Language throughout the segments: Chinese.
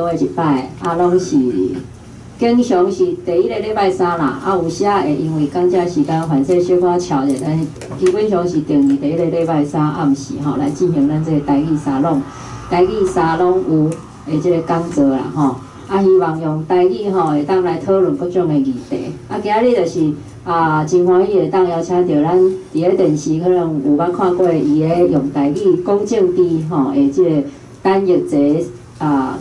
做一摆，拢是经常是第一个礼拜三啦，有时会因为讲遮时间反正小可巧者，但是基本上是定于第一个礼拜三暗时来进行咱这个台语沙龙。台语沙龙有即个讲座啦希望用台语会当来讨论各种的议题。今日就是真欢喜会当邀请到咱伫个电视可能有捌看过伊个用台语讲政治的即个单元节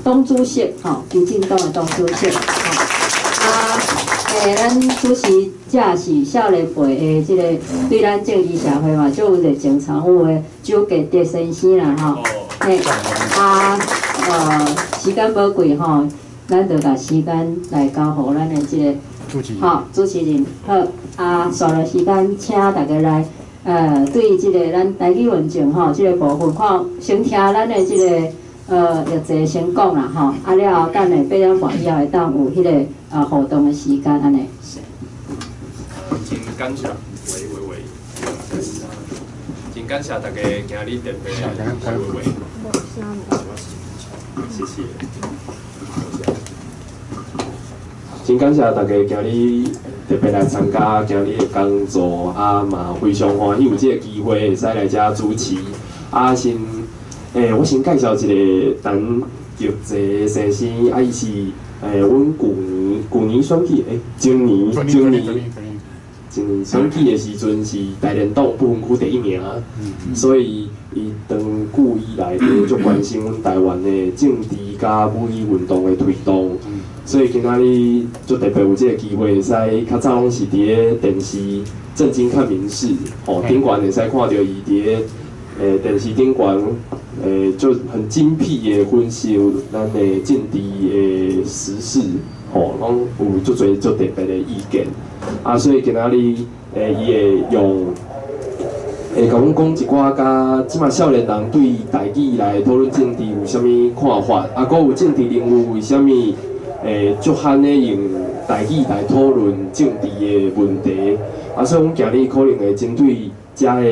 东主席民进党的东主席咱主持这是少年辈的即个对咱政治社会嘛，足有热情参与的周杰德先生啦时间宝贵咱就把时间来交互咱的即个主持人好刷了时间，请大家来对即个咱台语论证即个部分看先听咱的即个业者先讲啦了后等下8点半以后会当有迄个互动的时间安尼。真感谢，真感谢大家今日特别喂。谢谢。真感谢大家今日特别来参加今日的讲座嘛非常欢喜有这个机会会使来遮主持先。我先介绍一个陈玉泽先生，伊是阮旧年选举前年选举的时阵是台联党不分区第1名，所以伊长久以来都足关心阮台湾的政治甲武力运动的推动，所以今仔日就特别有这个机会，会使较早拢是伫个电视正经看民视顶悬会使看到伊伫个电视顶悬。就很精辟的分析咱的政治的时事，拢有足侪足特别的意见。所以今仔日伊会用甲阮讲一寡甲即马少年人对台语来讨论政治有啥物看法，搁有政治人物为虾米足罕咧用台语来讨论政治的问题。所以阮今日可能会针对遮的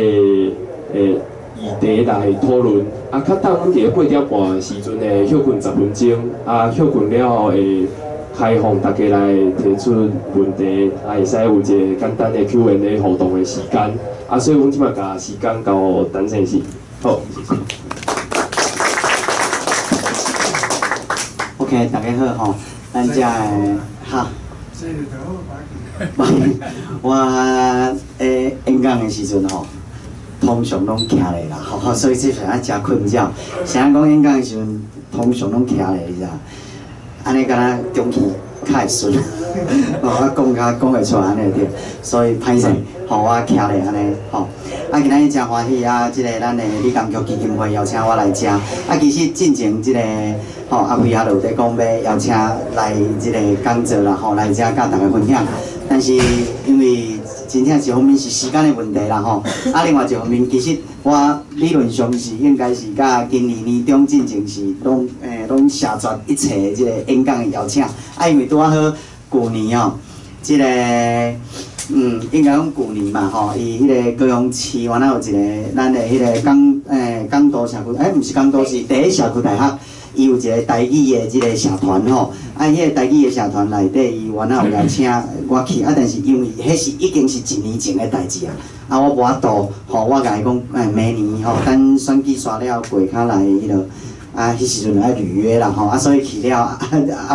议题来讨论，较等阮伫个8点半时阵会休困10分钟，休困了后会开放大家来提出问题，会使有一个简单的 Q&A 互动的时间，所以阮即摆甲时间交陈先生，好，谢谢。OK， 大家好咱遮好。我演讲的时阵通常拢徛咧啦，所以这是真困扰。啥讲演讲的时阵，通常拢徛咧，你知道？安尼敢若中气较会顺，我讲会出安尼对，所以歹势，我徛咧安尼今仔日真欢喜即个咱的理工局基金会邀请我来遮。其实进前即个阿辉也有在讲要邀请来即个讲座啦，来遮甲大家分享。但是因为真正一方面是时间的问题啦另外一方面其实我理论上是应该是甲今年年中进前是拢谢绝一切即个演讲的邀请因为拄好旧年即个应该讲旧年嘛伊迄个高雄市原来有一个咱的迄个港都社区毋是港都是第一社区大学。伊有一个台语的即个社团迄个台语的社团内底，伊原来有来请我去，但是因为迄是已经是1年前的代志我无法度，我甲伊讲，明年等选举刷了过卡来迄落，迄时阵爱预约啦所以去了，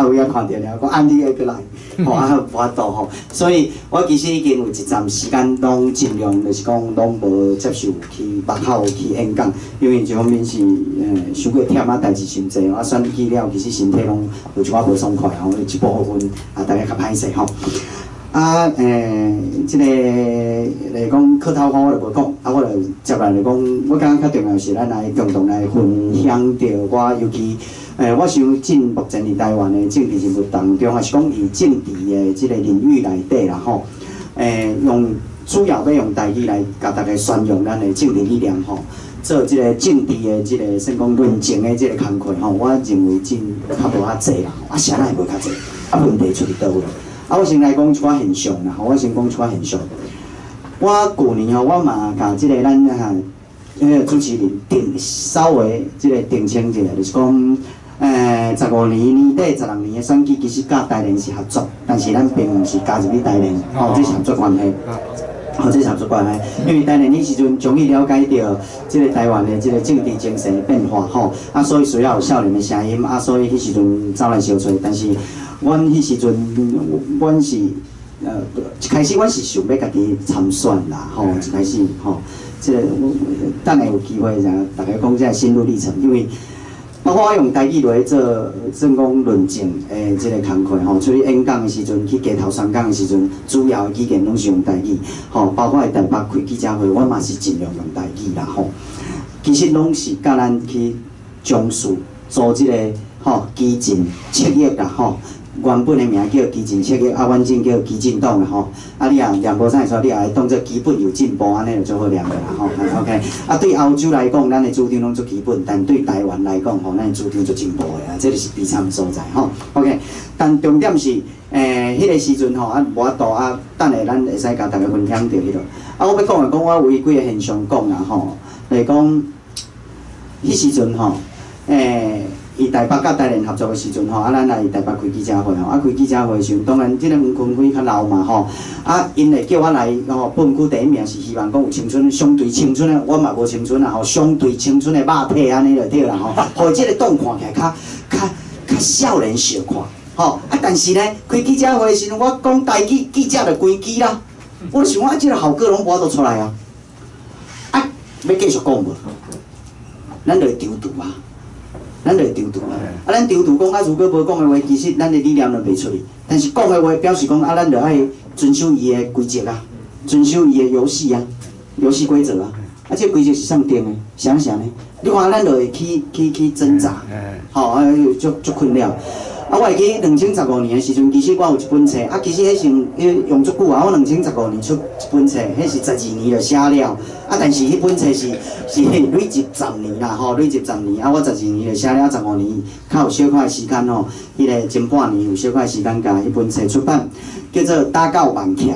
有影看到了，讲你要过来，无法度所以我其实已经有一站时间拢尽量就是讲拢无接受去幕后去演讲，因为一方面是伤过忝代志伤济选举了其实身体拢有一寡无爽快一部分大家较歹势即个来讲客套话我就无讲，我就接来来讲，我感觉较重要是咱来共同来分享着我，尤其我想进目前伫台湾的政治人物当中，是讲以政治的即个领域内底啦主要要用台语来甲大家宣扬咱的政治理念做即个政治的即个算讲论证的即个工课我认为较无遐济啦，啥人会无较济，问题出伫倒位？我先来讲一寡现象啦，我先讲一寡现象。我旧年我嘛甲即个咱主持人稍微即个澄清一下，就是讲15年年底、16年的选举，其实甲台联是合作，但是咱并毋是加入去台联，这是合作关系。这是合作关系，因为台联迄时阵终于了解到即个台湾的即个政治精神的变化，所以需要有少年的声音，所以迄时阵走来相找。但是，阮迄时阵，阮是一开始阮是想要家己参选啦，一开始即个等下有机会让大家讲这心路历程，因为。包括我用台语来做算讲论证诶，即个工课出去演讲的时阵，去街头宣讲的时阵，主要的语言拢是用台语，包括在台北开记者会，我嘛是尽量用台语啦，其实拢是甲咱去将士做即个基进策略啦，原本的名叫基进策略，阮正叫基进党啦，你念无啥会错，你也会当做基本有进步，安尼就做好念个啦，OK。对欧洲来讲，咱的主张拢足基本，但对台湾来讲，咱的主张足进步的这就是比惨所在，OK。但重点是，迄个时阵无法度等下咱会使甲大家分享到迄落。我要讲我有几个现象讲啦，就是讲，迄时阵伊台北甲台联合作的时阵咱来台北开记者会开记者会的时阵，当然即个黄坤辉较老嘛因会叫我来本区第一名是希望讲有青春，相对青春的，我嘛无青春啦相对青春的肉体安尼就对啦互即个党看起来较少年小看但是呢，开记者会的时阵，我讲台语，记者就关机啦。我想即个效果拢无法度出来要继续讲无？咱就会丢毒啊！咱就会丢毒咱丢毒讲如果无讲的话，其实咱的理念就袂出去。但是讲的话，表示讲咱就爱遵守伊的规则遵守伊的游戏规则这规则是上定的，想想呢？你看咱就会去挣扎，足困扰。我会记2015年的时阵，其实我有一本册，其实迄用足久我2015年出一本册，迄是12年就写了，但是迄本册是累积10年啦，累积10年，我12年就写了，15年较有小块时间迄个前半年有小块时间甲迄本册出版，叫做《打到万徛》。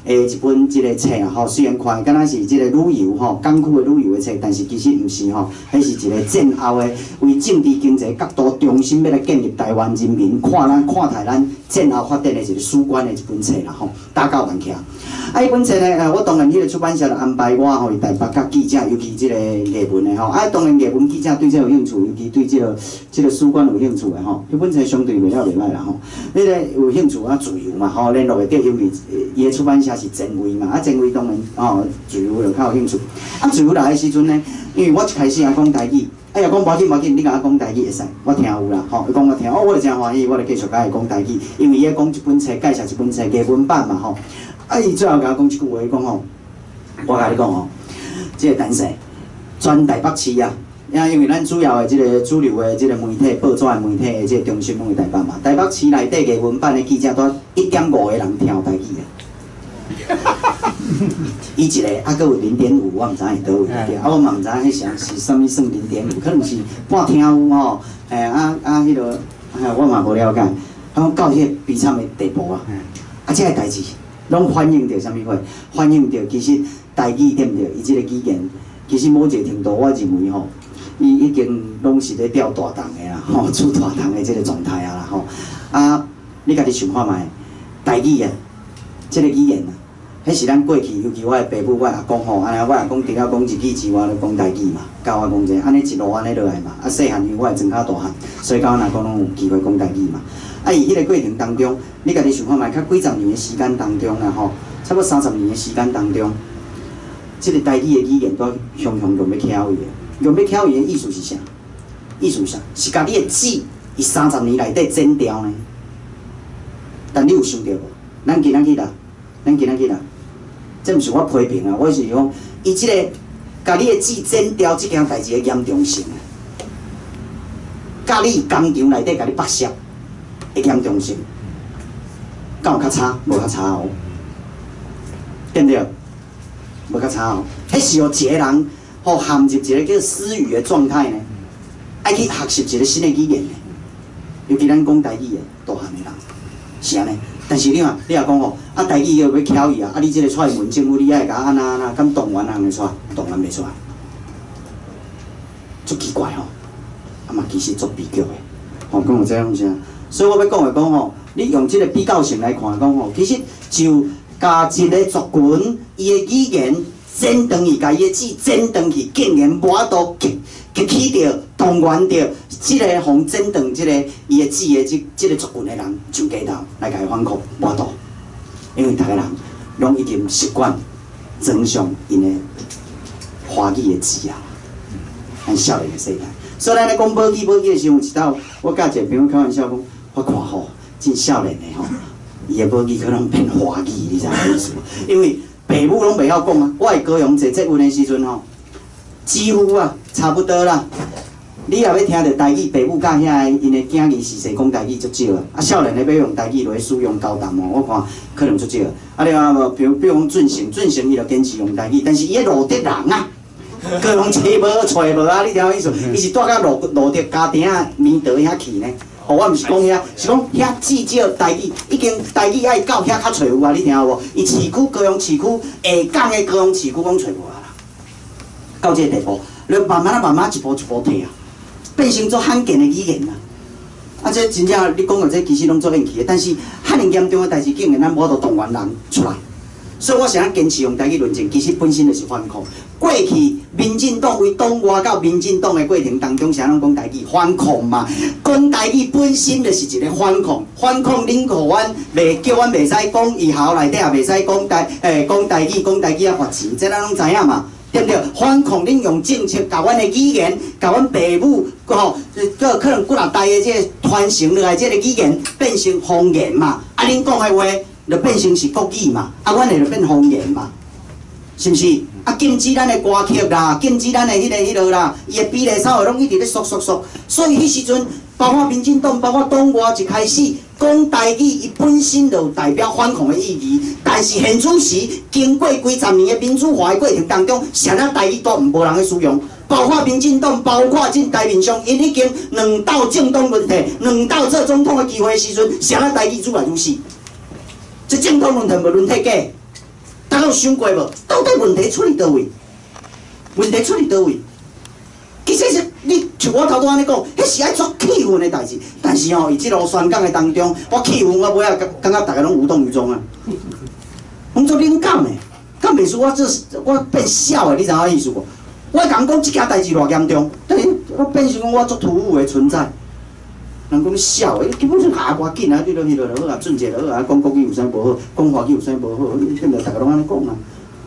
一本即个册虽然看敢若是即个旅游港区的旅游的册，但是其实毋是迄是一个战后的为政治经济角度重新要来建立台湾人民看待咱战后发展的一个史观的一本册啦打到万徛。迄本册呢，我当然迄个出版社就安排我去台北甲记者，尤其即个艺文的当然艺文记者对这有兴趣，尤其对即个史观有兴趣的迄本册相对袂歹啦迄个有兴趣自由嘛联络会到，因为伊的出版社是前卫嘛，前卫当然自由就较有兴趣。自由来的时阵呢，因为我一开始讲台语，要讲无紧，你甲我讲台语会使，我听有啦伊讲我听，我就真欢喜，我就继续甲伊讲台语，因为伊讲一本册，介绍一本册艺文版嘛伊最后甲我讲一句话，伊讲我甲你讲即个单势全台北市因为咱主要的即个主流的即个媒体、报纸的媒体的即个中心拢在台北嘛，台北市内底艺文版的记者都1.5个人听台语伊一个佫有0.5，我毋知影倒位我嘛毋知影迄啥是啥物算0.5，可能是半听有迄落我嘛无了解，讲到迄个悲惨的地步这个代志拢反映着啥物货？反映着其实台语对毋对？伊即个语言，其实某一个程度，我认为伊已经拢是咧吊大档的啦，出大档的即个状态啦你家己想看觅，台语即个语言迄是咱过去，尤其我的爸母、我阿公安尼我阿公除了讲日语之外，咧讲台语嘛，教我讲者，安尼一路安尼落来嘛。细汉因为我会装较大汉，所以到我阿公拢有机会讲台语嘛。伊迄个过程当中，你家己想看觅，较几十年的时间当中啦差不多30年的时间当中，即个台语的语言都常常用要巧伊的，用要巧伊的意思是啥？意思是啥？是甲你的字，伊30年内底剪掉呢？但你有想到无？咱今仔日啦。这毋是我批评我是讲，伊即个甲你的字剪掉即件代志的严重性甲你工厂内底甲你剥削的严重性，敢有较差？无较差对不对？无较差迄是互一个人陷入一个叫私语的状态呢，爱去学习一个新的语言呢。尤其咱讲台语的大汉的人，是安尼。但是你若讲台语要巧伊你即个出来问政府，你爱甲安那，敢动员人会出来？动员袂出来，足奇怪嘛其实足悲剧的。吼，讲有这样啥？所以我要讲的讲吼，你用这个比较性来看讲吼，其实就家一个族群，伊的语言剪断去，甲伊的字剪断去，竟然无法度激起着动员着即个互剪断即个伊的字的即个族群的人上街头来甲伊反抗，无法度，因为逐个人拢已经习惯尊上因的华语的字啊，咱少年的世代。所以咱咧讲母语的时候，有一道我甲一个朋友开玩笑讲，我看吼，真少年的吼，伊的母语可能变华语，你知影意思？因为爸母拢袂晓讲啊。我伫高雄坐捷运的时阵吼，几乎啊差不多啦。你若要听到台语，爸母甲遐因的囝儿是讲台语足少啊。啊，少年的要用台语来使用交谈哦，我看可能足少。啊，另外无，比如讲俊成伊就坚持用台语，但是伊个路德人啊。高雄找无啊！你听我意思？伊是住到路德家庭啊面道遐去呢。哦，我毋是讲遐，是讲遐至少台语，已经台语爱到遐较找有啊！你听有无？伊市区高雄市区下港的高雄市区讲找无啊啦。到这个地步，你慢慢一步一步退啊，变成做罕见的语言啊！啊，这真正你讲到这其实拢做运气的，但是遐尼严重的代志，竟然咱无度动员人出来。所以我想坚持用台语论证，其实本身就是反抗。过去民进党为党外到民进党的过程当中，啥人讲台语反抗嘛？讲台语本身就是一个反抗，反抗恁互阮袂叫阮袂使讲以后内底也袂使讲台语啊罚钱，这咱拢知影嘛？对不对？反抗恁用政策甲阮的语言，甲阮爸母吼，可能几若代的这个传承落来，这个语言变成方言嘛？啊，恁讲的话。就变成是国语嘛，啊，阮会就变方言嘛，是毋是？啊，禁止咱的歌曲啦，禁止咱的迄个啦，伊的比例啥货拢一直咧缩。所以迄时阵，包括民进党，包括党外一开始讲台语，伊本身就代表反抗的意义。但是现此时，经过几十年的民主化的过程当中，啥仔台语都无人去使用。包括民进党，包括真台面上，因已经两道政党轮替，两道做总统的机会的时阵，啥仔台语愈来愈死。这政党论题无论题假，大家有想过无？到底问题出伫倒位？问题出伫倒位？其实是你像我头拄安尼讲，迄是爱作气愤的代志。但是吼，伊即路宣讲的当中，我气愤，我尾仔感觉大家拢无动于衷啊。拢做冷感的，敢袂输我变笑的，你知影意思无？我讲即件代志偌严重，但是我变成讲我做突兀的存在。人讲笑的，基本上下偌紧啊，你落去落好啊，俊杰落好啊，讲国语有啥无好，讲华语有啥无好，现在大家拢安尼讲啊，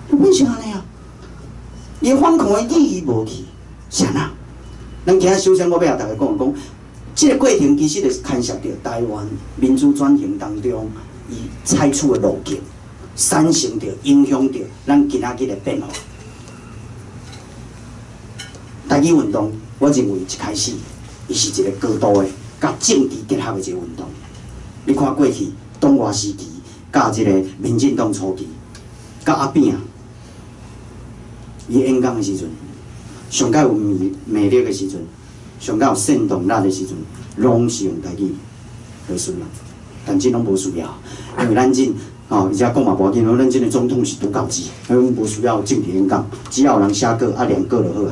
就变成安尼啊。伊反抗的意义无去，是安那？咱今仔首先我要甲大家讲，这个过程其实就是牵涉到台湾民主转型当中伊采取的路径，产生着影响着咱今仔日的变化。台语运动，我认为一开始伊是一个高度的。甲政治结合的一个运动，你看过去党外时期，甲这个民进党初期，甲阿扁啊，伊演讲的时阵，上较有魅力的时阵，上较有煽动力的时阵，拢是用台语来使用，但真拢无需要，因为咱真而且讲嘛无要紧，咱真的总统是独教制，咱无需要政治演讲，只要有人写稿啊念稿就好啊，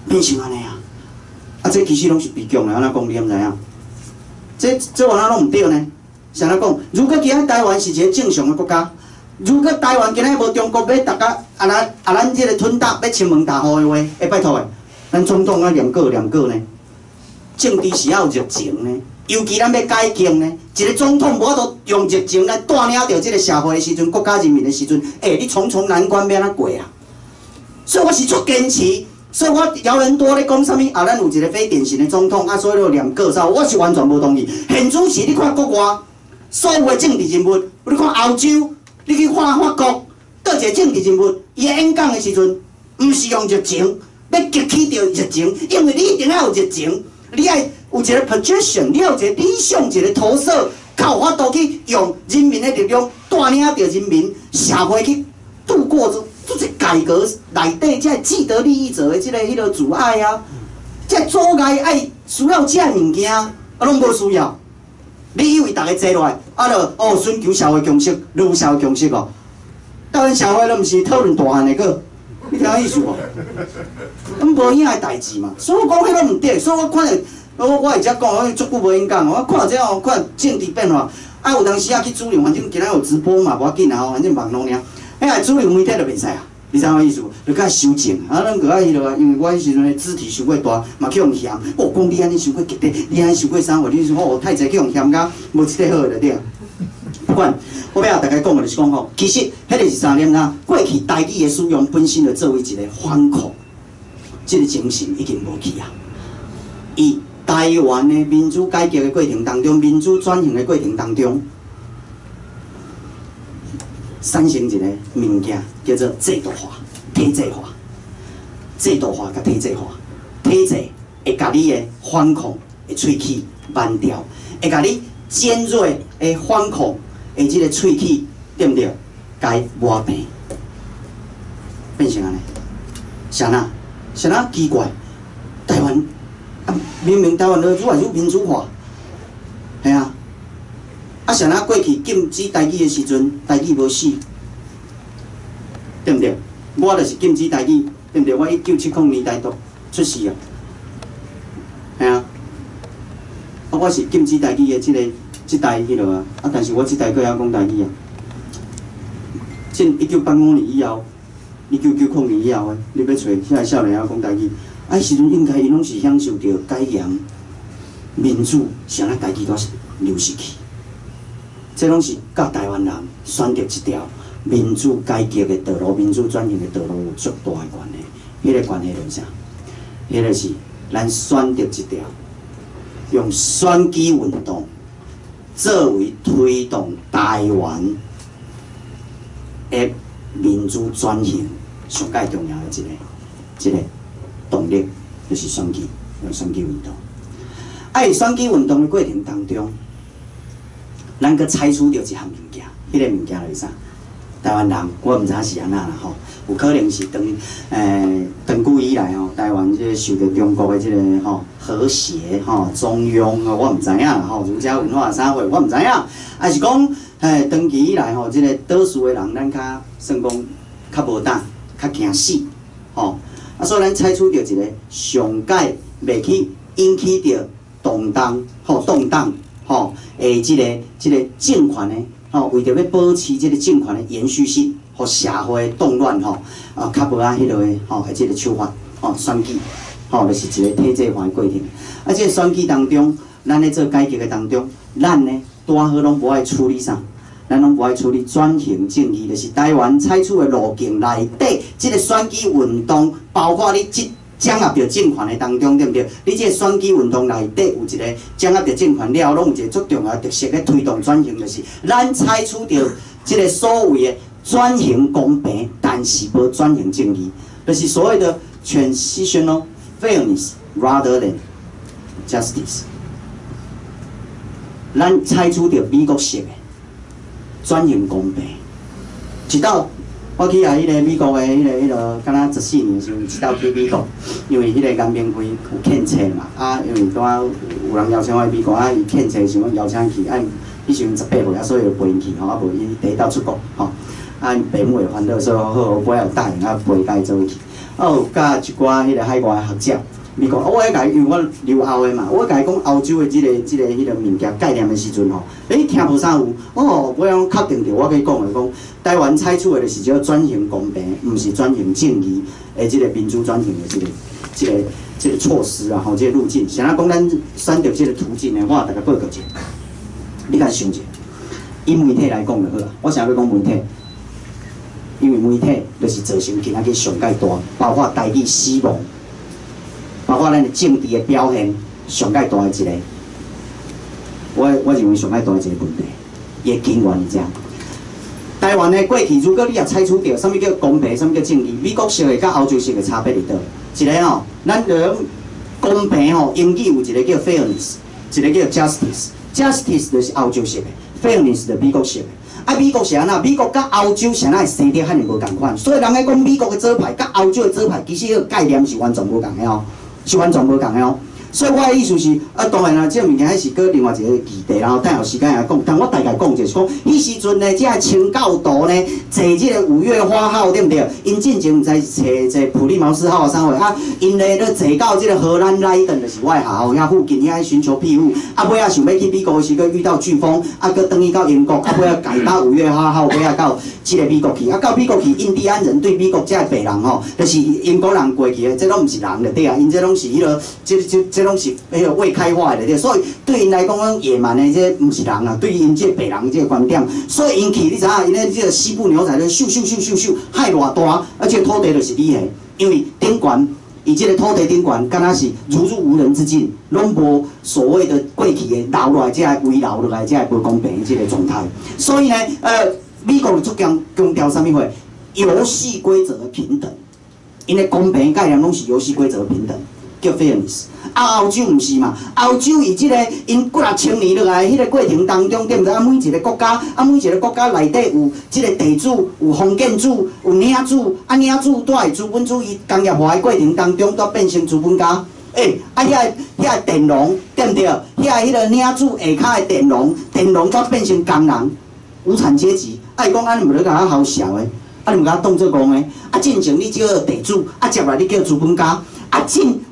变成安尼啊。啊，这其实拢是悲剧的，安怎讲你敢知影？这话哪拢唔对呢？是安怎讲？如果今仔台湾是一个正常的国家，如果台湾今仔无中国要大家咱这个吞大要亲门大户的话，拜托的，咱总统啊念稿呢？政治是要有热情呢，尤其咱要改进呢，一个总统无法度用热情来带领着这个社会的时阵，国家人民的时阵，你重重难关要安怎过啊？所以我是足坚持。所以我谣言多咧讲啥物啊？咱有一个非典型的总统啊，所以就念稿啥，我是完全无同意。现此时你看国外所有的政治人物，你看欧洲，你去看法国，倒一个政治人物，伊演讲的时阵，毋是用热情，要激起着热情，因为你一定要有热情，你要有一个 projection， 你要有一个理想，一个投射，靠有法度去用人民的力量带领着人民社会去度过这改革内底，这既得利益者的迄个阻碍啊，这阻碍爱需要这物件，啊，拢无需要。你以为大家坐落来，就寻求社会共识，有社会共识哦？台湾社会拢毋是讨论大汉的个，你听意思无？拢无遐的代志嘛。所以我讲迄个毋对，所以我看着我会遮讲，我足久无演讲，我看这哦，看政治变化，啊有当时啊去主流，反正今仔有直播嘛，无要紧啊，反正网络尔。哎，主流媒体就袂使啊，你知影我意思无？就较修正，啊，咱个爱迄落啊，因为我迄时阵的肢体伤过大，嘛去用嫌，我讲你安尼伤过激烈，你安尼伤过啥货？你说我太济去用嫌甲无一块好就对啊。不管，我要大家讲的就是讲吼，其实迄个是啥念啊？过去台语的使用本身就作为一个反抗，这个精神已经无去啊。伊台湾的民主改革的过程当中，民主转型的过程当中。产生一个物件叫做制度化、体制化、制度化甲体制化。体制会甲你的反抗的喙齿慢调，会甲你尖锐的反抗的即个喙齿，对不对？该磨平，变成安尼，啥呐？啥呐？奇怪，台湾啊，明明台湾的愈来愈民主化，系啊。啊，像咱过去禁止台语的时阵，台语无死，对不对？我就是禁止台语，对不对？我1970年代都出世啊，系啊。啊，我是禁止台语的即代迄落啊，啊，但是我即代佫晓讲台语啊。进1985年以后，1990年以后的，你要找遐个少年仔讲台语，啊，时阵应该伊拢是享受到改严、民主，是安尼台语都流失去。这拢是甲台湾人选择一条民主改革的道路、民主转型的道路有足大的关系。迄个关系就是啥？迄个是咱选择一条用选举运动作为推动台湾的民主转型上介重要的一个动力，就是选举，用选举运动。在选举运动的过程当中，咱阁采取着一项物件，迄个物件就是啥？台湾人，我毋知影是安那啦吼，有可能是长久以来吼，台湾即受到中国的即个吼和谐吼中庸啊，我毋知影啦吼，儒家文化啥货，我毋知影，还是讲长期以来吼，即个多数的人，咱较算讲较无胆，较惊死吼，啊，所以咱采取着一个上界袂去引起着动荡吼，即个政权呢，吼，为着要保持即个政权的延续性，和社会动乱吼，啊，较无啊迄落的吼，即个手法，吼，选举，吼，就是一个体制化的过程。啊，即个选举当中，咱咧做改革的当中，咱呢多好拢无爱处理啥，咱拢无爱处理转型正义，就是台湾采取的路径内底，即个选举运动，包括你掌握着政权的当中，对不对？你这个选举运动内底有一个掌握着政权了，拢有一个足重要的特色咧推动转型，就是咱采取着这个所谓的转型公平，但是无转型正义，就是所谓的 transitional fairness rather than justice。咱采取着美国式的转型公平，直到。我去啊，迄个美国的迄个，敢若14年的时候，一道去美国，因为迄个颜明辉有欠册嘛，啊，因为拄啊有人邀请我去美国，啊，伊欠册想邀请去，啊，迄时阵18岁啊，所以就陪伊去，吼，啊，无伊第一道出国，吼，啊，因父母会烦恼，所以好，我有答应啊，陪甲伊做去，啊，有甲一寡迄个海外的学者，美国，我甲伊，因为我留欧的嘛，我甲伊讲欧洲的迄个迄个物件概念的时阵吼，听无啥有，哦，我讲确定着，我去讲的讲。台湾采取的就是叫转型公平，毋是转型正义的即个民主转型的即个措施啊，吼，即个路径。像咱讲咱选择即个途径呢，我大家报告一下。你甲想一下，以媒体来讲就好啊。我想要讲媒体，因为媒体就是造成今仔日上界大，包括台语死亡，包括咱的政治的表现上界大的一个，我认为上界大的一个问题，伊的根源是这样。台湾的过去，如果你也采取到什么叫公平，什么叫正义，美国式的甲欧洲式的差别伫倒？一个吼，咱就用公平吼，英语有一个叫 fairness， 一个叫 justice。justice 就是欧洲式的 ，fairness 就是美国式的。啊，美国是安那？美国甲欧洲是安那生得遐尼无共款，所以人咧讲美国的做派甲欧洲的做派，其实个概念是完全无共的哦，是完全无共的哦。所以我的意思是，当然啦，这物件还是搁另外一个议题，然后等后时间来讲。但我大概讲就是讲，迄时阵呢，这清教徒呢，坐这个五月花号对不对？因进前在坐普利茅斯号啥货啊？因呢咧坐到这个荷兰莱顿，就是我的学校遐附近遐寻求庇护。啊，尾仔想要去美国时，搁遇到飓风，啊，搁转去到英国，啊，尾仔改到五月花号，尾仔到这个美国去。啊，到美国去，印第安人对美国这个白人吼，就是英国人过去的，这拢毋是人的对啊，因这拢是迄个，这拢是迄个未开化的对，所以对因来讲，野蛮的这毋是人啊，对因这白人这个观点，所以引起你知影，因咧这个西部牛仔咧咻，海偌大，而且土地就是你的，因为顶悬。伊即个土地顶悬，敢若是如入无人之境，拢无所谓的过去的留落来，即个遗留落来，即个不公平的即个状态。所以呢，美国就强调啥物货？游戏规则的平等，因为公平概念拢是游戏规则的平等，叫 fairness。啊，欧洲毋是嘛？欧洲伊即个因几6000年落来，迄个过程当中，对毋对？啊，每一个国家内底有即个地主、有封建主、有领主，啊，领主在资本主义工业化的过程当中，都变成资本家。啊，遐佃农，对毋对？迄个领主下骹的佃农才变成工人，无产阶级。啊，伊讲安尼无咧甲我唬笑的，啊，你毋甲我当做戆的。啊，进前你叫地主，啊，接来你叫资本家。啊，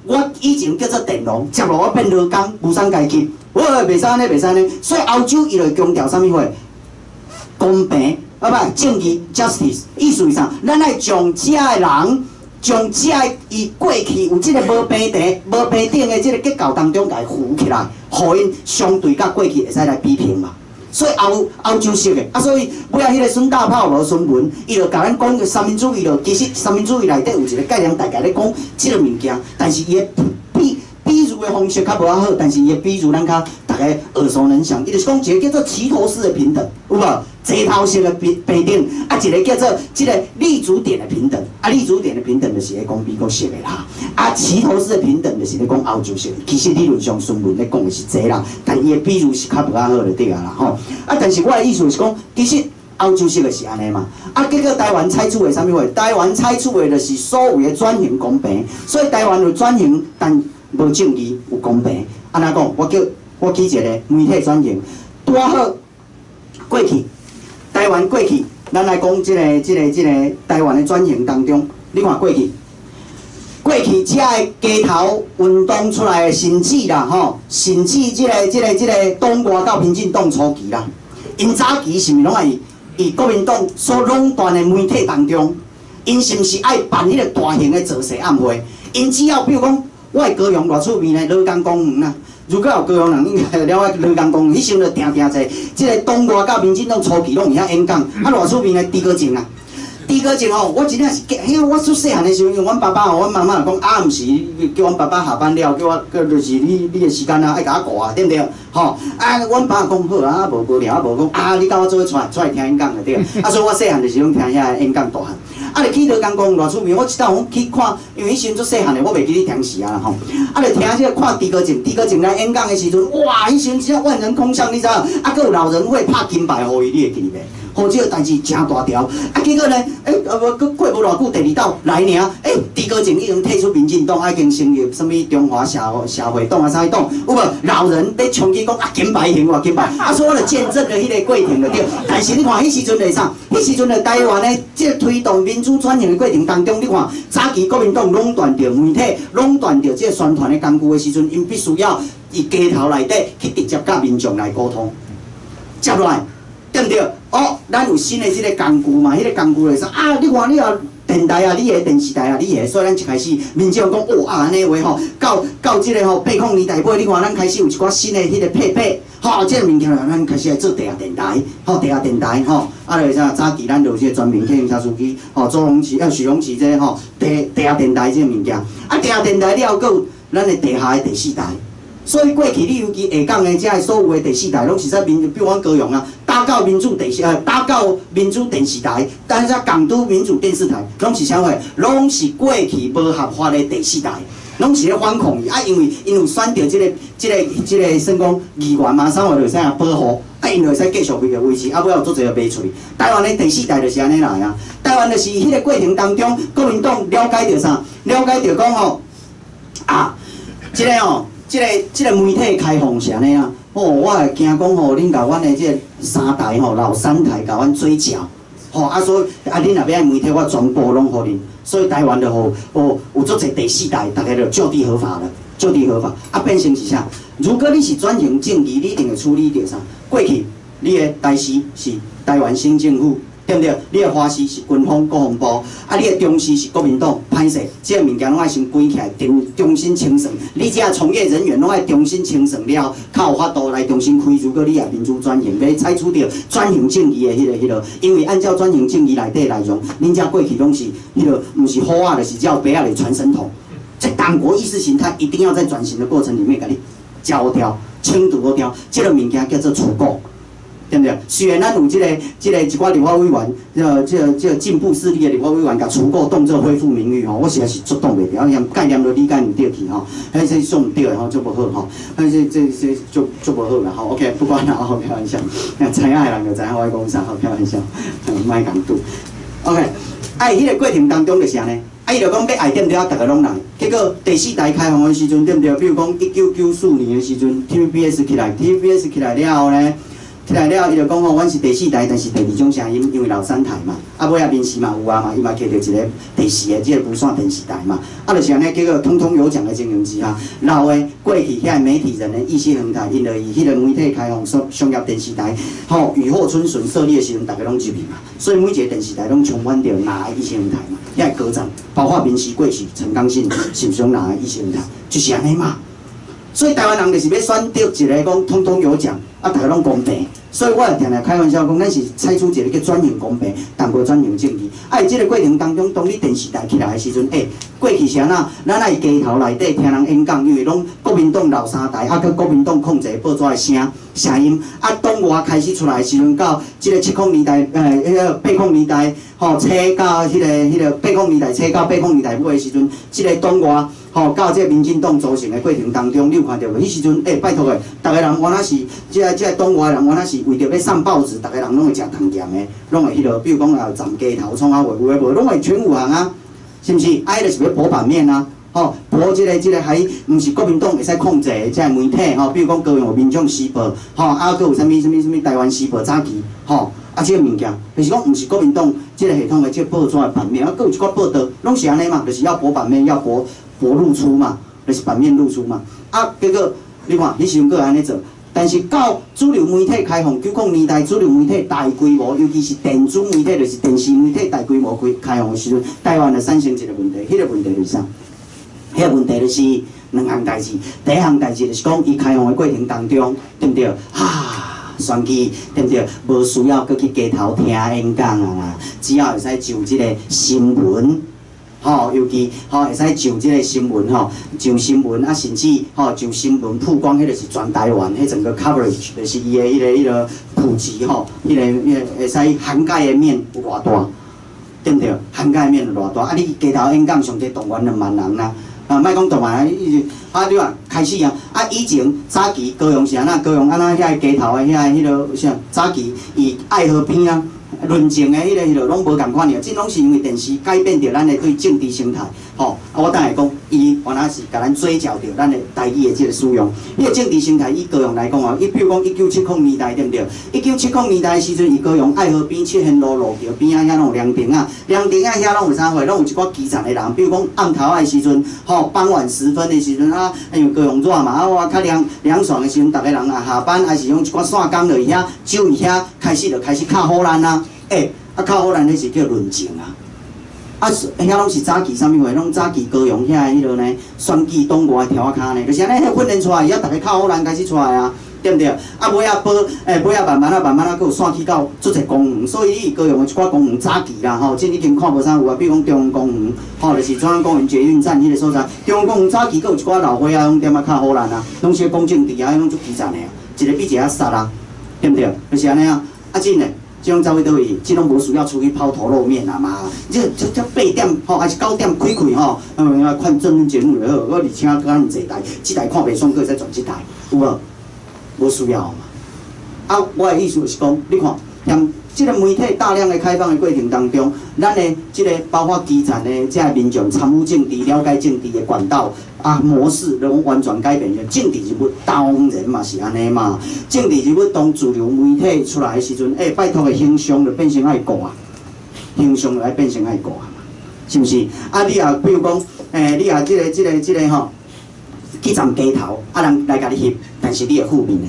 我以前叫做佃农，接落我变劳工、无产阶级，袂使安尼，袂使安尼。所以欧洲伊就强调啥物货？公平，啊不，正义 （justice）。意思是啥？咱爱将遮个人，将遮个伊过去有即个无平等的即个结构当中，甲伊扶起来，互因相对甲过去会使来比拼嘛。所以欧洲式的，啊，所以尾仔迄个孙大炮罗孙文，伊就甲咱讲三民主义咯。其实三民主义内底有一个概念，大概咧讲即个物件，但是伊的比喻的方式较无遐好，但是伊的比喻咱较大家耳熟能详。伊就是讲一个叫做齐头式的平等，有无？齐头式的平等，啊，一个叫做即个立足点的平等，啊，立足点的平等就是咧讲美国式的啦，啊，齐头式的平等就是咧讲欧洲式的。其实理论上孙文咧讲的是这啦，但伊的比喻是较无遐好的对啊啦吼。啊，但是我的意思是讲，其实欧洲式的是安尼嘛，啊，结果台湾采取的啥物货？台湾采取的就是所谓的转型公平，所以台湾有转型，但无正义，有公平。安怎讲？我举一个媒体转型，拄好过去。台湾过去，咱来讲即个台湾的转型当中，你看过去遮个街头运动出来的甚至啦吼，甚至即个党外到民进党初期啦，因早期是毋是拢爱以国民党所垄断的媒体当中，因是毋是爱办迄个大型的造势暗会？因只要比如讲，我的高雄偌出名的罗岗公园啦。如果有高雄人，应该了解罗岗公园，迄时就定坐，即个党外到民进党初期拢有遐演讲，啊，偌出名的朱国正啊。朱国正吼，我真正是，我出细汉的时候，因为阮爸爸吼，阮妈妈讲啊，毋是叫阮爸爸下班了，叫我就是你的时间啊，爱甲我顾啊，对毋对？吼，啊，阮爸讲好啊，无聊啊，无讲啊，你甲我做伙出来听演讲就对。啊，所以我细汉就是拢听遐演讲大汉。啊，就去罗岗公园偌出名，我一道去看，因为迄时阵做细汉的，我袂记你听时啊吼。啊，就听即个看朱国正来演讲的时阵，哇，迄时阵真正万人空巷，你知影？啊，佫有老人会拍金牌互伊，你会记袂？好，即个代志真大条。啊，结果呢，佫过无偌久，第二道来尔，朱国正已经退出民进党，已经成立什物中华社会党啊，啥党？有无？老人咧冲去讲啊，金牌行哇，金牌！啊，所以我就见证了迄个过程就对。但是你看，迄时阵是啥？迄时阵的台湾呢，即个推动民主转型的过程当中，你看早期国民党垄断着媒体，垄断着即个宣传的工具的时阵，因必须要以街头内底去直接甲民众来沟通，接落来。对毋对？哦，咱有新的即个工具嘛，迄个工具就是啊，你看你啊电台啊，你个电视台啊，你个，所以咱一开始民众讲哦啊安尼话吼，到即个吼80年代尾，你看咱开始有一寡新的迄个配备，吼，即个物件咱开始来做地下电台，吼，地下电台吼，啊就是啥早期咱就有即个专门客运车司机，吼，许荣奇这吼地下电台即个物件，啊地下电台了后，咱的地下的第四台。所以过去你尤其下港的遮所有的第四台，拢是在比如阮高雄啊，打到民主电视台，但是港都民主电视台，拢是啥货？拢是过去无合法的第四台，拢是咧反抗伊啊，因为因有选到即个算讲议员嘛，啥货就使保护，啊，因就会使继续维持，啊，尾有足侪卖出去。台湾的第四台就是安尼来啊，台湾就是迄个过程当中，国民党了解到啥？了解到讲吼啊，即个吼。即个媒体开放是安尼啊，我会惊讲恁甲阮的即个三台老三台甲阮追缴，所以恁若要媒体，我全部拢互恁。所以台湾就有足侪第四台，大家就就地合法了，就地合法。变成是啥？如果你是转型正义，你一定会处理着啥？过去你的台视是台湾省政府。对不对？你的华视是军方国防部，你的中视是国民党，歹势，这物件拢爱先归起来，重新清算。你这从业人员拢爱重新清算了，才有法度来重新开。如果你也民主转型，要采取着转型正义的迄个，因为按照转型正义内底内容，恁遮过去拢是毋是好啊，就是叫白啊的传声筒。在党国意识形态一定要在转型的过程里面，给你交掉、清除掉，这个物件叫做除垢。对不对？虽然咱有一寡立法委员，这进步势力的立法委员，甲除垢当作恢复名誉我实在是触动袂了，概念都理解唔对去迄这上唔对的就不好迄这就不好啦OK， 不管啦开玩笑，知影的人就知影我讲啥开玩笑，莫讲赌。OK， 迄个过程当中就是安尼，伊就讲要爱点对大家拢来，结果第四台开放的时阵，对不对？比如讲1994年的时阵 ，TVBS 起来了后呢。起来了，伊就讲阮是第四台，但是第二种声音，因为老三台嘛，尾仔面试嘛有啊嘛，伊嘛摕到一个第四个即个无线电视台嘛，就是安尼，结果通通有奖的情形之下，老的过去遐媒体人的意识形态，因就以迄个媒体开放商业电视台，雨后春笋设立的时阵，大家拢入去嘛，所以每一个电视台拢充满着哪个意识形态嘛，遐个歌赞，包括民视过去陈刚信是毋是哪个意识形态，就是安尼嘛。所以台湾人就是要选择一个讲通通有奖，大家拢公平。所以我也常常开玩笑讲，咱是采取一个叫转型公平，但无转型正义。在这个过程当中，当你电视台起来的时阵，过去是安那，咱在街头内底听人演讲，因为拢国民党老三台，佮国民党控制报纸的声音，党外开始出来的时阵，到这个70年代，迄个80年代，扯到迄个80年代，扯到80年代尾的时阵，这个党外。到这民进党组成的过程当中，你有看到无？迄时阵，拜托诶，逐个人原来是这党外人，原来是为着要送报纸，逐个人拢会食糖咸的，拢会比如讲站街头创啊，有诶无，拢会全有行啊，是毋是？就是要博版面啊，博这个还毋是国民党会使控制的这媒体，比如讲高雄民众时报，佮有啥物台湾时报早期，这个物件，就是讲毋是国民党这个系统的这个报纸的版面，佮有一寡报道，拢是安尼嘛，就是要博版面，要博露出嘛，就是版面露出嘛。结果你看，迄时阵佫安尼做，但是到主流媒体开放，90年代主流媒体大规模，尤其是电子媒体，就是电视媒体大规模开放的时阵，台湾就产生一个问题，迄个问题就是啥？迄个问题就是两项代志，第一项代志就是讲，伊开放的过程当中，对不对？选举对不对？无需要搁去街头听演讲啊，只要会使就即个新闻。尤其会使就即个新闻就新闻甚至就新闻曝光，迄个是全台湾，迄整个 coverage 就是伊的迄个普及迄个会使涵盖的面有偌大，对不对？涵盖面有偌大？你街头演讲上济动员2万人啦，莫讲动员，你话开始以前早期高雄是安那？高雄安那遐街头的迄个啥？早期伊爱河边啊。论证的迄个拢无共款尔，这拢是因为电视改变着咱的对政治生态。我等下讲，伊原来是甲咱追求着咱的台语的这个使用。你的政治生态以高雄来讲伊比如讲1970年代对不对？1970年代的时阵，伊高雄爱河边七贤路路桥边遐拢有凉亭遐拢有啥货？拢有一寡基层的人，比如讲暗头的时阵，傍晚时分的时阵因为高雄热嘛，较凉爽的时阵，逐个人下班还是用一寡线工落去遐，酒伫遐开始较好咱较好咱迄是叫论证遐拢是早期啥物货？拢早期高雄遐迄落呢，选举党外的条骹呢，就是安尼迄训练出来，伊逐个较好咱开始出来啊，对不对？尾仔慢慢佫有散去到做者公园，所以你高雄的一寡公园早期啦这已经看无啥有啊，比如讲中央公园，就是中央公园捷运站迄个所在，中央公园早期佫有一寡老伙仔拢点较好咱拢是公正治拢足基层的一个比一个杀对不对？就是安尼真诶。这种走去倒位，这拢无需要出去抛头露面啊嘛！这8点还是9点开看政论节目就好。我而且搁遐济台，这台看袂爽，搁会使转这台，有无？无需要嘛。我的意思是讲，你看即个媒体大量的开放的过程当中，咱的即个包括基层的这民众参与政治、了解政治的管道模式，拢完全改变了。政治人物当然嘛是安尼嘛，政治人物当主流媒体出来的时阵，拜托的形象就变成爱国啊，形象就爱变成爱国啊嘛，是毋是？你也比如讲，你也即个吼，去站街头，人来甲你翕，但是你会负面的。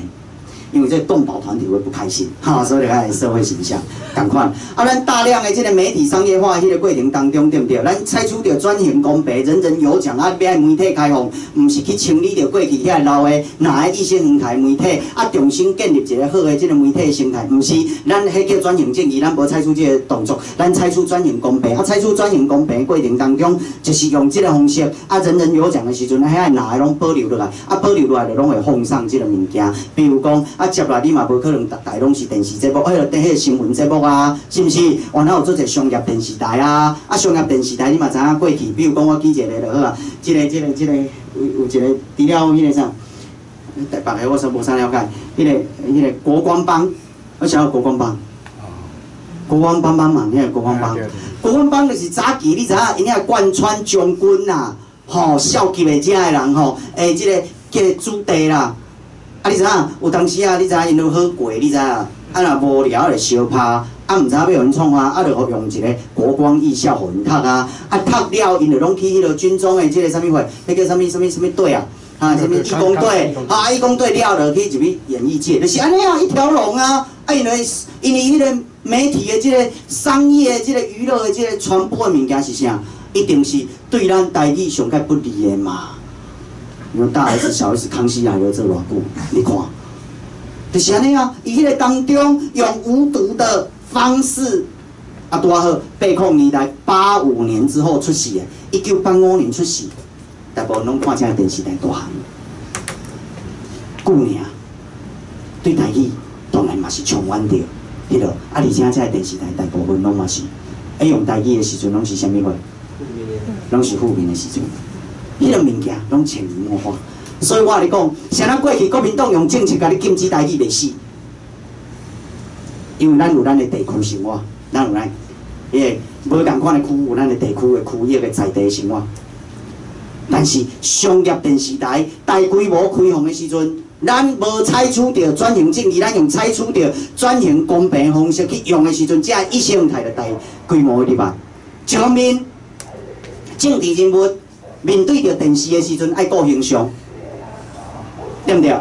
因为这动保团体会不开心，所以来社会形象同款。咱大量的这个媒体商业化迄个过程当中，对不对？咱采取着转型公平、人人有奖要媒体开放，唔是去清理着过去遐老的哪个意识形态媒体重新建立一个好的这个媒体生态，唔是咱迄叫转型正义，咱无采取这个动作，咱采取转型公平。采取转型公平的过程当中，就是用这个方式人人有奖的时阵，遐哪个拢保留落来，保留落来就拢会奉上这个物件，比如讲。接来你嘛无可能逐台拢是电视节目，迄个新闻节目啊，是毋是？原来有做者商业电视台啊，商业电视台你嘛知影过去，比如讲我举一个就好啊，有一个除了迄个啥，别个我说无啥了解，迄个国光帮，我晓得国光帮，国光帮嘛，迄个国光帮，国光帮就是早期你知影，因遐贯穿将军啦，少级的遮个人即个叫主地啦。你知影？有当时你知影因都好过，你知影？若无聊就相拍，毋知要互因创就用一个国光艺校互因读读了因就拢去迄个军中的即个啥物会，迄叫啥物队啊？啥物义工队？义工队了就去入去演艺界，就是安尼一条龙因为迄个媒体的即个商业、即个娱乐的即个传播的物件是啥？一定是对咱台语上较不利的嘛。因为大 S、小 S、康熙来了做偌久，你看，就是安尼伊迄个当中用无毒的方式，拄好800年代85年之后出世的，1985年出世，大部分拢看这电视台大汉，久尔，对台语当然嘛是充满着迄落，而且这电视台大部分拢嘛是，用台语的时阵拢是啥物货？拢是负面的时阵。迄个物件拢潜移默化，所以我咧讲，像咱过去国民党用政策甲你禁止台语袂死，因为咱有咱的地区生活，咱有咱无同款的区有咱的地区的区域的在地生活。但是商业电视台大规模开放的时阵，咱无采取着转型正义，咱用采取着转型公平的方式去用的时阵，这意识形态就大规模入来。一方面，政治人物。面对着电视的时阵，爱顾形象，对不对？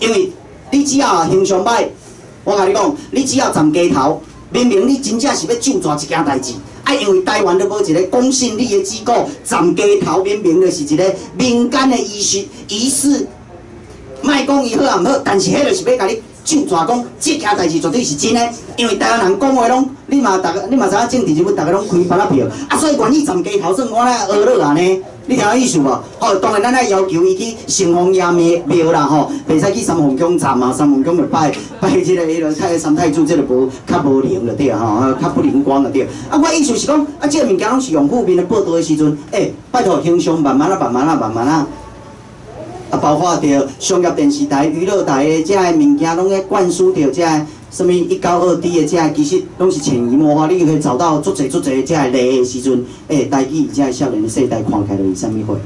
因为你只要形象歹，我甲你讲，你只要站街头，明明你真正是要救抓一件代志，因为台湾都无一个公信力的机构，站街头明明就是一个民间的仪式，莫讲伊好也毋好，但是迄就是要甲你救抓讲，这件代志绝对是真的，因为台湾人讲话拢，你嘛知影政治人物大家拢开发票，所以愿意站街头算我咧学落安尼。你听意思无？当然咱爱要求伊去城隍爷庙啦，袂使去三凤宫站啊，三凤宫就拜即个迄个三太子，即个无较无灵就对较不灵光就对。我意思是讲，即个物件拢是用负面的报道的时阵，拜托形象慢慢包括着商业电视台、娱乐台的这个物件，拢咧灌输着这个什么192D的这个，其实拢是潜移默化。你可以找到足侪这个例的时阵，台语这个少年的世代看起来是啥物货？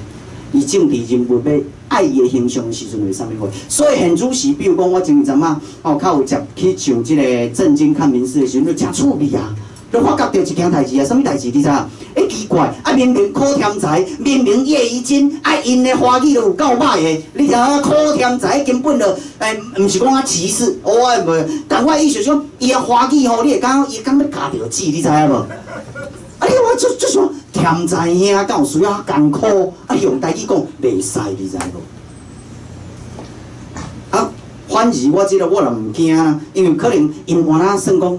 伊政治人物要爱伊的形象的时阵是啥物货？所以现主时，比如讲我前阵较有接去上这个震惊看民事的时阵，就真趣味啊！就发觉到一件代志啊，什么代志？你知影？奇怪，明明柯天才，明明叶宜津，因的华语都有够歹的。你知影柯天才根本就毋是讲歧视，我无。但我意思说，伊的华语你会感伊敢要加着字，你知影无？我就想天才兄敢有需要艰苦，用台语讲袂使，你知无？反而我即个我就毋惊啦，因为可能因原来算讲。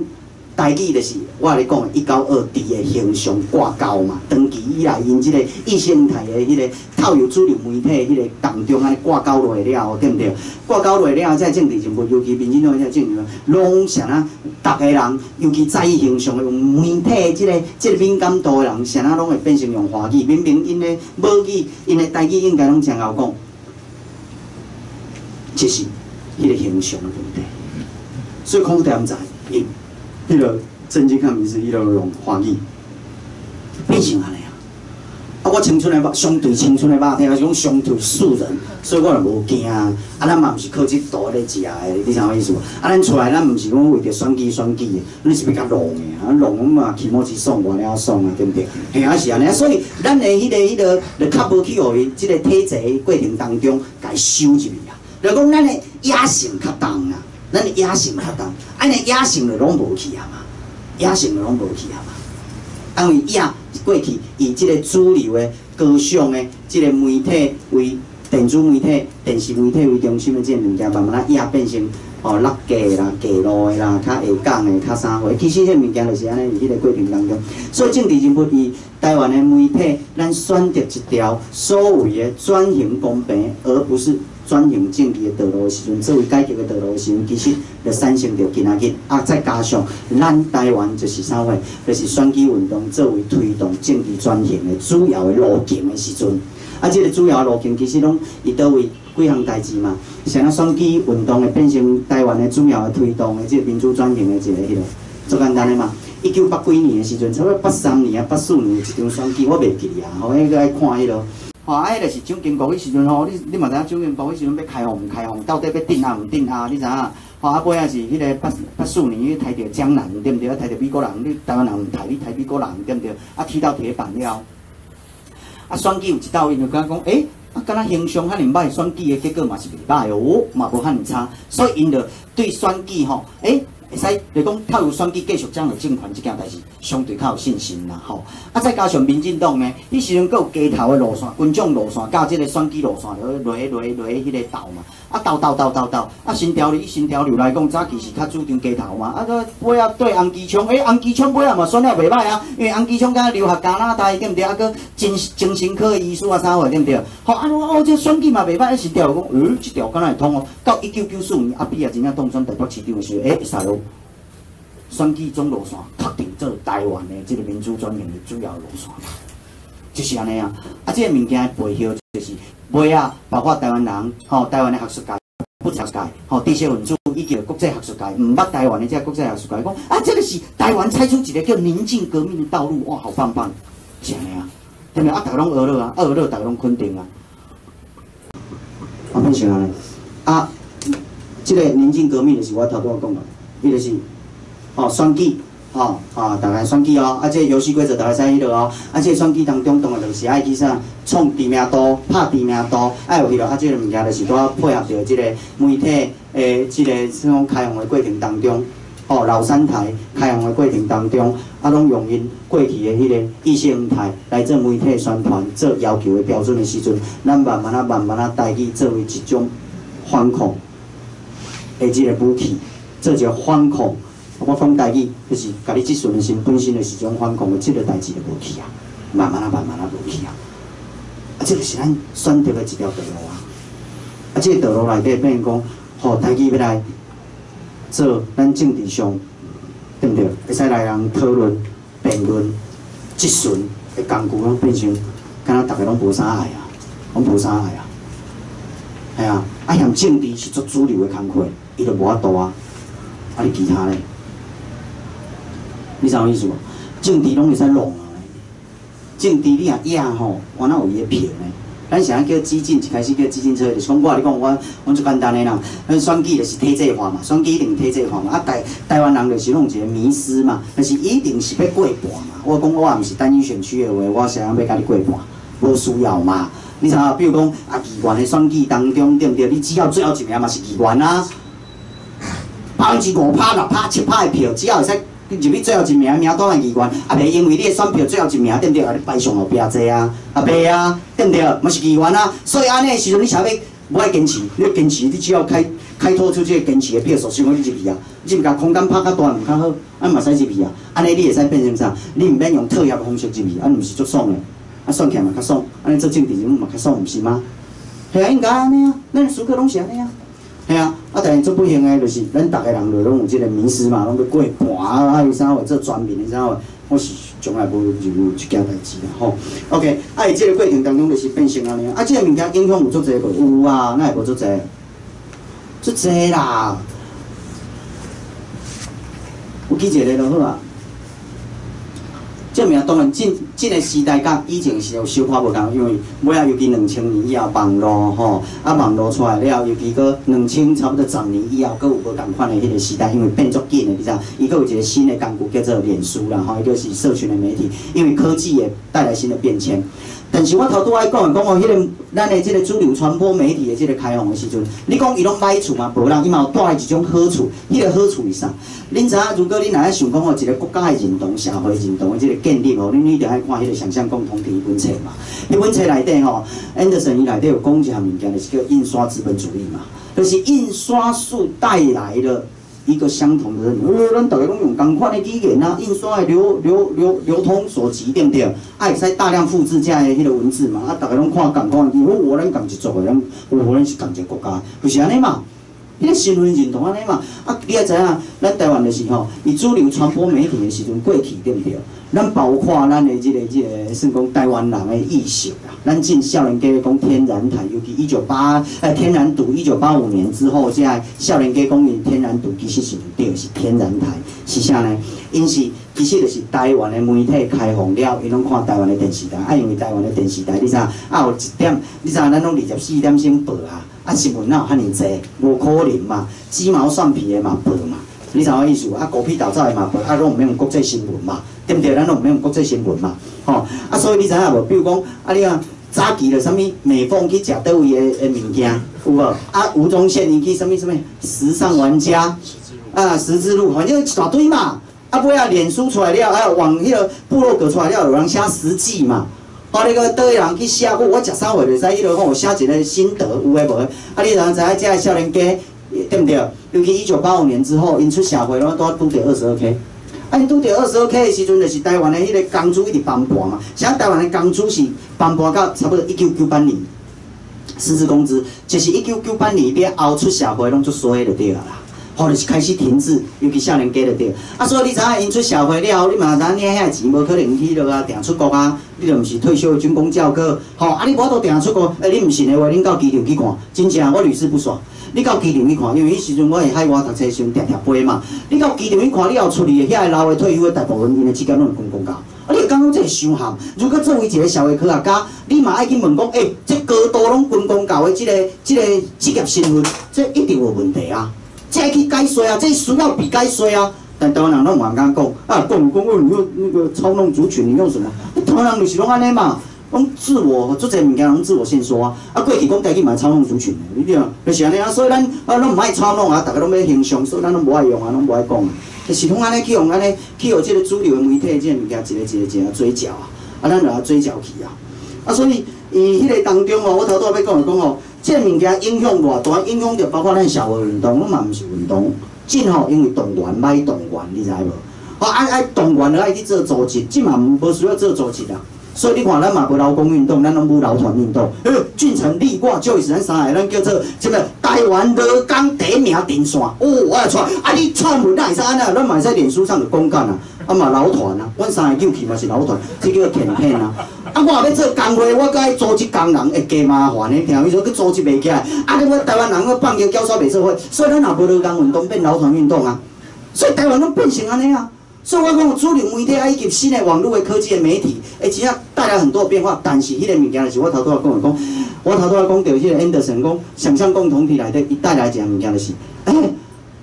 台语就是我咧讲192D的形象挂钩嘛，长期以来因即个意识形态的迄个套入主流媒体迄个当中安尼挂钩落了，对毋对？挂钩落了，这政治人物，尤其民进党这政治人物，拢像逐个人，尤其在意形象的用媒体即个敏感度的人，像拢会变成用华语，明明因的母语，因的台语应该拢真好讲，就是迄个形象的问题。所以柯天才因。迄落政经看民事，迄落用华语，变成安尼啊！啊，我青春的肉，相对青春的肉体，是讲相对素人，所以我就无惊啊。啊，咱嘛毋是靠这道咧食的，你知影我意思无？啊，咱出来咱毋是讲为着选举的，你是要甲弄的啊，弄我嘛起码是爽完了爽啊，对不对？嘿啊是安尼啊，所以咱的迄个，就较无去互伊即个体制过程当中，甲伊收入去啊。就讲咱的野性较重啊，咱的野性较重，安尼野性就拢无去啊嘛，野性就拢无去啊嘛。因为野过去以即个主流的高尚的即个媒体为电子媒体、电视媒体为中心的即个物件，慢慢啊野变成落价啦、价路的啦、较下降的、较啥货。其实这物件就是安尼，伫迄个过程当中，所以政治人物以台湾的媒体，咱选择一条所谓的转型公平，而不是转型政治的道路的时阵，作为改革的道路的时阵，其实就产生着今仔日啊，再加上咱台湾就是啥货，就是选举运动作为推动政治转型的主要的路径的时阵，啊，这个主要的路径其实拢伊倒位几项代志嘛，像啊选举运动的变成台湾的主要的推动的这个民主转型的一个迄落，足简单的嘛。1980几年的时阵，差不多83年啊、84年一场选举，我袂记啊，吼，迄个爱看迄落。迄个是蒋经国迄时阵吼，你嘛知影蒋经国迄时阵要开放毋开放，到底要定啊毋定啊？你知影？啊尾啊是迄个84年去抬着江南，对毋对？抬着美国人，你台湾人毋抬，你抬美国人，对毋对？啊，踢到铁板了。啊，选举有一道因就讲，啊，敢若形象遐尔歹，选举的结果嘛是袂歹哦，嘛无遐尔差，所以因就对选举吼，会使就讲透过选举继续掌握政权这件代志，相对较有信心啦吼。啊，再加上民进党呢，迄时阵佫有街头的路线、军种路线，甲即个选举路线落迄个斗嘛。啊斗，啊新条例来讲，早期是较注重街头嘛。啊，尾啊对洪基昌，洪基昌尾啊嘛选了袂歹啊，因为洪基昌敢留学加拿大，对毋对？啊，佫精神科医师啊啥货，对毋对？吼，啊这选举嘛袂歹，新条讲，这条敢若会通哦。到1994年阿扁啊真正当选台北市长的时候，会使咯。选举总路线确定做台湾的这个民主转型的主要路线，就是安尼啊。啊，这个物件背后就是尾啊，包括台湾人，台湾的学术界、不学术界，知识分子以及国际学术界，唔捌台湾的这国际学术界讲啊，这个是台湾采取一个叫宁静革命的道路，哇，好棒棒，是安尼啊，对不对？啊，大家拢学了啊，学了大家拢肯定啊。啊，变成安尼啊，这个宁静革命就是我头拄仔讲的，伊就是。选举，大家选举哦，啊，这游戏规则大家知迄落哦，啊，这选举当中当然就是爱去啥，创知名度、拍知名度，爱有迄落，啊，这个物件就是拄配合着这个媒体这个种开放的过程当中，老三台开放的过程当中，啊，拢用因过去的迄个意识形态来做媒体宣传、做要求的标准的时阵，咱慢慢啊带去作为一种反抗的这个武器，做一个反抗。我讲台语，就是甲你即阵的心本身就是种反抗的，即个代志就无去啊，慢慢啊无去啊。啊，这就是咱选择的一条道路啊。啊，这个道路内底变成讲，台语要来做咱政治上，对不对？会使来人讨论、辩论、质询的工具，拢变成，敢若大家拢无啥爱啊，拢无啥爱啊。系啊，啊，像政治是做主流的工课，伊就无法度啊。啊，你其他咧？你知影我意思无？政治拢会使弄啊！政治你若野吼，我哪有伊个票呢？咱现在叫激进，一开始叫激进车，就是讲我你讲我最简单的啦，咱选举就是体制化嘛，选举一定体制化嘛。啊，台湾人就是弄一个迷思嘛，就是一定是要过半嘛。我讲我也毋是单一选区的话，我谁人要甲你过半？无需要嘛。你知影？比如讲啊，议员的选举当中，对毋对？你只要最后一名嘛是议员啊，5%、6%、7%的票，只要会使。入去最后一名，名单的议员，也袂因为你的选票最后一名，对不对？啊，你摆上后壁坐啊，啊袂啊，对不对？嘛是议员啊，所以安尼的时阵，你才要无爱坚持，你要坚持，你只要开拓出这个坚持的票数，想讲你入去啊，你毋甲空间拍较大，毋较好，啊嘛使入去啊，安尼你会使变成啥？你毋免用特效的方式入去，啊，毋是足爽的，啊，算起来嘛较爽，安尼做政治人物嘛较爽，毋是吗？系啊，应该安尼啊，咱的思考拢是安尼啊。系啊，啊，但是做不行诶，就是咱逐个人就拢有即个迷失嘛，拢要过半啊，还有啥货做全面诶啥货，我是从来无入即件代志啦吼。OK， 啊，伊即个过程当中就是变成安尼啊，即个物件影响有足侪无？有啊，哪会无足侪？足侪啦！有记一个就好啊。证明当然，这个时代甲以前是有小可无共，因为尾啊，尤其2000年以后网络吼，网络出来了，尤其个2000差不多10年以后，佫有无共款的迄个时代，因为变足紧的，你知道？伊佫有一个新的工具叫做脸书啦，吼，伊个是社群的媒体，因为科技也带来新的变迁。但是我头拄爱讲的迄个咱的即个主流传播媒体的即个开放的时阵，你讲伊拢歹处嘛？无人，伊嘛有带来一种好处。迄个好处是啥？恁知影？如果恁若爱想讲吼，一个国家的认同、社会认同的即个建立吼，恁一定爱看迄个想象共同体迄本册嘛。迄本册内底吼，Anderson 伊内底有讲一项物件，就是叫印刷资本主义嘛，就是印刷术带来了一个相同的，咱大家拢用同款的语言啊，印刷的流通所及，对不对？啊，会使大量复制这的迄个文字嘛，啊，大家拢看同款的，咱同一族的，咱是同一个国家，就是安尼嘛。迄个身份认同安尼嘛，啊，你也知影，咱台湾就是吼，伊主流传播媒体的时阵过去对不对？咱包括咱的即个算讲台湾人的意识啦，咱进少年家讲天然台，尤其天然独1985年之后，现在少年家讲天然独其实是毋对，是天然台，是啥呢？因是其实就是台湾的媒体开放了，伊拢看台湾的电视台，啊，因为台湾的电视台，你知影有一点，你知影咱拢24点先报啊。啊，新闻哪有遐尼济？无可能嘛，鸡毛蒜皮的嘛报嘛，你知影我意思？啊，狗屁倒灶的嘛报，啊，拢毋免用国际新闻嘛，对不对？咱拢毋免用国际新闻嘛，吼、啊，所以你知影无？比如讲，啊，你啊，早期着啥物美凤去食倒位的物件，有无？啊，吴宗宪伊去啥物时尚玩家，啊，十字路，反正一大堆嘛。啊，尾啊，脸书出来了，还有往迄个部落格出来了，有人写实际嘛。啊，那个倒位人去写，我食啥货就使迄落吼写一个心得，有诶无诶？啊，你若知影，这个少年家对不对？尤其1985年之后，因出社会拢拄着22K。啊，因拄着22K的时阵，就是台湾的迄个工资一直崩盘嘛。现在台湾的工资是崩盘到差不多1998年，实质工资就是1998年了后出社会拢足衰就对啦。吼，就是开始停滞，尤其少年家就对。啊，所以你知影，因出社会了后，你嘛知影，你遐钱无可能去落啊，定出国啊，你就毋是退休的军工教科，吼，啊，你无都定出国，你毋信的话，恁到机场去看，真正我屡试不爽。你到机场去看，因为迄时阵我伫海外读册时阵，常飞嘛。你到机场去看，你后出去的遐个老的退休的大部分，因的职业拢是公共教。啊，你感觉这个伤含？如果作为一个社会科学家，你嘛爱去问讲，这高度拢军工教的这个职业身份，这一定有问题啊！这去改衰啊，这需要比改衰啊。但台湾人拢唔敢讲，啊，讲你用那个操弄族群，你用什么？台湾人就是拢安尼嘛，拢自我做这物件，拢自我限缩啊。啊，过去讲家己嘛操弄族群的，你对啊，就是安尼啊。所以咱拢唔爱操弄啊，大家拢要形象，所以咱拢无爱用啊，拢无爱讲啊。就是拢安尼去用安尼，去用这个主流的媒体这个物件，一个追缴啊，啊，咱就要追缴去啊。啊，所以伊迄个当中哦，我头拄要讲哦。这物件影响偌大，影响着包括咱社会运动，拢嘛毋是运动。真吼，因为动员歹动员，你知无？哦，爱动员，爱去做组织，即嘛无需要做组织啦。所以你看，咱嘛无劳工运动，咱拢无劳团运动。俊成、立挂就是咱三个，咱叫做这个台湾劳工第一名电线。哦，我来创，啊，你创文哪会使安尼？咱嘛会使脸书上就公干啊，啊嘛劳团啊，阮三个扭去嘛是劳团，这叫campaign啊。啊，我若要做工会，我该组织工人会加麻烦的，听伊说佮组织袂起来。啊，你我台湾人个放球缴煞袂做伙，所以咱也无劳工运动变劳团运动啊。所以台湾拢变成安尼啊。所以我讲主流媒体啊，以及新的网络的科技的媒体，真正带来很多变化。但是迄个物件就是我头拄仔讲，我头拄仔讲到迄个 Anderson 讲，想象共同体内底，伊带来一样物件就是，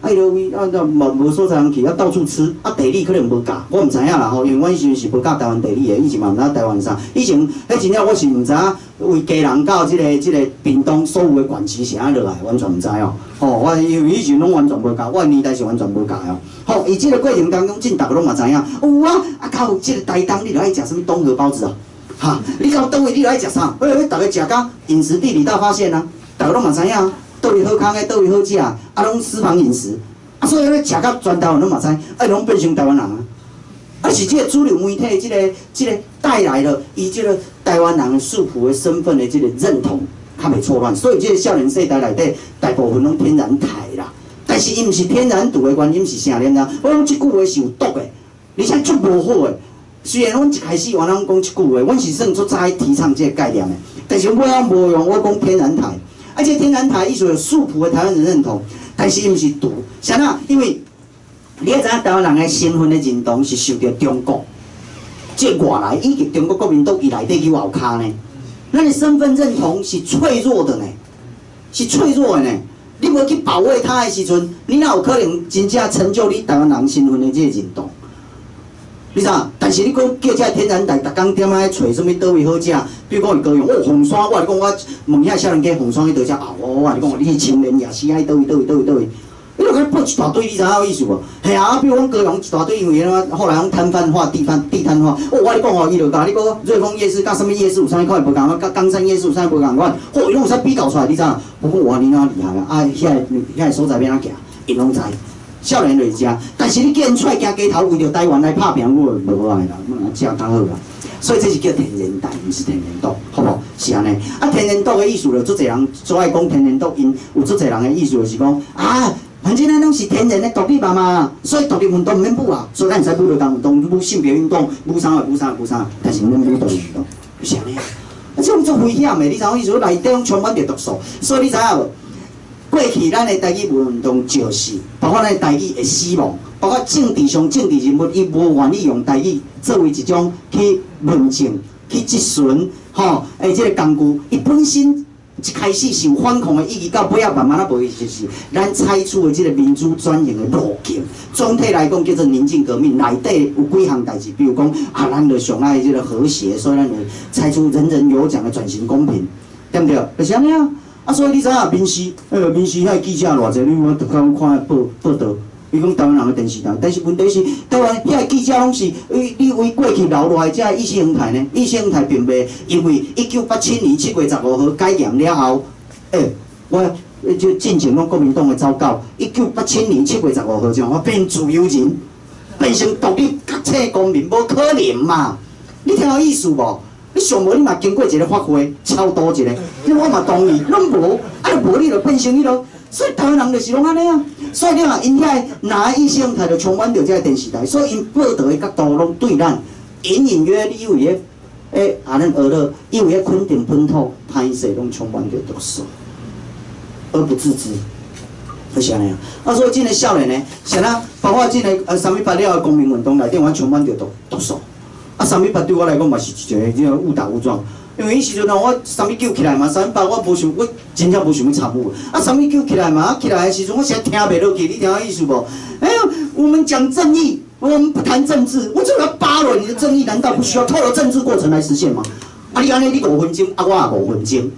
爱落去啊，无所在通去，啊到处吃，啊地理可能无教，我毋知影啦吼，因为阮以前是无教台湾地理的，以前嘛毋知台湾啥，以前迄真正我是毋知影为家人到即个屏东所有的县市是安落来，完全毋知哦。吼，我因为以前拢完全无教，我年代是完全无教哦。吼，伊即个过程当中，真逐个拢嘛知影，有啊，啊到即个台东，你著爱食啥物东河包子啊？哈，你到倒位你著爱食啥？逐个食到饮食地理大发现啊，逐个拢嘛知影。倒位好康诶，倒位好食，啊，拢私房饮食，啊，所以咧食到全台湾拢嘛知，啊，拢变成台湾人啊。啊，是这个主流媒体这个带来了伊这个台湾人素朴的身份的这个认同，较袂错乱。所以这个少年世代内底大部分拢天然台啦，但是伊毋是天然毒的原因是啥呢？我讲即句话是有毒的，而且足无好的。虽然阮一开始我拢讲即句话，阮是算足早提倡这个概念的，但是我无用，我讲天然台。而且天然台，伊所有素朴的台湾人认同，但是伊毋是毒，啥呐？因为你要知影台湾人的身份的认同是受到中国这外来以及中国国民党伊内底去后骹呢。咱的身份认同是脆弱的呢，是脆弱的呢。你无去保卫它的时阵，你哪有可能真正成就你台湾人身份的这个认同？你知影？但是你讲叫这天然呆，逐工点仔找什物倒位好食？比如讲伊高雄哦，凤山，我讲我问遐少年家凤山去倒食啊，我你讲你去青年夜市爱倒位？你就甲报一大堆，你知影有意思无？系啊，比如讲高雄一大堆，因为后来讲摊贩化、地摊化。哦，我你讲哦，伊就甲你讲瑞丰夜市甲什么夜市有啥物款无共，甲冈山夜市有啥无共款。哦，伊拢有啥比较出来？你知影？我讲哇，你哪厉害啊！啊，遐个所在要哪行，因拢知。少年就是食，但是你叫因出来行街头，为着台湾来拍拼，我无爱啦，食较好啦。所以这是叫天然呆，毋是天然毒，好无？是安尼。啊，天然毒的意思就足侪人做爱讲天然毒，因有足侪人的意思就是讲啊。反正咱拢是天然的独立嘛，所以独立运动免补啊，所以咱使补劳动运动、补性别运动、补啥，但是免补独立运动，是安尼啊。这种足危险的，你知影意思？内底拢充满着毒素，所以你知影无？过去咱的台语运动就是，包括咱的台语会死亡，包括政治上政治人物伊无愿意用台语作为一种去论证、去质询，这个工具，伊本身。一开始是有反抗的意义，到尾仔慢慢无意思是咱采取的这个民主转型的路径。总体来讲叫做宁静革命，内底有几项代志，比如讲咱就上爱这个和谐，所以咱就采取人人有奖的转型公平，对不对？就是安尼啊。所以你知影民视遐记者偌济，你有看报道。伊讲台湾人的电视台，但是问题是台湾遐记者拢是你为过去留落来这意识形态呢？意识形态并袂因为1987年7月15号改严了后，我就进前拢国民党的走狗。1987年7月15号就我变自由人，变成独立国际公民，无可能嘛？你听有意思无？你上无你嘛经过一个发挥，超多一个，我嘛同意，拢无，啊无你就变成迄落。所以台湾人就是拢安尼啊，所以你看因遐拿意识形态就充满着这个电视台，所以因报道的角度拢对咱隐隐约约以为咱娱乐，以为昆顶喷透拍摄拢充满着毒素，而不自知，就是安尼啊。所以这个少年呢，像咱包括这个318了的公民运动内底，我充满着毒素。318对我来讲嘛是一个这个误打误撞。因为迄时阵我319起来嘛，318我真正无想要参与。319起来嘛，起来的时阵我实在听袂落去，你听我意思无？我们讲正义，我们不谈政治，我就要扒了你的正义，难道不需要透过政治过程来实现吗？你安尼你5分钟，我也5分钟。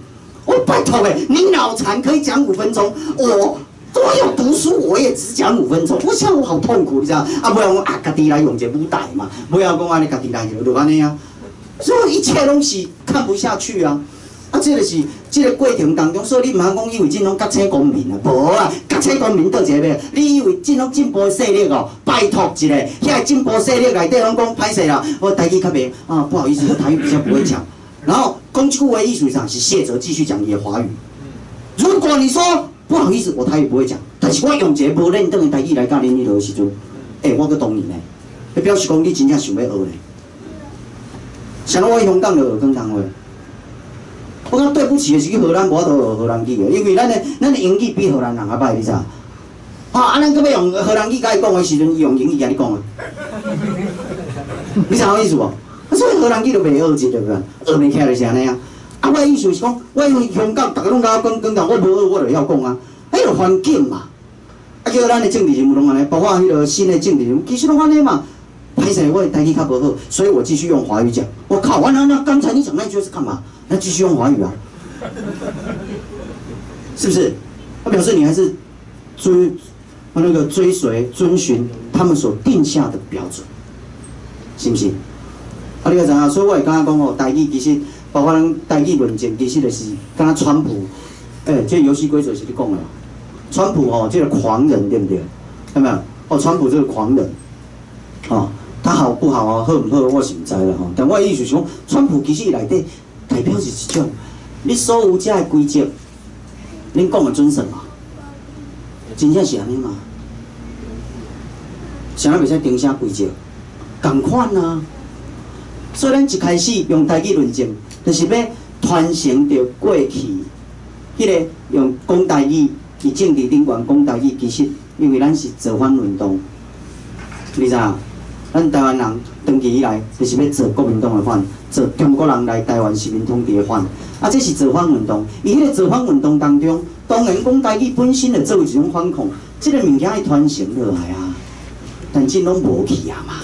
我拜托你脑残可以讲5分钟，我有读书，我也只讲5分钟，我想我好痛苦，你知道？不然我家己来用一个舞台嘛，不要讲安尼家己来就安尼啊。所以一切拢是看不下去啊！这个是这个过程当中，所以你唔通讲以为这种国际公民啊，无啊，国际公民倒一个，你以为这种进步势力哦？拜托一个，遐进步势力内底拢讲歹势啦，我台语较袂啊，不好意思，我台语比较不会讲。然后讲这句话艺术上是谢哲继续讲你的华语。如果你说不好意思，我台语不会讲，但是我用一个无认同的台语来教恁迄落时阵，我阁懂你呢，表示讲你真正想要学呢。像我去香港就学广东话，我讲对不起的是去荷兰，无法度学荷兰语的，因为咱的英语比荷兰人还歹，你知？咱搁要用荷兰语甲伊讲的时阵，伊用英语甲你讲啊，你知我意思无？所以荷兰语就袂学一对不对？学袂起来就是安尼啊。我的意思是讲，我去香港，大家拢甲我讲广东，我无学我就晓讲啊。迄个环境嘛，叫咱的政治人物拢安尼，包括迄个新的政治人物，其实拢安尼嘛。拍摄我的台语较不好，所以我继续用华语讲。我靠，那刚才你讲那句是干嘛？那继续用华语啊，是不是？他表示你还是追随、遵循他们所定下的标准，信不信？你要知影，所以我会感觉讲台语其实包括咱台语论证，其实就是敢若川普，这游戏规则是你讲的，川普这个狂人对不对？有没有？川普这个狂人，他好不好好不好我是唔知啦但我的意思是讲，川普其实内底代表是一种，你所有这个规则，恁讲的遵守嘛，真正是安尼嘛？啥袂使定啥规则，同款啊。所以咱一开始用台语论证，就是要传承着过去迄个用讲台语，伫政治顶悬讲台语，其实因为咱是造反运动。你知影？咱台湾人长期以来就是要做国民党的反，做中国人来台湾实名统治的反。啊，这是造反运动。伊迄个造反运动当中，当然讲台语本身就作为一种反抗，这个物件会传承落来啊。但真拢无去啊嘛，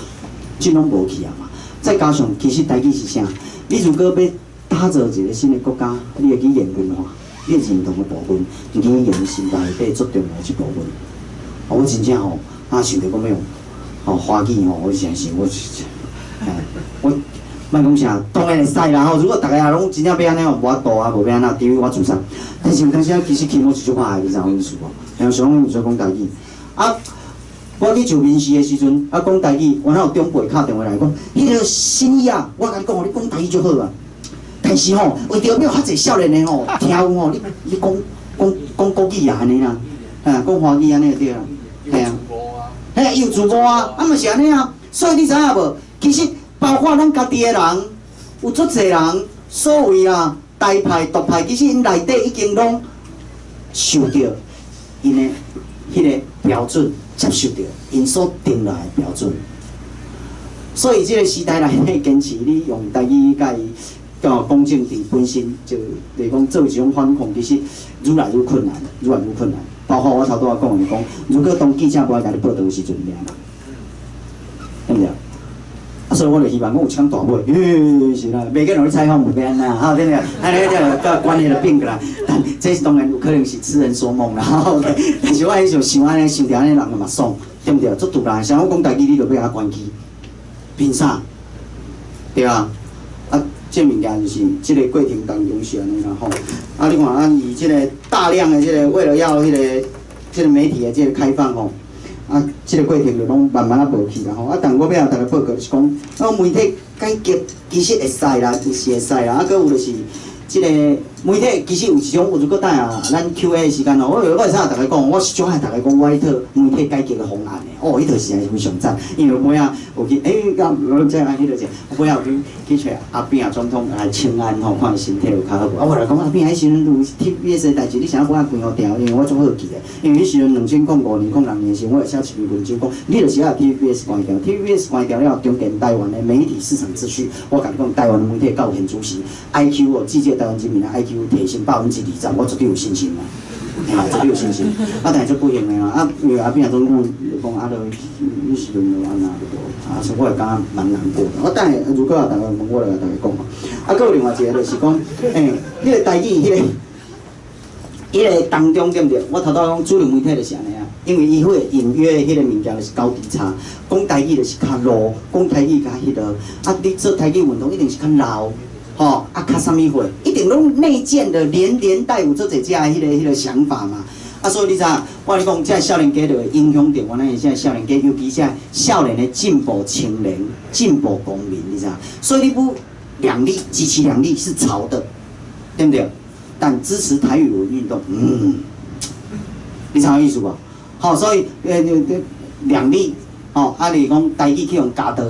真拢无去啊嘛。再加上，其实台语是啥？你如果要打造一个新的国家，你会去言文化，你会认同的部分，就去言心内底最重要的一部分。我真正吼，想着讲要用。华语我是诚想我莫讲啥，当然会使啦如果大家也拢真正要安尼，无法度啊，无要安怎，除非我自杀。但是有当时其实起码是足歹的，你知影意思无？然后上拢就讲台语。我去就面试的时阵，讲台语，我哪有长辈敲电话来讲，迄个心意啊，我甲你讲你讲台语就好啊。但是为着要较侪少年的听有你讲国语啊安尼啦，讲华语安尼就对啦，系啊。有主播啊，嘛是安尼啊，所以你知影无？其实包括咱家己的人，有足侪人，所谓啊台派、独派，其实因内底已经拢受到因的迄个标准，接受到因所定来的标准。所以这个时代内底坚持你用台语甲伊讲政治本身就来讲做一种反抗，其实愈来愈困难，愈来愈困难。包括我头拄仔讲的讲，如果当记者无爱甲你报道的时阵，尔啦，对不对？所以我就希望讲有请大尾，是啦，袂个容易采访唔免啦，对不对？安尼个关系就变过来，但这当然有可能是痴人说梦啦，但是我迄就想安尼，想着安尼人就嘛爽，对不对？足突然，像我讲台语，你就要甲关机，凭啥？对啊。这物件就是这个过程当中是安尼啦吼。你看以这个大量的这个为了要这个媒体的这个开放吼，这个过程就拢慢慢无去啦吼。但我要大家报告就是讲，媒体改革其实会使啦，是会使啦。搁有就是这个媒体其实有一种，如果等下咱 Q&A 的时间哦，我会使大家讲，我是最爱大家讲我迄套媒体改革的方案的。迄套是非常赞，因为尾仔有去，这安迄个者，尾仔有去找阿扁总统来请安吼，看伊身体有较好无。我来讲阿扁迄时阵有 TVBS 的代志，你想要尾仔关互掉，因为我足好记的。因为迄时阵2005年、06年时，我会写一篇文章讲，你就是要 TVBS 关掉 ，TVBS 关掉了，中间台湾的媒体市场秩序，我甲你讲，台湾的媒体高现主席 IQ 季届台湾人民的 IQ 提升20%，我绝对有信心啦。绝对有信心。但是不行的啦，因为阿扁总统就讲迄时阵就安那就所以我会感觉蛮难过的。我等下如果大家问我来甲大家讲嘛。搁有另外一个就是讲，迄个台语迄个当中对不对？我头拄讲主流媒体就是安尼啊，因为伊会隐约迄个物件就是高低差，讲台语就是较老，讲台语较迄个，你做台语运动一定是较老。较啥物货，一定拢内建的连带有做这只迄个想法嘛。所以你知影，我跟你讲，这少年家就会影响到我咱现在少年家，尤其这少年的进步青年、进步公民，你知影？所以你不两立，极其两立是潮的，对不对？但支持台语文运动，你知影意思无？所以两立，你讲台语去用加长，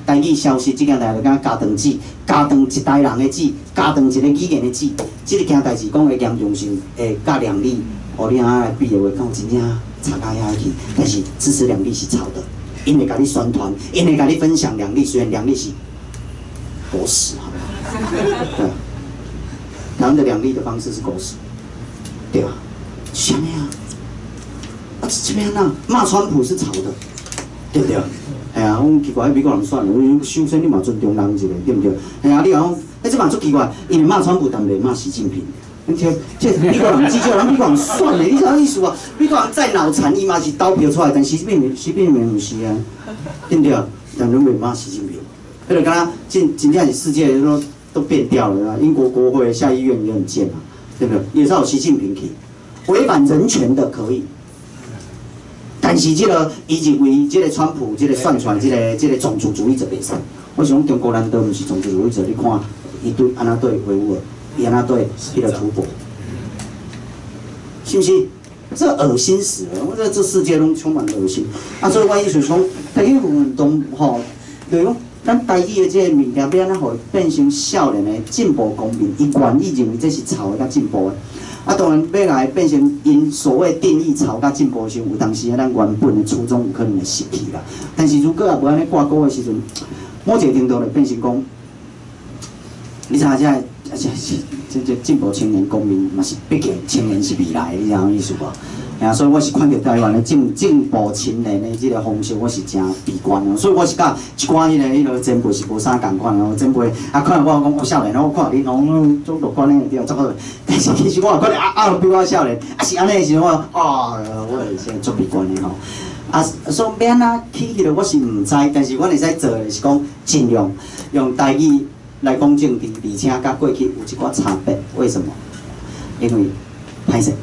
台语消失，即件代就讲加长子，加长一代人的子，加长一个语言的子，即个件代志讲的严重性，甲两立，你来比的话，讲真正差到遐去。但是支持两立是潮的，因为甲你宣传，因为甲你分享两立，虽然两立是狗屎，好不好？对，台湾的两立的方式是狗屎，对吧？像那样，这边呐，骂川普是潮的，对不对？我奇怪，美国人算了，首先你嘛尊重人一个，对不对？你讲，这嘛足奇怪，因为骂川普，但袂骂习近平。这美国人至少人美国人算嘞，你啥意思啊？美国人再脑残，伊嘛是投票出来，但习近平不是啊，对不对？但拢袂骂习近平，迄个敢若真正是世界都变掉了啊！英国国会、下议院也很贱啊，对不对？也是有习近平去，违反人权的可以。但是伊认为这个川普这个宣传这个种族主义者袂使。我想中国人都毋是种族主义者，你看伊对安那对维吾尔，伊安那对迄个吐蕃，是不是？这恶心死了！我这世界拢充满恶心。所以我意思讲，台语运动就讲咱台语的这个物件，要安怎互变成少年的进步公民？伊愿意认为这是潮的甲进步的。啊，当然要来变成因所谓定义潮甲进步的时候，有当时咱原本的初衷有可能会失去啦。但是如果也无安尼挂钩的时阵，某一个程度就变成讲，你知影这进步青年公民嘛是，毕竟青年是未来，你知影意思无？啊，所以我是看到台湾的进步青年的这个方式，我是真悲观哦。所以我是甲一寡迄个前辈是无啥共款哦。前辈啊，看我讲我少年，我看你拢做乐观的对啊，做好。但是其实我可能比我少年，是安尼的时候我会先做悲观的吼。啊，所以变啊起去了，我是毋知，但是阮会使做的是讲尽量用台语来讲政治，而且甲过去有一寡差别。为什么？因为歹势。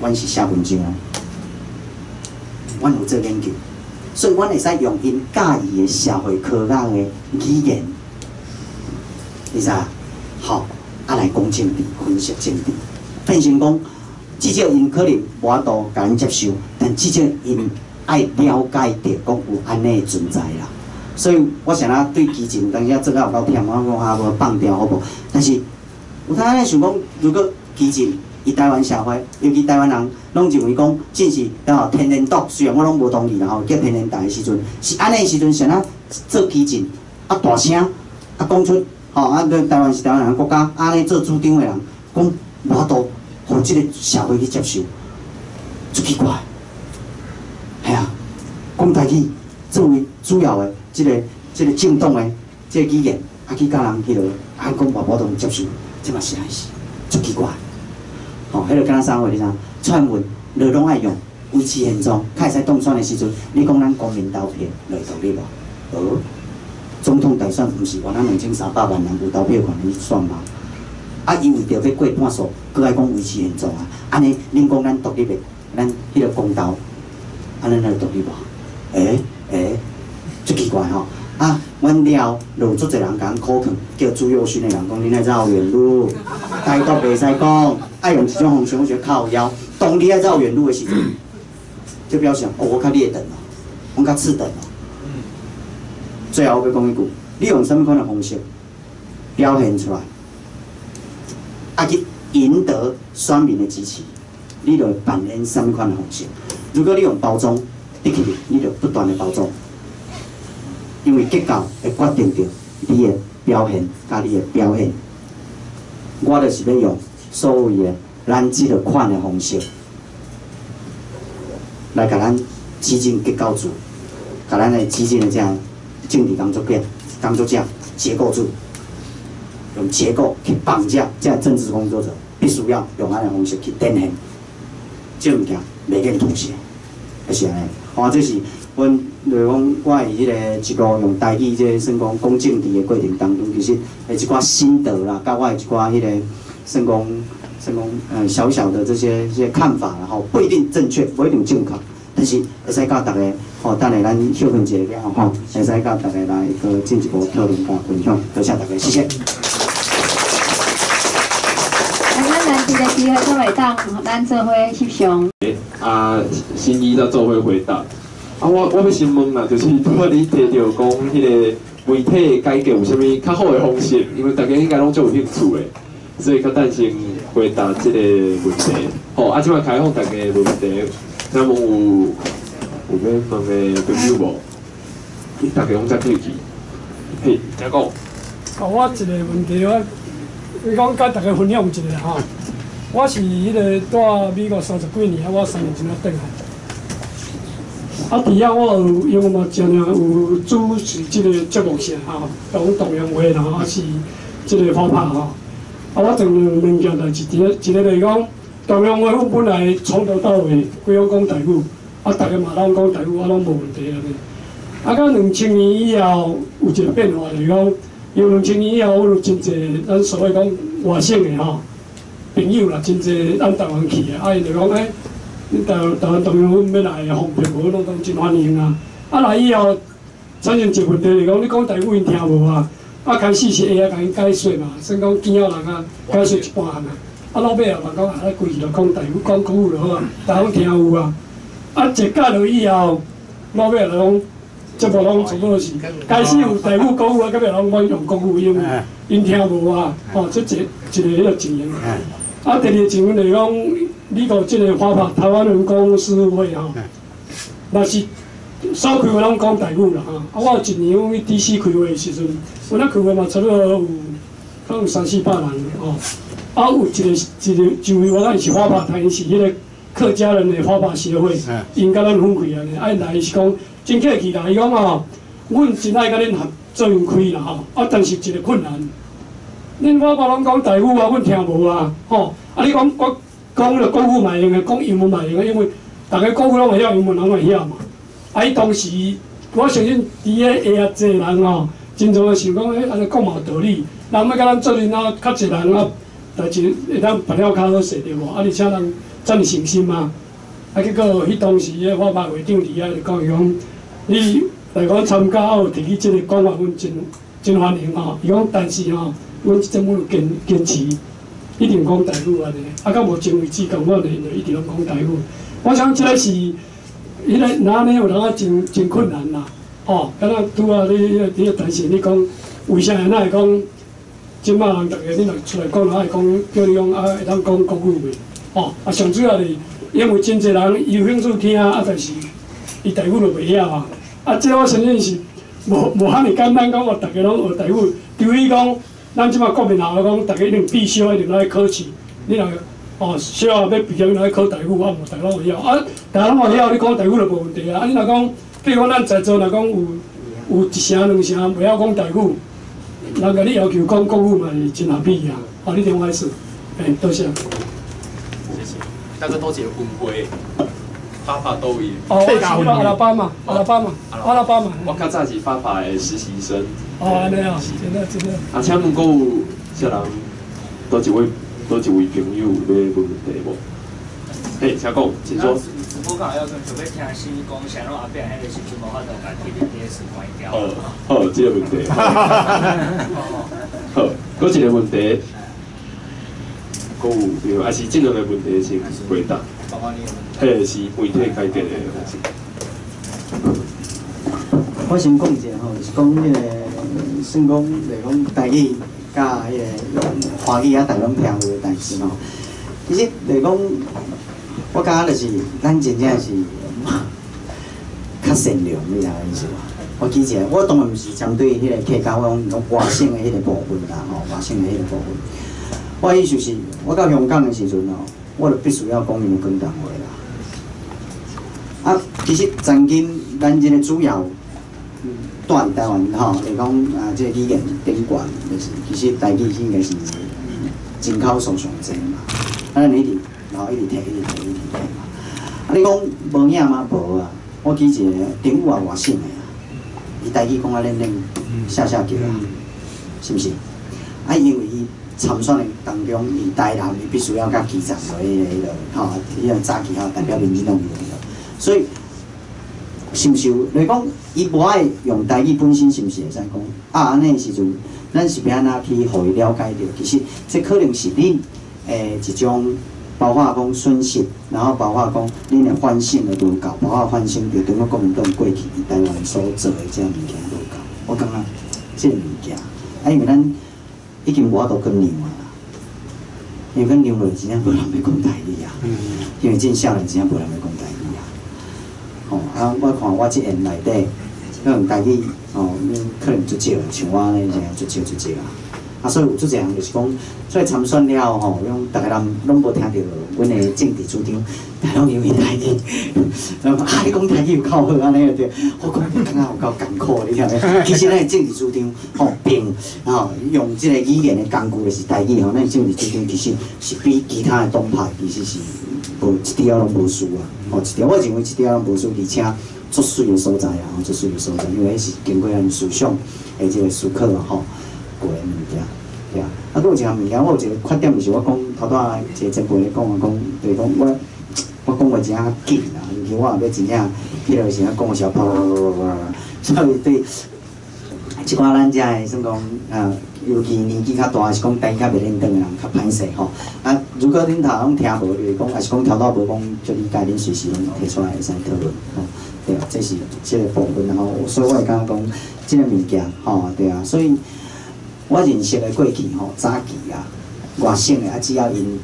阮是写文章啊，阮有做研究，所以阮会使用因介意的社会科学的语言，你知啊？好，来讲政治，分析政治，变成讲，至少因可能无法度甲咱接受，但至少因爱了解到讲有安尼的存在啦。所以我想啊，对基情当时做到有够忝，我讲无放掉好无？但是有当安想讲，如果基情。伊台湾社会，尤其台湾人，拢认为讲，真是天然毒。虽然我拢无同意啦吼，叫天然毒的时阵，是安尼的时阵，像咱做基进，大声，讲出，台湾是台湾人国家，安尼做主张的人，讲无法度，互即个社会去接受，足奇怪。系啊，讲台语作为主要的即个政党的即个语言，去甲人迄落，讲无法度接受，即嘛是安是，足奇怪。迄个敢若啥话？你知？串文你拢爱用，维持现状，较会使当选的时阵，你讲咱国民投票会独立无？总统大选毋是原来2300万人有投票权去选吗？啊，伊为着要过半数，搁爱讲维持现状啊！安尼，恁讲咱独立的，咱迄个公投，安尼来独立无？足奇怪吼！啊，阮了，有足侪人甲口劝，叫朱佑勋的人讲，恁爱走远路，台独袂使讲，爱用这种方式，我觉得靠腰。当你爱走远路的时阵，就表示我较劣等咯，我较次等咯。最后我要讲一句，你用什么款的方式表现出来，去赢得选民的支持，你就扮演什么款的方式？如果你用包装，你就不断的包装。因为结果会决定着你的表现，甲你的表现。我就是要用所谓的咱即个款的方式，来甲咱基进结构住，甲咱的基进的这样政治工作者结构住，用结构去绑架这样政治工作者，必须要用安尼方式去展现。这物件袂见妥协，就是安尼。这是阮。就是讲，我伫迄个一路用台语，即算讲讲政治的过程当中，其实一寡心得啦，甲我一寡迄个算讲小小的这些看法啦，吼，不一定正确，不一定正确，但是会使甲大家吼，等下咱休困一下吼，会使甲大家来个进一步讨论甲分享，多谢大家，谢谢。咱这个机会都会当咱做伙翕相。新一才做伙回答。我要先问啦，就是拄仔你提到讲迄个媒体改革有啥物较好的方式？因为大家应该拢足有兴趣的，所以较等先回答即个问题。好，即摆开放大家问题，咱问有要问的朋友无？大家拢在客气。嘿，请讲。我一个问题，你讲甲大家分享一下哈。我是迄个住美国30几年，我3年前才转来。伫遐我有因为嘛尽量有主持即个节目社吼，讲动员会啦，是即个跑拍吼。我从两件代志，一个就是讲动员会，我本来从头到尾规样讲台语，大家嘛拢讲台语，我拢无问题安尼。到2000年以后有一个变化，就是讲，因为2000年以后我有真侪咱所谓讲外省的吼朋友啦，真侪咱台湾去的，因就讲台湾动员会要来方便无，拢当真欢迎啊！来以后产生一个问题，就是讲你讲台语因听无啊？开始是会甲因解说嘛，算讲见仔人啊，解说一半项啊。老尾啊，嘛讲规矩就讲台语，讲国语就好啊，大家听有啊。一教落以后，老尾就讲，节目拢差不多是开始有台语、国语，到尾拢阮用国语，因为因听无啊。这一个迄个情形。啊，第二情况就是讲，你到即个花帕台湾人讲师傅会吼，若是少开话拢讲台语啦吼。啊，我有一年去 DC 开会的时阵，我那开会嘛差不多有可能300-400人吼。啊，有一位我讲是花帕台，是迄个客家人的花帕协会，因甲咱分开安尼，啊来是讲真客气啦，伊讲吼，阮真爱甲恁合作用开啦吼，啊但是一个困难。恁花帕拢讲台语啊，阮听无啊，吼！啊，你讲我讲了国语嘛会用个，讲英文嘛会用个，因为大家国语拢会晓，英文拢会晓嘛。啊，伊当时我相信伫个下侪人吼，真侪想讲，安尼讲嘛有道理。人要甲咱做阵啊，较侪人啊，代志会当办了较好势对无？啊，而且人遮尔诚心嘛。啊，结果迄当时个花帕会长伫遐就讲伊讲，你来讲参加啊，有提起即个讲法，阮真欢迎吼。伊讲，但是吼。阮即阵要坚持，一定讲台语安尼。啊，到目前为止，共阮的就一直拢讲台语。我想即个是，迄个哪呢有人啊真困难啦，吼。敢若拄啊你但是你讲，为啥会会讲，即摆人逐个你若出来讲，会讲叫你讲啊会当讲国语袂，吼。啊上主要是因为真侪人伊有兴趣听啊，但是伊台语就袂晓啊。啊，即我相信是无遐尼简单，讲我逐个拢学台语，除非讲。咱即摆国民校讲，逐个一定必修，一定来考试。你若小学要毕业，来考台语，我无逐个拢会晓。啊，逐个拢会晓，你讲台语就无问题啊。啊，你若讲，比如讲咱在座若讲有一成两成袂晓讲台语，人甲你要求讲国语嘛是真合理啊。啊，你另外事，多谢。谢谢。大哥多结婚会，爸爸都有。哦，我是阿拉巴嘛。我较早是爸爸的实习生。哦，安尼啊，真的。啊，请问阁有啥人，多一位朋友要问问题无？嘿，请讲，请说。我讲要跟准备听新讲，想让阿伯迄个时阵无法度甲 TVBS 关掉。好，这个问题。好，搁一个问题，阁有对，还是这两个问题先回答。嘿，是媒体改革的问题。我先讲一下吼，就是讲迄个，算讲就是讲台语甲迄个华语啊，大家拢听有诶代志吼。其实就是讲，我感觉就是咱真正是较善良，你知影意思无？我记一下，我当然毋是针对迄个客家，我讲外省诶迄个部分啦，吼，外省诶迄个部分。我意思是，我到香港诶时阵吼，我就必须要讲因为广东话啦。啊，其实曾经咱即个主要。住伫台湾吼，就是讲即个语言顶悬，就是其实台语应该是人口数上济嘛，咱一直然后一直提嘛。啊，你讲无影吗？无啊，我记一个中午啊外省的啊，伊台语讲啊恁下叫啊，是毋是？啊，因为伊参选的当中，伊台南伊必须要甲基层的迄个吼，迄个早期吼代表民进党所以。是毋是有？来讲，伊无爱用台语本身，是毋是会使讲？啊，安尼时阵，咱是要安怎去互伊了解到？其实，这可能是恁一种，包括讲损失，然后包括讲恁的反省的无够，包括反省着中国国民党过去伫台湾所做的这物件无够。我感觉这物件，啊，因为咱已经无法度跟量啊啦，因为跟量落真正无人要讲台语啊，因为真少年真正无人要讲台语。吼、啊！我看我即下内底，可能台语吼，可能足少，像我安尼足少啊。啊，所以有足侪人就是讲，所以参选了吼，用逐个人拢无听到阮的政治主张，但拢因为台语，然后啊，你讲台语有够好安尼对，我讲你感觉有够艰苦，你晓得？其实咱的政治主张吼并吼用即个语言的工具就是台语吼，咱政治主张其实是比其他的党派其实是。无一条拢无输啊！吼，一条我认为一条拢无输，而且足水的所在啊，足水的所在，因为是经过咱思想的即个思考啊，吼，过的物件，对啊。啊，佫有一项物件，我有一个缺点，就是我讲头拄仔一个前辈咧讲啊，就是讲我讲话真啊紧啊，尤其我后尾真正迄个时阵讲的时候，啪，所以对即寡咱遮的算讲尤其年纪较大，是讲台较袂认得的人较歹势吼。啊，如果恁头拢听无，就是讲，也是讲头拄无讲，就理解恁随时拢提出来会使讨论吼。对啊，这是即个部分吼。所以我会感觉讲，即个物件吼，对啊。所以我认识的过去吼，早期啊，外省的啊，只要因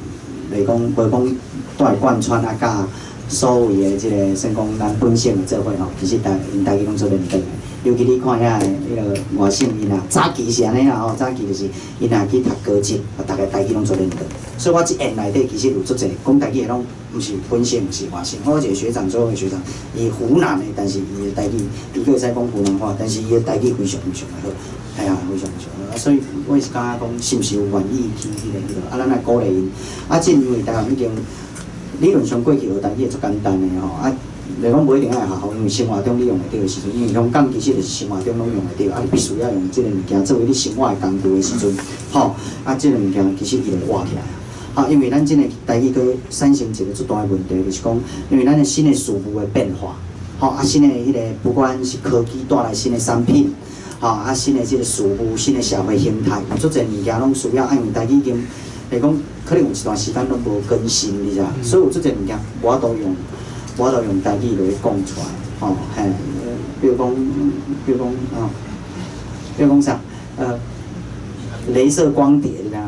来讲，无讲都来贯穿啊，甲所有的即个算讲咱本省的做伙吼，其实因家己拢做认真的。尤其你看遐迄个外省因啊，早期是安尼啦吼，早期就是因也去读高职，啊，大家家己拢做认真。所以我一院内底其实有足侪讲家己的拢，毋是本省，毋是外省。我一个学长，做伙的学长，伊湖南的，但是伊的家己，伊个会使讲湖南话，但是伊的家己非常非常的好，哎呀，非常非常好。所以我是感觉讲，是毋是有愿意去迄个，啊，咱来鼓励因。啊，正因为台湾已经理论上过去学台语足简单的吼，啊。来讲无一定爱学校，因为生活中你用会到的时阵，因为香港其实就是生活中拢用会到，啊，你必须要用即个物件作为你生活的工具的时阵，吼，啊，即个物件其实伊就活起来啊。因为咱即个台语佫产生一个足大的问题，就是讲，因为咱的新的事物的变化，吼，啊，新的迄个不管是科技带来新的产品，吼，啊，新的即个事物、新的社会形态，有足侪物件拢需要按因台语已经来讲，可能有一段时间拢无更新，你知？所以有足侪物件我都用。我都用台语来讲出来，吼，嘿，比如讲啥，镭射光碟，你知影？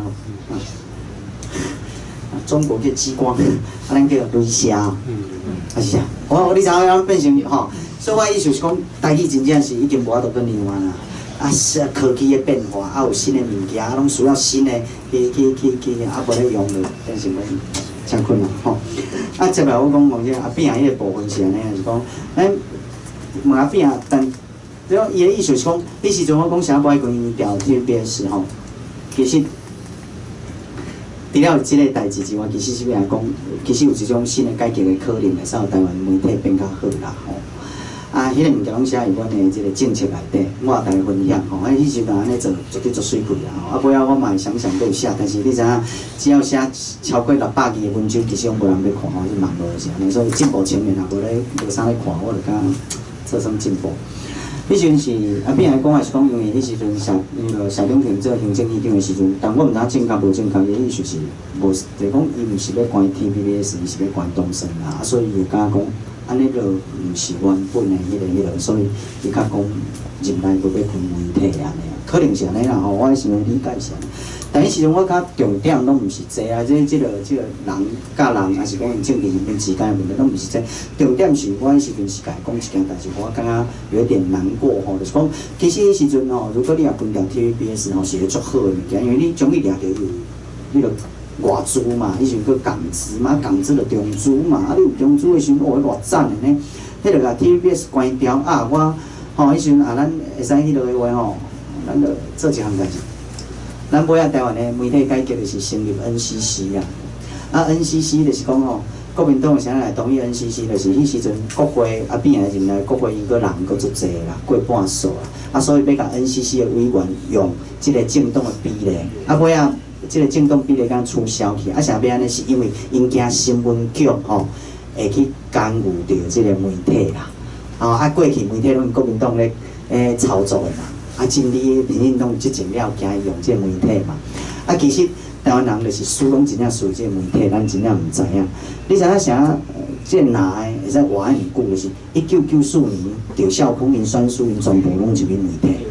中国叫激光，咱叫镭射，啊是啊，你知影变成吼，所以我意思是讲，台语真正是已经无法度跟另外啦。啊，科技的变化，啊有新的物件，拢需要新的去，啊无咧用了，变成讲真困难吼。啊，接来我讲往这阿扁啊，迄个部分是安尼，是讲，咱问阿扁啊，但对伊个意思是讲，迄时阵我讲啥不爱讲伊调TVBS 吼，其实除了即个代志之外，其实是要来讲，其实有一种新的改革的可能，会使互台湾媒体变较好啦吼。啊，迄个物件拢写伫阮的即个政策内底，我也甲伊分享吼。迄时阵安尼做，绝对足水气啦吼。啊，尾仔我嘛会想都有写，但是你知影，只要写超过600字的文章，其实拢无人要看吼，是网络是安尼。所以进步前面也无啥咧看，我就讲做算进步。迄时阵是阿扁来讲也是讲，因为迄时阵谢中平做行政院长的时阵，但我毋知正确无正确，伊意思是无，就讲伊毋是要关 TVBS， 伊是要关东森啦，所以伊敢讲。安尼就毋是原本的迄个，所以伊较讲入来要开媒体安尼，可能是安尼啦吼，我想理解是安尼。但迄时阵我较重点拢毋是这啊，即个人甲人，还是讲政治人物之间的问题，拢毋是这。重点是我迄时阵是甲伊讲一件代志，我感觉有一点难过吼，就是讲其实迄时阵吼，如果你也分掉 TVBS 吼，是个足好的物件，因为你将伊掠着有迄个。外资嘛，以前叫港资嘛，港资就中资嘛，啊，你有中资的时阵，哦，偌赞的呢，迄个甲 TVBS 关掉啊，我吼，迄时阵啊，咱会使迄落的话吼，咱就做一项代志。咱尾仔台湾的媒体改革就是成立 NCC 啊，啊 NCC 就是讲吼，国民党啥来同意 NCC， 就是迄时阵国会啊变来入来，国会伊个人个足济啦，过半数啦，啊，所以要甲 NCC 的委员用即个政党的比例，啊尾仔。即个政党比例敢取消去，啊，啥要安尼？是因为因惊新闻局吼会去干预着即个媒体啦，啊，过去媒体拢国民党咧操作的嘛，啊，真理民进党即前了惊伊用即个媒体嘛，啊，其实台湾人就是输拢真正输即个媒体，咱真正毋知影。你知影啥？即个哪会使活遐尼久？就是1994年赵少康因选书因全部拢入去媒体，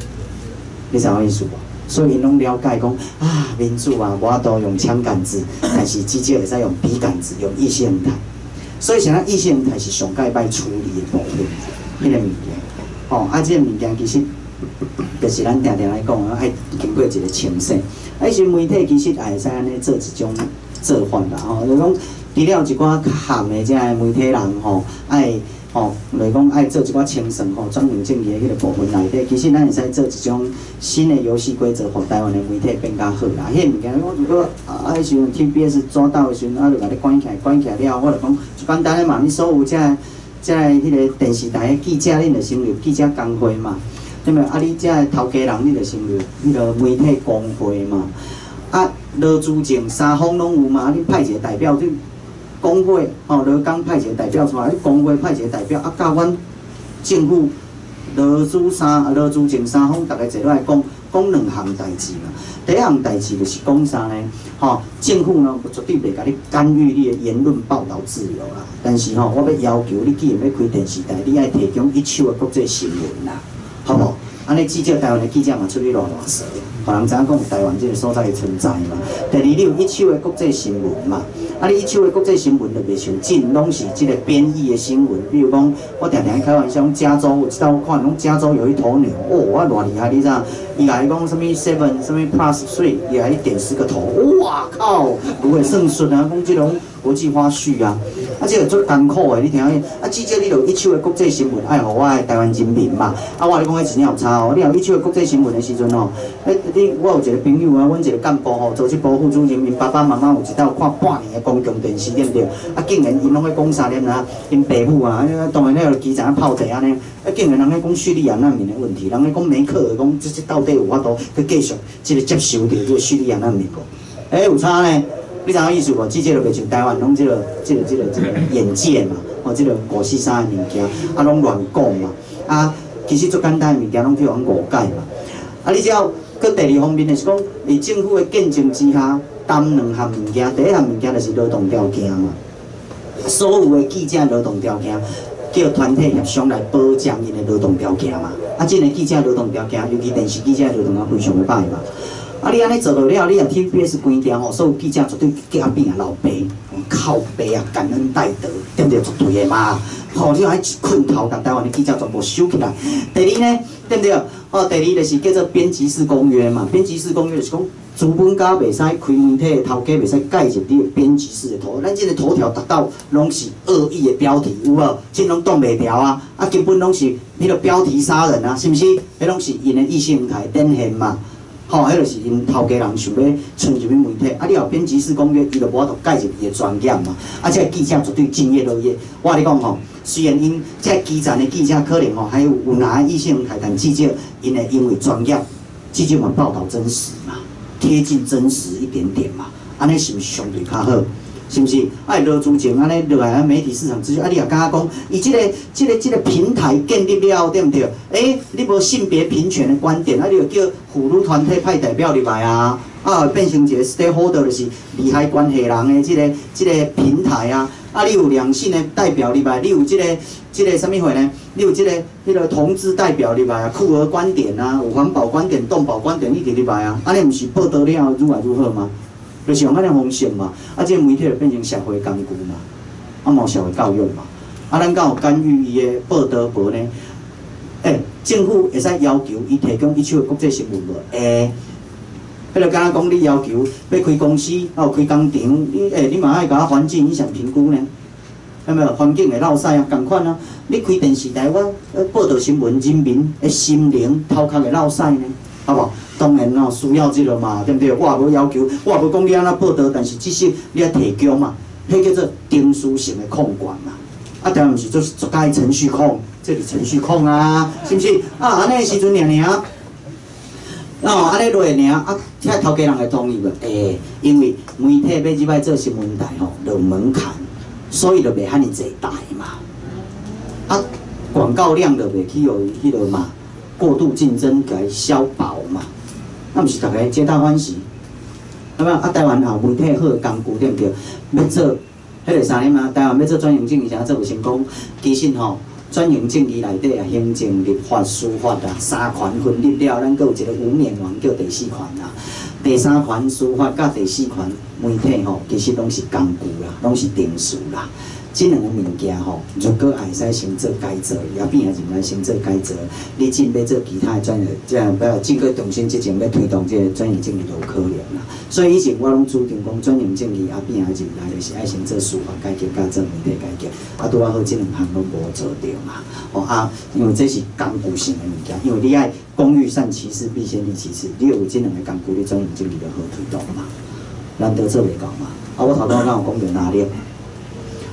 你知影意思无？所以因拢了解讲啊，民主啊，无法度用枪杆子，但是至少会使用笔杆子，用意识形态。所以像咱意识形态是上界歹处理的部分，迄个物件。哦，啊，即个物件其实就是咱定定来讲啊，爱经过一个清洗。啊，迄些媒体其实也会使安尼做一种做法啦，吼，就讲除了一寡较含的这个媒体人吼，爱。吼，来讲爱做一寡清算吼，专门正义的迄个部分内底，其实咱会使做一种新的游戏规则，互台湾的媒体变较好啦。迄物件，我如果迄时阵 TBS 抓到的时阵，就甲你关起来了，我就讲就简单的嘛，你所有这迄个电视台的记者，恁就先入记者工会嘛，对咪？啊，你这头家人，你就先入迄个媒体工会嘛。啊，罗主政三方拢有嘛，你派一个代表去。工会吼，罗刚派一个代表出来，你工会派一个代表，啊，甲阮政府罗主政三方，大家坐落来讲两项代志嘛。第一项代志就是讲啥呢？吼，政府呢绝对袂甲你干预你的言论报道自由啦。但是吼，我要求你，既然要开电视台，你爱提供一手的国际新闻啦，好无？安尼记者台湾的记者嘛出去乱蛇。互人知影讲有台湾这个所在的存在嘛。第二，你有一手的国际新闻嘛，啊，你一手的国际新闻就袂伤紧，拢是即个编译的新闻。比如讲，我常常开玩笑，讲加州，有一道我看讲加州有一头牛，哦，我偌厉害，你知影？伊甲伊讲什么 7，什么 +3，伊甲伊点10个头，哇靠，如会算顺啊，讲即种国际花絮啊，啊，这个足艰苦的，你听下，啊，至少你有一手的国际新闻，爱互我的台湾人民嘛。啊，我咧讲，迄真有差哦。你有一手的国际新闻的时阵哦，我有一个朋友啊，阮一个干部吼，做这部副主任，因爸爸妈妈有一道看半年的公共电视，对不对？啊，竟然因拢咧讲啥咧啊？因爸母啊，当然咧基层泡茶安尼，啊，竟然人咧讲叙利亚难民的问题，人咧讲梅克尔讲这到底有法度去继续这个接受着这个叙利亚难民无？有差呢？你知影意思无？即个就袂像台湾拢这个眼界嘛，吼，这个五四三的物件，啊，拢乱讲嘛，啊，其实最简单的物件拢去往误解嘛。啊，你只要搁第二方面的是讲，伫政府的见证之下，担两项物件，第一项物件就是劳动条件嘛，所有的记者劳动条件，叫团体协商来保障因的劳动条件嘛。啊，即个记者劳动条件，尤其电视记者劳动啊非常的歹嘛。啊，你安尼做到了，你若 TVBS 关掉吼，所有记者绝对隔壁啊老爸，靠背啊，感恩戴德，对不对？绝对的嘛。吼，你爱一困头，甲台湾的记者全部收起来。第二呢，对不对？哦，第二就是叫做编辑式公约嘛。编辑式公约就是讲，资本家袂使开媒体的头家袂使介入你的编辑式的头，咱这个头条达到拢是恶意的标题，有无？这拢挡袂牢啊！啊，根本拢是迄个标题杀人啊，是毋是？迄拢是因的意识形态展现嘛。吼，迄就是因头家人想要存入去媒体，啊，你有编辑式公约，伊就无法度介入伊的专业嘛。啊，这记者绝对敬业乐业。我你讲吼，虽然因这基层的记者可能吼还有哪意识形态，但至少因会因为专业，至少嘛报道真实嘛，贴近真实一点点嘛，安尼是毋是相对较好？是不是？爱落资前安尼落来媒体市场资讯，啊，你也敢讲，伊这个平台建立了，对不对？你无性别平权的观点，啊，你就叫妇女团体派代表入来啊，啊，变成一个 stakeholder 就是利害关系人的这个平台啊，啊，你有两性的代表入来，你有这个什么货呢？你有迄个同志代表入来啊，酷儿观点啊，有环保观点、动保观点一直入来啊，安尼毋是报道了愈来愈好吗？就是用安尼方式嘛，啊，这个媒体就变成社会工具嘛，啊，冇社会教育嘛，啊，咱敢有干预伊的报道无呢？政府会使要求伊提供伊手的国际新闻无？迄个敢若讲你要求要开公司，啊，有开工厂，你嘛爱甲环境影响评估呢？有没有环境会落屎啊？共款啊，你开电视台，我报道新闻，人民的心灵头壳会落屎呢？好无？当然咯，需要这个嘛，对不对？我也无要求，我也无讲你安怎报道，但是至少你要提供嘛，迄叫做定数性的控管嘛。啊，当然毋是做做介程序控，这是程序控啊，是不是？啊，安尼时阵尔，安尼落尔，啊，遐头家人会同意无？因为媒体要入来做新闻台吼，有门槛，所以就袂遐尼济台嘛。啊，广告量就袂去迄落嘛，过度竞争给消薄嘛。那毋是大家皆大欢喜，对吧？啊，台湾好媒体好工具，对不对？要做迄个啥呢嘛？台湾要做转型正义，啥做不成功？其实吼，转型正义内底啊，行政、立法、司法啊，三权分立了，咱阁有一个无冕王叫第四权啦。第三权司法甲第四权媒体吼，其实拢是工具啦，拢是定数啦。这两个物件吼，如果会使先做改造，也变也是来先做改造。你真要做其他的专业，这样不要经过重新执政要推动这个转型正义，就有可能啦。所以以前我拢主张讲转型正义，也变也是来就是爱先做司法改革，甲做媒体改革。啊，拄啊好，这两项拢无做到嘛。哦啊，因为这是工具性的物件，因为你爱公欲善其事，必先利其事。你有这两个工具，你转型正义就好推动嘛。难得做袂到嘛。啊，我头拄刚有讲到哪里？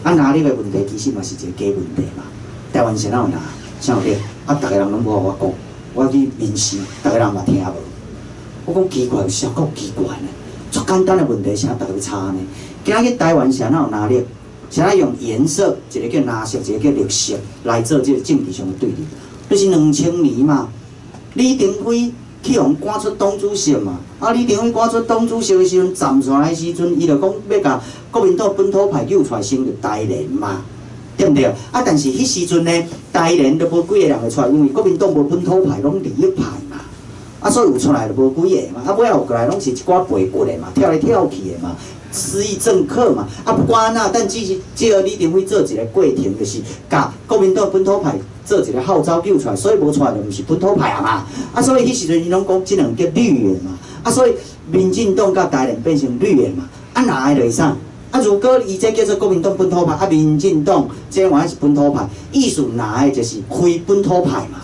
啊，哪里个问题其实嘛是一个假问题嘛。台湾是哪有哪？啥有咧？啊，逐个人拢无互我讲，我去面试，逐个人嘛听无。我讲奇怪，有啥够奇怪呢？足简单的问题，啥逐个差呢？今日台湾是哪有哪里？是哪用颜色，一个叫蓝色，一个叫绿色来做这个政治上的对立？就是2000年嘛，李登辉去互赶出党主席嘛。啊，李登辉赶出党主席的时阵，站出来的时阵，伊就讲要甲国民党本土派揪出来成立台联嘛，对不对？啊，但是迄时阵呢，台联都无几个人会出来，因为国民党无本土派，拢利益派嘛。啊，所以有出来就无几个嘛，啊，尾仔有过来拢是一寡背骨的嘛，跳来跳去的嘛，失意政客嘛，啊，不管安怎，但只要李登辉做一个过程，就是甲国民党本土派做一个号召救出来，所以无出来就毋是本土派啊嘛，啊，所以迄时阵伊拢讲即两叫绿的嘛，啊，所以民进党甲台联变成绿的嘛，啊，哪会就是啥？啊，如果伊这叫做国民党本土派，啊，民进党这玩意是本土派，意思哪会就是非本土派嘛？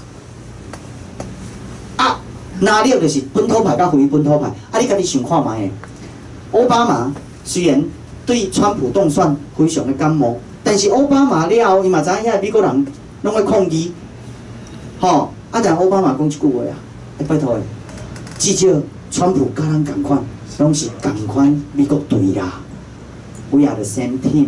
啊，哪了就是本土派甲非本土派，啊，你家己想看觅个，奥巴马虽然对川普当选非常的感冒，但是奥巴马了后，伊嘛知影遐美国人拢会抗议，吼，啊，但奥巴马讲一句话啊，拜托诶，至少川普甲咱共款，拢是共款美国队啦。We are the same team，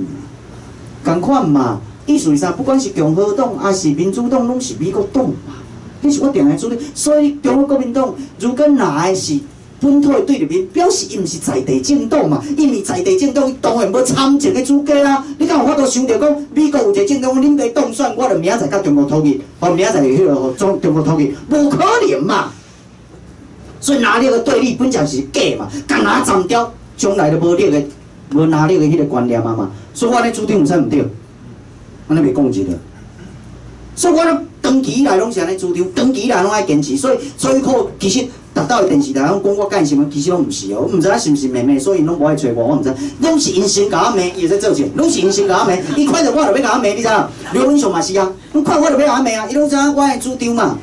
共款嘛，意思是啥？不管是共和党还是民主党，拢是美国党嘛。这是我定来主张。所以中国国民党如果哪会是本土的对立面，表示伊毋是在地政党嘛。因为在地政党，伊当然要参政的资格啊。你敢有法度想到讲，美国有一个政党，恁要当选，我著明仔载甲中国讨议，或明仔载迄个中国讨议，无可能嘛。所以哪里个对立本来是假嘛，干哪站掉，将来就无力的。无拿你的迄个观念啊嘛，所以我咧主张有啥毋对，安尼袂讲一个。所以我咧长期以来拢是安尼主张，长期以来拢爱坚持，所以靠其实达到的电视台拢讲我干什么，其实拢毋是哦，我毋知影是毋是妹妹，所以拢无爱找我，我毋知，拢是因先甲我骂，伊在做啥？拢是因先甲我骂，伊看到我就要甲我骂，你知影？刘文雄嘛是啊，拢看我就要甲我骂啊，伊拢知影我的主张嘛。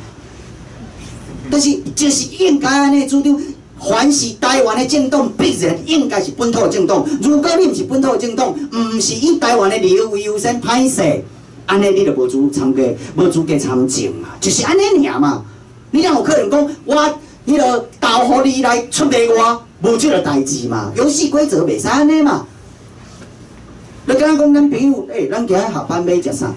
但是就是应该安尼主张。凡是台湾的政党，必然应该是本土的政党。如果你毋是本土的政党，毋是以台湾的利益为优先歹势，安尼你就无资参加，无资格参政嘛，就是安尼尔嘛。你哪有可能讲我迄个投互你来出卖我，无即个代志嘛？游戏规则袂使安尼嘛。你敢讲咱朋友，咱今日下班要食啥？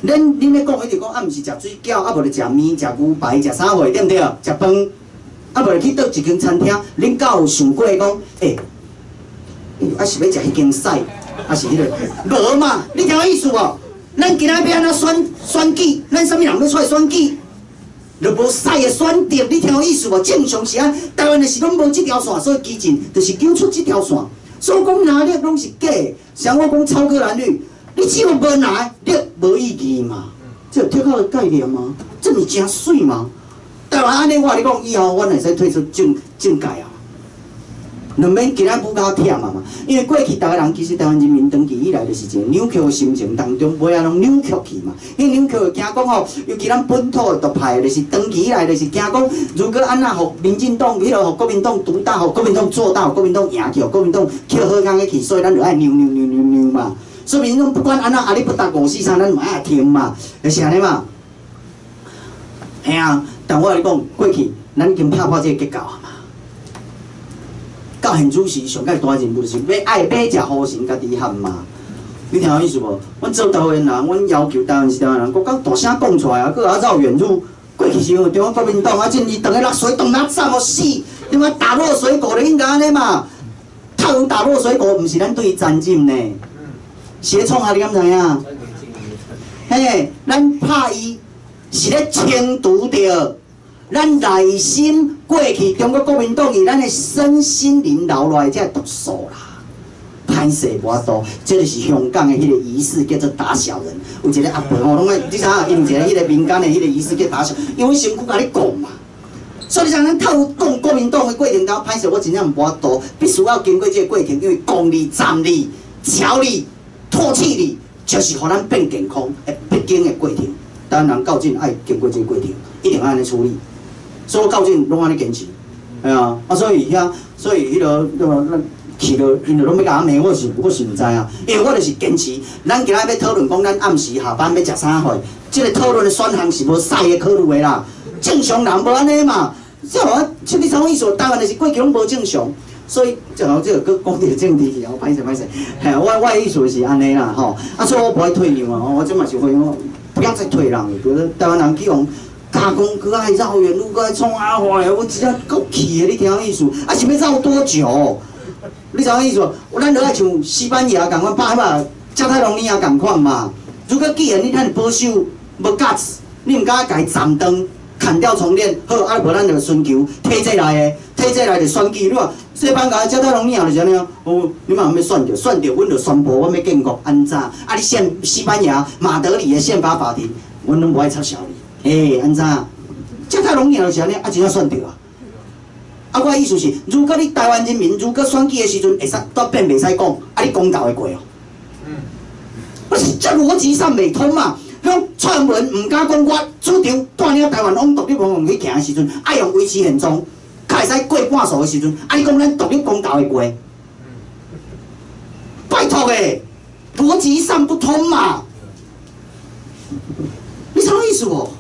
恁咧讲，伊就讲啊，毋是食水饺，啊无就食面、食牛排、食啥货，对毋对？食饭。啊，无去倒一间餐厅，恁敢有想过讲，啊是要食迄间屎，啊是迄个，无嘛？你听我意思无？咱今仔要安怎选举？咱啥物人要出来选举？就无屎的选择，你听我意思无？正常是啊，台湾的是拢无即条线，所以基进就是揪出即条线。所以讲哪粒拢是假的，像我讲超过蓝绿，你只要无拿，你无意义嘛？这有跳靠的概念吗？这么真水吗？台湾安尼，我跟你讲，以后阮会使退出政界啊，两免今仔补到忝啊嘛。因为过去逐个人其实台湾人民长期以来就是一个扭曲的心情当中，袂安拢扭曲去嘛。迄扭曲会惊讲吼，尤其咱本土的独派，就是长期以来就是惊讲，如果安那互民进党，迄个互国民党独大，互国民党做大，互国民党赢去，互国民党捡好康的去，所以咱就爱扭嘛。所以民众不管安那，啊你不打543，咱嘛爱听嘛，就是安尼嘛。嘿啊！但我来讲，过去咱已经拍破这个结构啊嘛。到现主时上界大任务就是要爱买食好神家己喊嘛。你听我意思无？阮做台湾人，阮要求台湾是台湾人，国家大声讲出来啊，佫还绕远路。过去是因为中央国民党啊，真是等个落水动哪惨哦死，你妈打落水狗的应该安尼嘛？太阳打落水狗，毋是咱对伊战争呢。协创啊，你敢知影？嘿，咱拍伊。是咧清除掉咱内心过去中国国民党以咱的身心灵留落来这毒素啦，歹势无法度，这就是香港的迄个仪式叫做打小人。有一个阿婆吼，拢爱你知影，用一个迄个民间的迄个仪式叫打小，因为身躯甲你讲嘛。所以像咱透讲国民党的过程当中，歹势我真正无法度，必须要经过这个过程，因为功力、站力、调力、唾弃力，就是互咱变健康的必经的过程。台湾人到阵爱经过这个过程，一定爱安尼处理。所以我到阵拢安尼坚持，哎呀，所以迄个咱去了，因就拢要甲我骂，我是毋知啊，因为我就是坚持。咱今仔要讨论讲，咱暗时下班要食啥货，即个讨论的选项是无使的考虑的啦。正常人无安尼嘛，即我像你啥意思？台湾就是过去拢无正常，所以正好这个讲到政治去，我歹势，嘿，我的意思是安尼啦，吼，所以我不爱退让啊，我即嘛是会讲。不要再退让了，比如说台湾人去用加工，佮爱绕远路，佮爱创啊话的，我真正够气的，你听我意思？啊是要绕多久？你知我意思？咱就爱像西班牙共款，巴马加泰隆尼亚共款嘛。如果既然你遐保守无 guts，你毋敢甲伊站断，砍掉重练，好，啊无咱就寻求体制内的选举，你话西班牙遮太容易啊，就是安尼啊。哦，你嘛要选着，阮就宣布阮要建国安怎？啊，你西班牙马德里的宪法法庭，阮拢无爱插销你，安怎？遮太容易啊，就是安尼，啊真正选着啊。啊，我的意思是，如果你台湾人民如果选举的时阵会使都变袂使讲，啊你公道会过哦。不是，这逻辑上袂通嘛。向串门唔敢讲，我主张带领台湾往独立方向去行的时阵，爱用维持现状，才会使过半数的时阵，啊你讲咱独立公道会过？拜托诶，逻辑上不通嘛。你什么意思哦？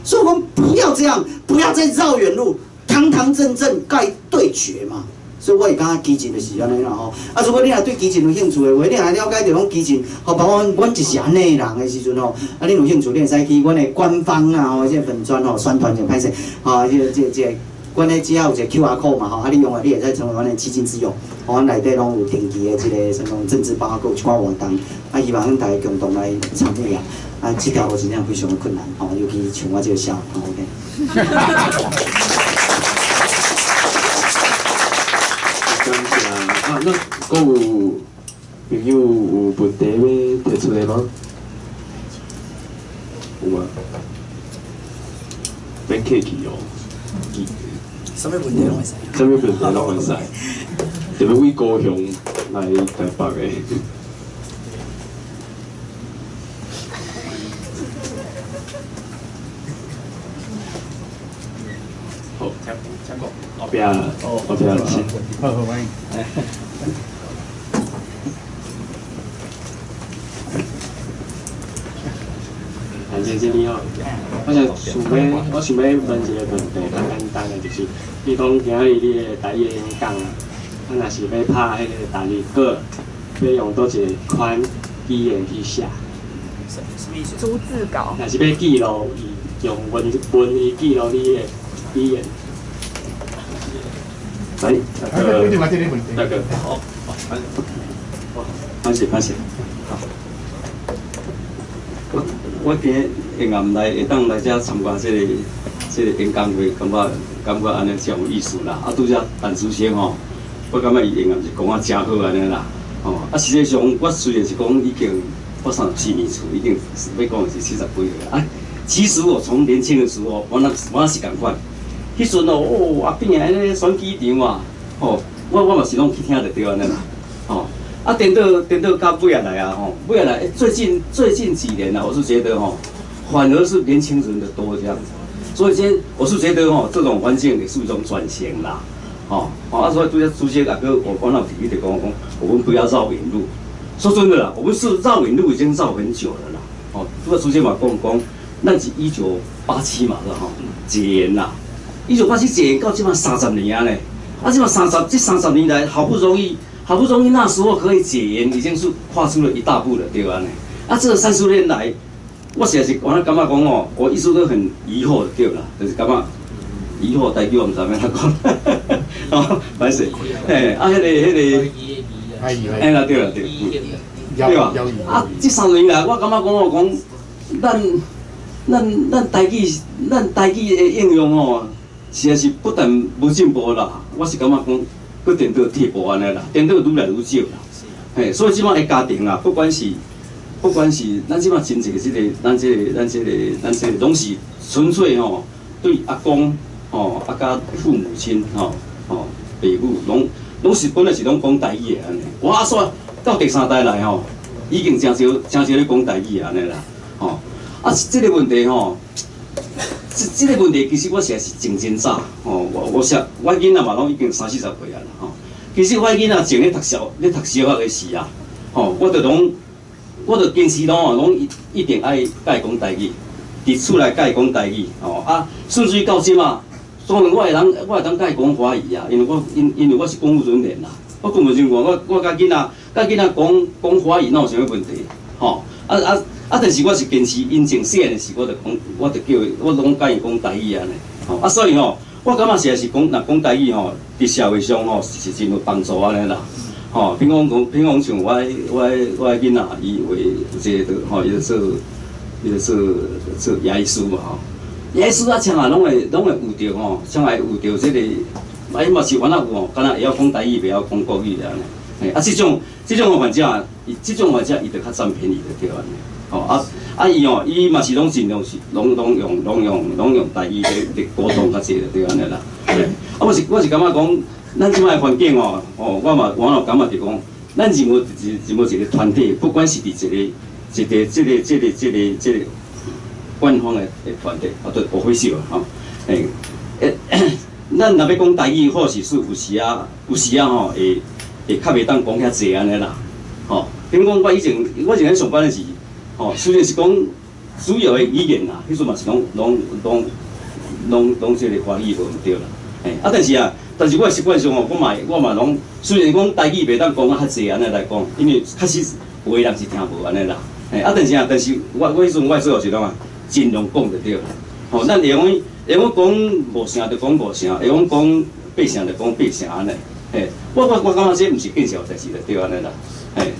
所以我们不要这样，不要再绕远路，堂堂正正该对决嘛。所以我会感觉基进就是安尼啦吼。啊，如果你若对基进有兴趣的话，你若了解着讲基进，包括阮就是安尼人的时阵吼，啊，你有兴趣，你会使去阮的官方啊吼，这粉专吼宣传就歹势，啊，这阮咧只要有一个 QR code 嘛吼，啊，你用了你会使成为阮的基金之友，阮内底拢有定期的这个什么政治报告、一寡活动，啊，希望咱大家共同来参与啊。啊，这条路真正非常的困难吼，尤其像我这个小吼 ，OK。啊，那还有朋友有问题要提出的吗？有吗？免客气哦。什么问题拢会使？什么问题拢会使？特别为高雄来台北的。好，请讲。后壁先。好，欢迎。韩先生你好，我想要问一个问题，较简单的就是，你讲今日你的台语演讲啊，啊若是要拍迄个台语歌，要用倒一个款语言去写？什么意思？逐字稿。若是要记录，用文字记录你的语言。来，那个，好，拍摄。我今日会暗来会当来遮参加这个演讲会，感觉安尼真有意思啦。啊，拄则陈主席吼，我感觉伊演讲是讲啊真好安尼啦。哦，啊，实际上我虽然是讲已经我34年厝，已经要讲是70几岁啊。其实我从年轻的时候，我那是共款。迄阵哦，阿扁安尼选举场嘛，哦，我嘛是拢去听着对安尼啦，哦。啊，等到到尾来啊，吼，尾来最近几年啊，我是觉得吼，反而是年轻人的多这样子，所以我是觉得吼，这种环境也是一种转型啦，哦，啊，所以主席大哥，我那体育的讲，我们不要绕远路。说真的啦，我们是绕远路已经绕很久了啦，哦，这个主席嘛讲，那是1987嘛，是吼，解严啦，1987解严到即嘛30年啊呢，啊，即嘛30年来好不容易那时候可以解严，已经是跨出了一大步了，对吧？啊，这30年来，我实在是我感觉讲哦，我一直都很疑惑的，对啦，就是感觉疑惑代表我唔知咩讲，哦，歹势，啊，啦，对啦，对吧？啊，这30年来，我感觉讲咱台语的应用哦，实在是不但无进步啦，我是感觉讲。佫颠倒退步安尼啦，颠倒愈来愈少啦。嘿，所以即摆的家庭啊，不管是咱即摆亲戚的咱这个拢是纯粹吼，对阿公吼，甲父母亲吼，爸母拢是本来是拢讲台语的安尼。哇煞到第3代来吼，已经真少咧讲台语安尼啦。吼，啊，这个问题吼。这个问题其实我实在是真早吼，我囡仔嘛拢已经30-40岁啊啦吼。其实我囡仔前咧读小学的时啊，吼，我就坚持拢一定爱甲伊讲台语，伫厝内甲伊讲台语吼啊，甚至于到即嘛，当然我会当甲伊讲华语啊，因为我是公务人员啦，我公务人员我甲囡仔讲华语哪有啥物问题吼但是我是坚持，因前细汉的时，我就叫伊，我拢甲伊讲台语安尼，吼啊，所以吼，我感觉实在是讲台语吼，伫社会上吼是真有帮助安尼啦，吼，比方像我的囡仔，伊为这个吼，伊做牙医师嘛吼，耶稣啊，像啊，拢会有着吼，像会有着即个，嘛是原来有吼，敢若会晓讲台语，袂晓讲国语安尼。嘿，啊，即种患者，伊就较占便宜就对安尼。吼伊嘛是拢尽量是拢用台语咧沟通较济就对安尼啦。我是感觉讲，咱即摆环境哦，我嘛感觉着讲，咱任何一个团体，不管是伫一个官方的团体，对，不会少吼。咱若要讲台语，或是有时啊吼，会较袂当讲遐济安尼啦。吼，比如讲我以前咧上班的时，吼，虽然是讲主要的语言啦，迄阵嘛是拢即个华语无毋对啦。但是我习惯上吼，我嘛拢虽然讲台语袂当讲较济安尼来讲，因为确实有的人是听无安尼啦。但是我迄阵我做后是怎啊？尽量讲就对啦。吼，咱会用讲无声就讲无声，会用讲八声就讲八声安尼。我感觉这毋是见笑代志就对安尼啦。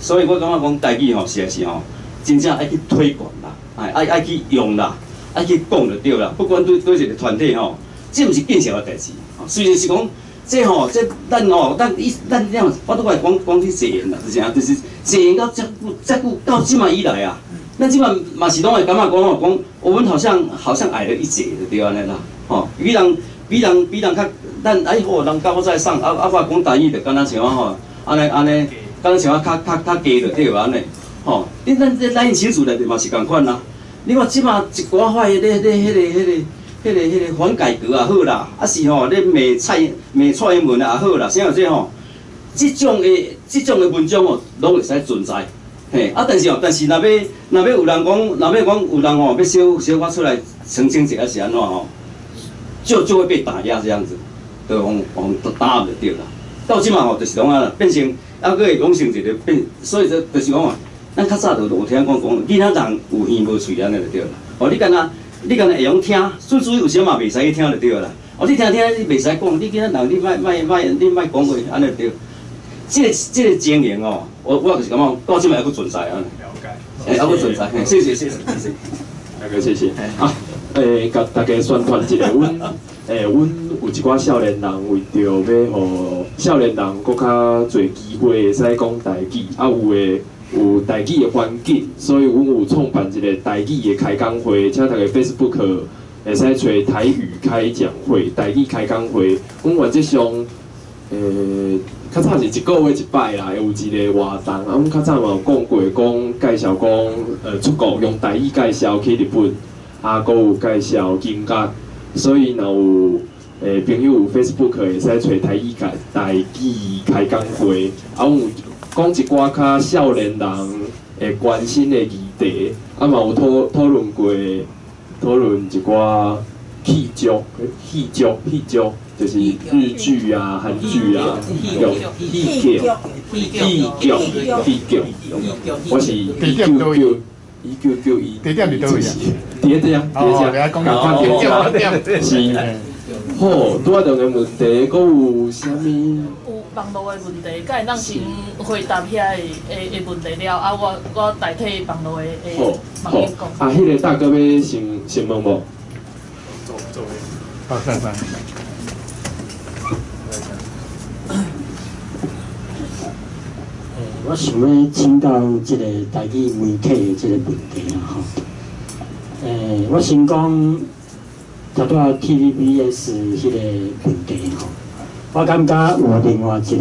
所以我感觉讲台语吼，实在是吼，真正爱去推广啦，爱去用啦，爱去讲就对啦。不管对一个团体吼，这毋是见笑的代志。虽然是讲这吼，咱这样，我都来讲去坐言啦，就是坐言到遮久到即嘛以来啊。咱即摆嘛是拢会感觉讲我们好像矮了一截就对安尼啦，吼，比人较，咱好人教我再送，我讲台语就敢若像吼，安尼，敢若像较低就对安尼，吼，咱清楚内底嘛是共款啦。你看即摆一寡块迄个反改革也好啦，啊是吼咧骂蔡英文也好啦，啥这吼，即种的文章哦，拢会使存在。但是若要有人讲，有人吼要小可出来澄清一下是安怎吼，就会被打压这样子，就往打就对啦。到即嘛吼，就是讲啊，变成还佫会讲成一个变，所以就是讲啊，咱较早就有听讲，囡仔人有耳无喙安尼就对啦。你敢若会用听，所以有时嘛袂使去听就对啦。你听你袂使讲，你囡仔人你莫讲话安尼就对。这个经营哦，我就是感觉到即摆还佫存在啊。了解。还佫存在，谢谢。大哥谢谢。啊，甲大家宣传一下，阮有一寡少年人为着要互少年人佫较侪机会会使讲台语，啊有台语的环境，所以阮有创办一个台语的开讲会，请大家 Facebook 会使找台语开讲会、台语开讲会，阮原则上较早是一个月一摆啦，有一个活动。阮较早嘛有讲过，介绍讲出国用台语介绍去日本，佫有介绍音乐。所以若有朋友有 Facebook 会使找台语开讲会，阮有讲一寡较少年人会关心的议题，嘛有讨论一寡戏剧。就是日剧啊、韩剧啊，有戏剧，我是199，地点伫倒位啊？伫这样，赶快是。好，拄仔两个问题，佫有啥物？有网络的问题，甲会当先回答遐个问题了，啊，我代替网络的网友讲。啊，迄个大哥要先问无？做好，上。我想要请教即个台语媒体的即个问题啊吼。我先讲头拄仔 TVBS 迄个问题吼，我感觉有另外一个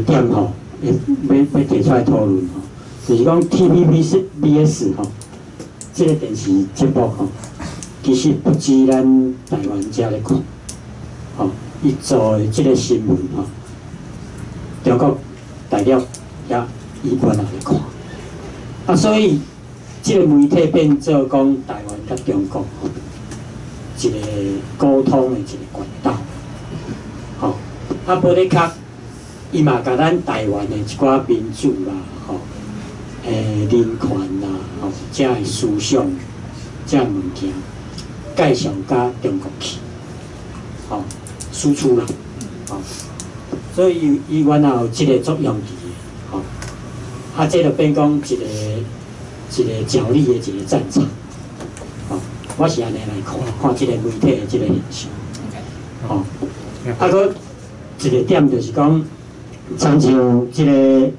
点吼，要提出来讨论吼，就是讲 TVBS 吼，即个电视节目吼，其实不止咱台湾遮咧看，吼，伊做的即个新闻吼。中国大陆也伊原来咧看，啊，所以这个媒体变做讲台湾甲中国一个沟通的一个管道，吼，啊，无咧较，伊嘛甲咱台湾的一寡民主啦，吼，人权啦，吼，遮的思想，遮物件介绍甲中国去，吼，输出啦，吼。所以伊原来有即个作用伫个，吼，啊，这就变讲一个角力的一个战场，吼，我是安尼来看即个媒体的即个现象。吼，啊，搁一个点就是讲，亲像即个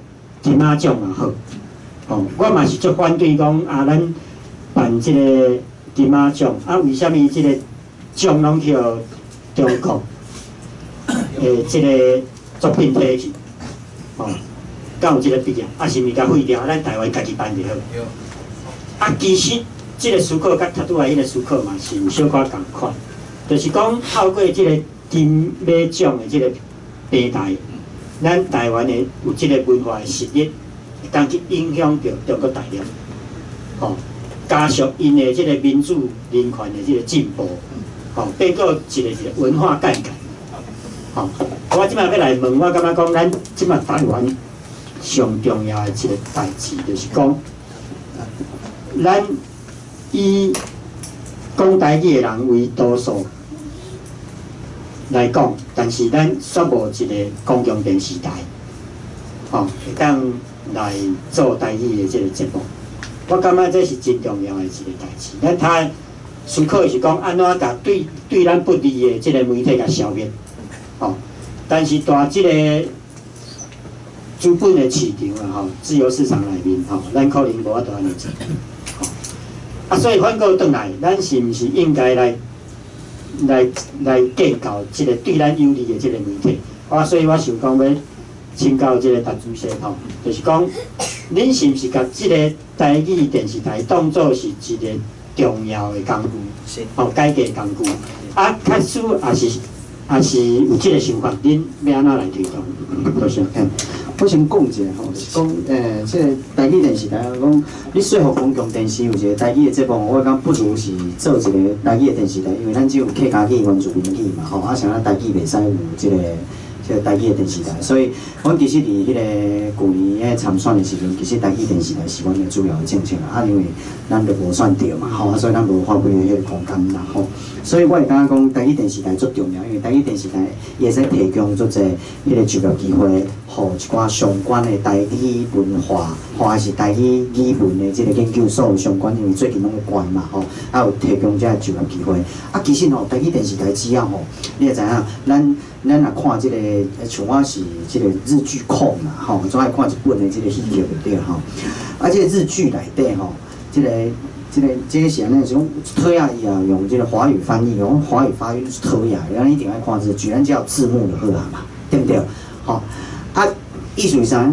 金马奖也好，吼，我嘛是足反对讲咱办即个金马奖，为虾米即个奖拢去互中国即个作品摕去？吼，敢有即个必要？是毋是甲废掉？咱台湾家己办就好。其实即个思考甲头拄仔迄个思考嘛是有小可共款，就是讲透过即个金马奖的即个平台，咱台湾的有即个文化的实力，会当去影响着中国大陆，吼，加速因的即个民主人权的即个进步，吼，变做一个文化改革，吼。我即摆要来问，我感觉讲咱即摆台湾上重要的一个代志，就是讲，咱以讲台语的人为多数来讲，但是咱却无一个公共电视台，吼，会当来做台语的即个节目。我感觉这是真重要的一个代志。咱他思考的是讲，安怎甲对咱不利的即个媒体甲消灭，吼。但是在即个资本的市场啊，吼，自由市场内面，吼，咱可能无法度安尼做，吼。所以反过转来，咱是毋是应该来建构一个对咱有利的即个媒体？所以我想讲要请教即个达主席吼，就是讲，恁是毋是甲即个台语电视台当作是一个重要的工具，吼，改革工具？确实也是有即个想法，恁要安怎来推动？多谢。我先讲一下吼，是讲即个台语电视台讲，你说服公共电视有一个台语的节目，我讲不如是做一个台语的电视台，因为咱只有客家语、原住民语嘛，吼，像咱台语袂使有即个台语的电视台，所以阮其实伫迄个旧年迄参选的时阵，其实台语电视台是阮的主要的政策因为咱就无选着嘛，吼，所以咱无发挥迄个空间啦，吼。所以我会感觉讲台语电视台足重要，因为台语电视台会使提供足侪迄个就业机会，互一寡相关的台语文化，或是台语语文的即个研究所相关，因为最近拢在关嘛，吼，有提供这就业机会。其实吼，台语电视台只要吼，你会知影，咱若看即个，像我是即个日剧控嘛，吼，总爱看一本的即个戏剧就对吼。即个日剧内底吼，即个是安尼，是讲讨雅伊啊，用即个华语翻译，用华语发音是讨雅，咱一定爱看日剧，咱只要字幕就好啊嘛，对不对？吼，意思是啥？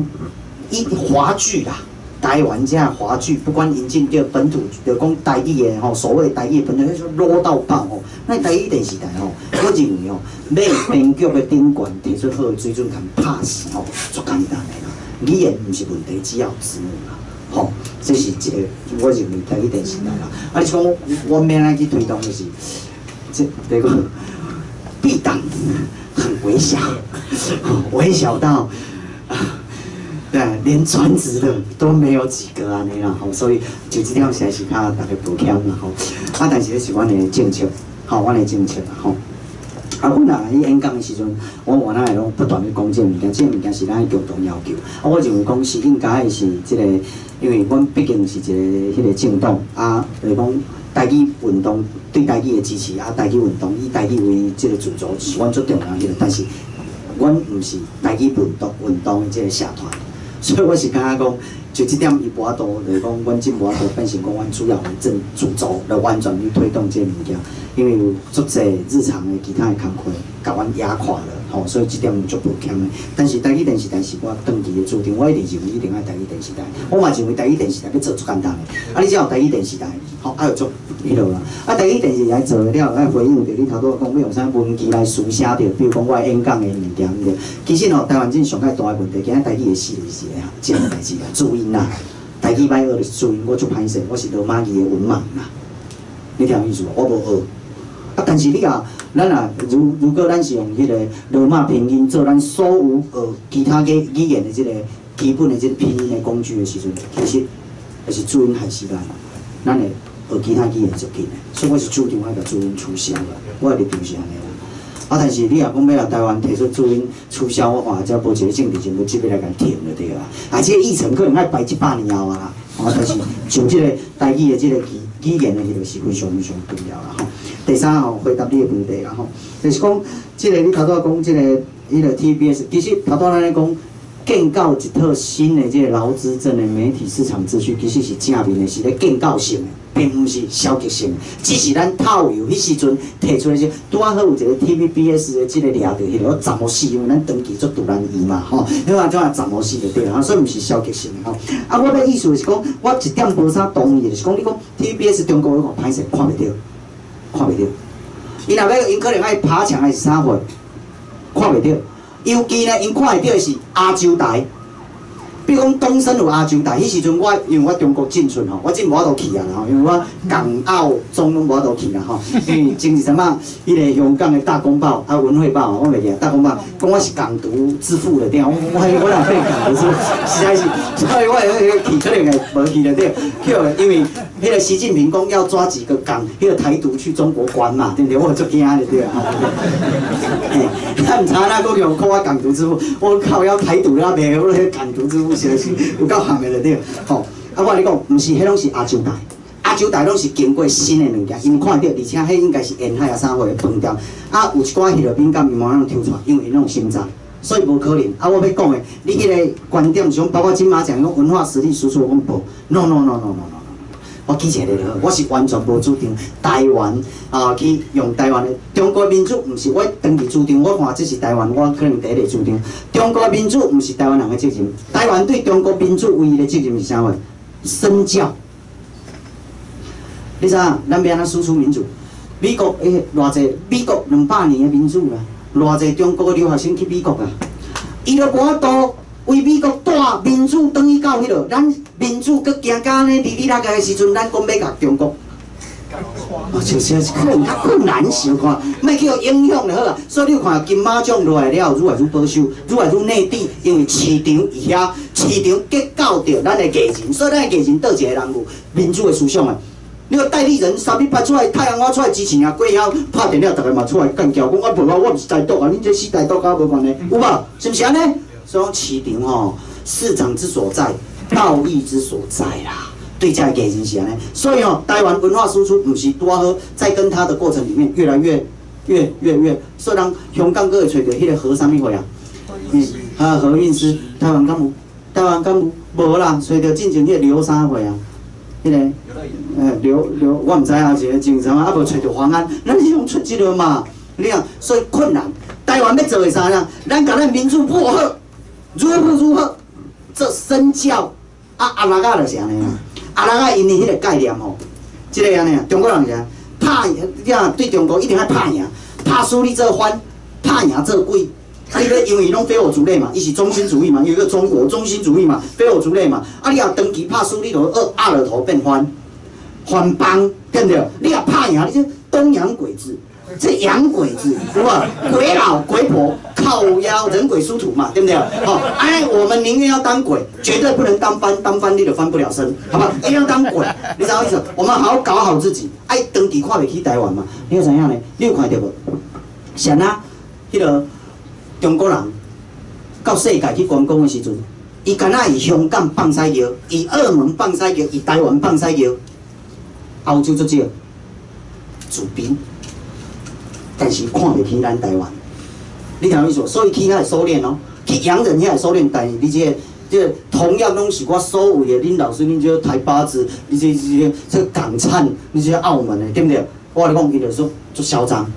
华剧啦，台湾这华剧，不管引进着本土，就讲台语的吼，所谓台语本土，迄种攞到爆吼。咱台语电视台吼，我认为吼，要编剧的顶悬提出好的水准，通 pass 吼，足简单的啦。语言毋是问题，只要有字幕啦。吼，这是一个我认为台语电视台啦。你讲我明来去推动的是，这个弊党很微小，微小到对，连专职的都没有几个安尼啦。吼，所以就这点实在是大家不欠啦。吼，但是是阮的政策，吼，阮的政策啦。吼。阮若去演讲的时阵，我原来拢不断去讲这物件，这物件是咱共同要求。我认为讲是应该是这个，因为阮毕竟是一个迄个政党就是讲台语运动对台语的支持台语运动以台语为这个主轴，是阮最重要迄个。但是阮毋是台语运动的这个社团，所以我是感觉讲，就这点伊无法度，就是讲阮真无法度变成讲阮主要的主轴来完全去推动这物件。因为有足侪日常的其他的工课，甲阮压垮了，吼，所以这点足无欠的。但是台语电视台是我长期的主张，我一定认为一定爱台语电视台。我嘛认为台语电视台要做足简单的，你只要台语电视台，吼，有做迄落啦。台语电视台做了，爱回应着你头拄讲要用啥文字来书写着，比如讲我演讲的物件，其实吼，台湾真上界大的问题，今仔台语的死就是这样代志啦，注音啦，台语歹学就是注音，我足歹势，我是罗马语的文盲啦，你听意思无？我无学。但是你咱如果咱是用迄个罗马拼音做咱所有其他语言的即个基本的即个拼音的工具的时阵，其实就是注音害死咱会学其他语言就紧的。所以我是主张要甲注音取消啦，我的立场是安尼啦。但是你若讲要来台湾提出注音取消，我看这无一个政治人物即要来甲停就对啦。这个议程可能要摆100年后啊啦。但是像即个台语的即个语言的迄个是非常非常重要啦吼。第三吼，回答你的问题啦吼，就是讲，即个你头拄仔讲即个迄个 TVBS， 其实头拄咱咧讲。建构一套新的这个劳资政的媒体市场秩序，其实是正面的，是咧建构性的，并不是消极性的。只是咱套用迄时阵提出来些，拄啊好有一个 TVBS 的这个掠着迄个暂无死，因为咱登记做杜兰伊嘛，吼，迄个怎啊暂无死就对啦，所以毋是消极性的吼。啊，我要意思是讲，我一点无啥同意的，就是讲你讲 TVBS 中国迄个歹势看袂到，看袂到。伊若要因可能爱爬墙还是啥货，看袂到。尤其呢，因看会到的是亚洲台，比如讲东升有亚洲台，迄时阵因为我中国进出吼，我真无法度去啊吼，因为我港澳中拢无法度去啦吼。因为前一阵仔，迄个香港的大公报啊文汇报，我袂记啊，大公报讲我是港独之父了，对啊，我若变港独之父，实在是，所以我迄个去可能会无去了对，因为迄个习近平讲要抓几个港，迄个台独去中国关嘛，对不对？我足惊的对啊。毋知哪个用讲我港独之父，我靠，要台独了袂，我迄港独之父实在是有够含的了对。吼，啊，我你讲，毋是，迄拢是亚洲台，亚洲台拢是经过新的物件，因看到，而且迄应该是沿海啊啥货的烹调，啊，有一寡迄个敏感伊马上抽出来，因为因拢心脏，所以无可能。啊，我要讲的，你迄个观点是讲，包括金马奖讲文化实力输出，我讲无 ，no。我记起来了，我是完全无主张台湾去用台湾的中国民主，毋是我长期主张。我看这是台湾，我可能第一个主张。中国民主毋是台湾人的责任，台湾对中国民主唯一的责任是啥货？身教。你知影？咱要安怎输出民主？美国偌济，美国200年的民主啦，偌济中国的留学生去美国啊，伊就无法度。为美国带民主转去到迄落，咱民主佮行到呢2、2个时阵，咱讲要甲中国，就是较困难想看，莫去互影响就好啊。所以你有看金马奖落来了，愈来愈保守，愈来愈内地，因为市场伊遐市场结构着咱的艺人，所以咱的艺人倒一个人有民主的思想啊。你个代理人3日8出来，太阳花出来支持啊，过后拍电了，逐个嘛出来干叫，讲我毋是台独啊，恁这死台独甲无关系，有无？是毋是安尼？所以市场吼，市场之所在，道义之所在啦。对这个艺人是安尼，所以哦，台湾文化输出毋是多好，在跟他的过程里面越来越，所以人香港佫会找到迄个何啥物货啊？何韵诗，台湾敢有？无啦，找到进前迄个刘啥货啊？迄个刘，我毋知影是个正常啊，无找到黄安，咱是用出即个嘛？你看，所以困难。台湾要做的啥呢？咱甲咱民主破好。如何？做身教阿拉加就是安尼啦。阿拉加因的迄个概念吼，即个安尼啊，中国人是啊，你啊对中国一定要拍赢，拍输你做番，拍赢做鬼。啊，你个因为伊拢非我族类嘛，伊是中心主义嘛，有一个中国中心主义嘛，非我族类嘛。啊，你啊长期拍输你就二了头变番帮，对不对？你啊拍赢，你就东洋鬼子。这洋鬼子，对吧？鬼老鬼婆靠腰人鬼殊途嘛，对不对？好，我们宁愿要当鬼，绝对不能当番，当番你就翻不了身，好不好？一定要当鬼，你知道意思？我们好好搞好自己，长期看袂起台湾嘛？你有怎样呢？你有看到无？像啊，迄个中国人到世界去观光的时阵，伊敢若以香港放屎桥，以澳门放屎桥，以台湾放屎桥，欧洲足少，主宾。但是看袂起咱台湾，你听我意思？所以去遐会收敛哦，去洋人遐会收敛，但是你这个同样拢是我所谓的，恁老师恁这台巴子，你这港灿，你这澳门的，对不对？我来讲，伊就说做嚣张，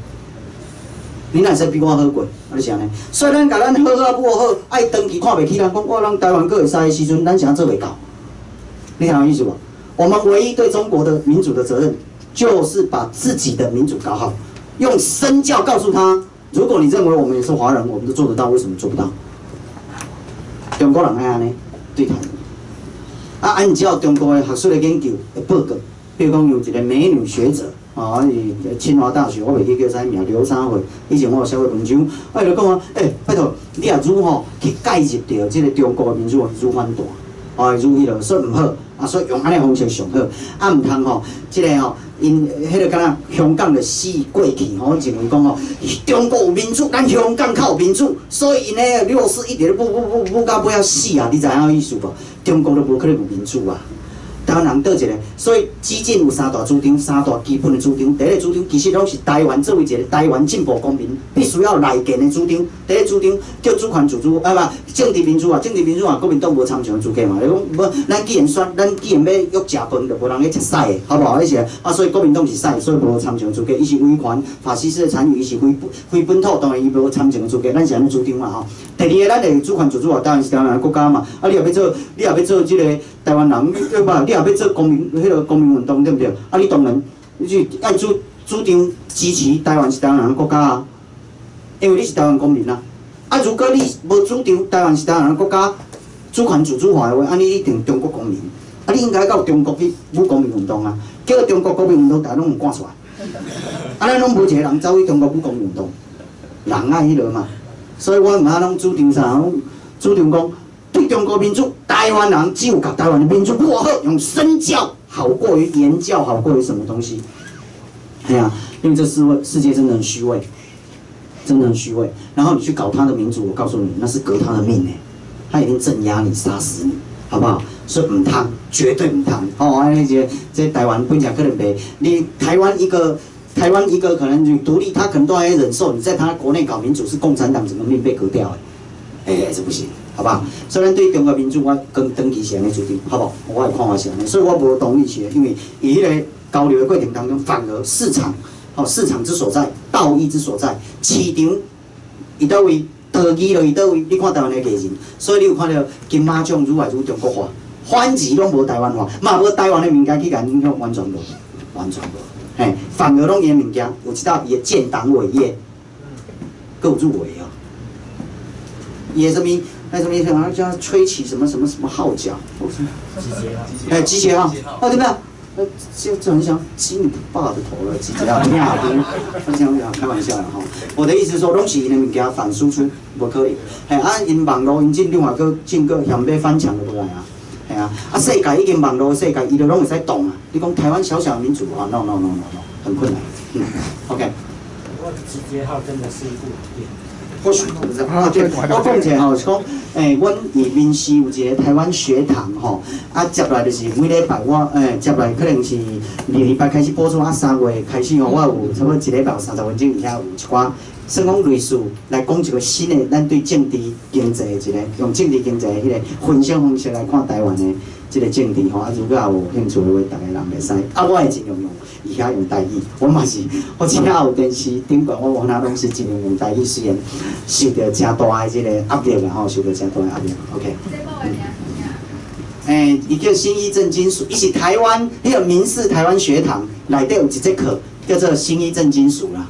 你哪会比我好过？啊，就是安尼。所以咱甲咱好啊无好，爱长期看袂起咱，讲我咱台湾佫会使的时阵，咱啥做袂到？你听我意思无？我们唯一对中国的民主的责任，就是把自己的民主搞好。用身教告诉他，如果你认为我们也是华人，我们都做得到，为什么做不到？中国人爱安尼对台湾，按照中国的学术的研究的报告，比如讲有一个美女学者清华大学，我袂记叫啥名，刘啥货，以前我有写过文章，我就讲拜托，你也如何去介入到这个中国的民主如反弹，如迄落说唔好，所以用安尼方式上好，唔通吼，这个吼。因迄个敢若香港的死过去吼，认为讲吼，中国有民主，咱香港较有民主，所以因咧64一直不到尾要死啊！你知影意思无？中国都无可能有民主啊！台湾人倒一个，所以基进有三大主张，三大基本的主张。第一个主张其实拢是台湾作为一个台湾进步公民必须要来建的主张。第一主张叫主权自主，不，政治民主啊，政治民主啊，国民党无参选资格嘛。你讲无，咱既然选，咱既然要约食饭，就无人去食屎的，好不好？迄是啊，所以国民党是屎，所以无参选资格。伊是威权法西斯的参与，伊是非本土，当然伊无参选的资格。咱是安尼主张嘛吼。第二个，咱的主权自主啊，当然是台湾国家嘛。啊，你也要做即个台湾人，对吧？你也要做公民，迄个公民运动，对不对？啊，你当然，你就爱主张支持台湾是台湾人国家啊，因为你是台湾公民啊。啊，如果你无主张台湾是台湾人国家，主权自主化的话，啊，你一定中国公民。啊，你应该到中国去舞公民运动啊，叫中国国民运动，大家拢有赶出来。啊，咱拢无一个人走去中国舞公民运动，人爱迄落嘛。所以我毋阿拢主张啥，拢主张讲。对中国民主，台湾人只有甲台湾的民主过好，用身教好过于言教，好过于什么东西？哎呀，因为这世界真的很虚伪，真的很虚伪。然后你去搞他的民主，我告诉你，那是革他的命哎，他一定镇压你、杀死你，好不好？所以唔通，绝对唔通。哦，这台湾本来可能袂，你台湾一个可能你独立，他可能都还忍受你在他国内搞民主，是共产党整个命被革掉哎，这不行。好不好？所以咱对中国民主，我跟登记是安尼主张，好不好？我的看法是安尼，所以我无同意是，因为伊迄个交流的过程当中，反而市场之所在，道义之所在，市场伊倒位，道义就伊倒位。你看台湾的艺人，所以你有看到金马奖愈来愈中国化，反而拢无台湾化，嘛无台湾的物件去甲影响，完全无，完全无。嘿，反而拢伊的物件有一道伊的建党伟业，够入围哦。伊的什么？那什么好像叫吹起什么号角，集结号，哦对不对？就很像金霸的头了，集结号，你好，我想开玩笑啦哈。我的意思是说，拢是因的物件反输出，无可能。嘿，啊，因网络因进另外个进个嫌要翻墙就无来啊。嘿啊，啊世界已经网络世界，伊就拢会使动啊。你讲台湾小小的民主啊 ，no， 很困难。OK。集结号真的是一部电。或许不是啊，对，我讲者吼，是讲，阮宜民市有一个台湾学堂吼，啊，接来就是每礼拜我，接来可能是2礼拜开始播出，啊3月开始吼，我有差不多1礼拜有30分钟以下有一寡，算讲类似来讲一个新的咱对政治经济一个用政治经济迄个分享方式来看台湾的这个政治吼，啊，如果有兴趣的话，大家人袂使，啊，我会尽量用。以遐用台语，我嘛是，我只下有电视顶管，我往哪拢是尽量用台语，虽然受到真大的这个压力啦吼，受到真大的压力。OK。伊叫新一正金属，伊是台湾迄个民视台湾学堂内底有一节课叫做新一正金属啦。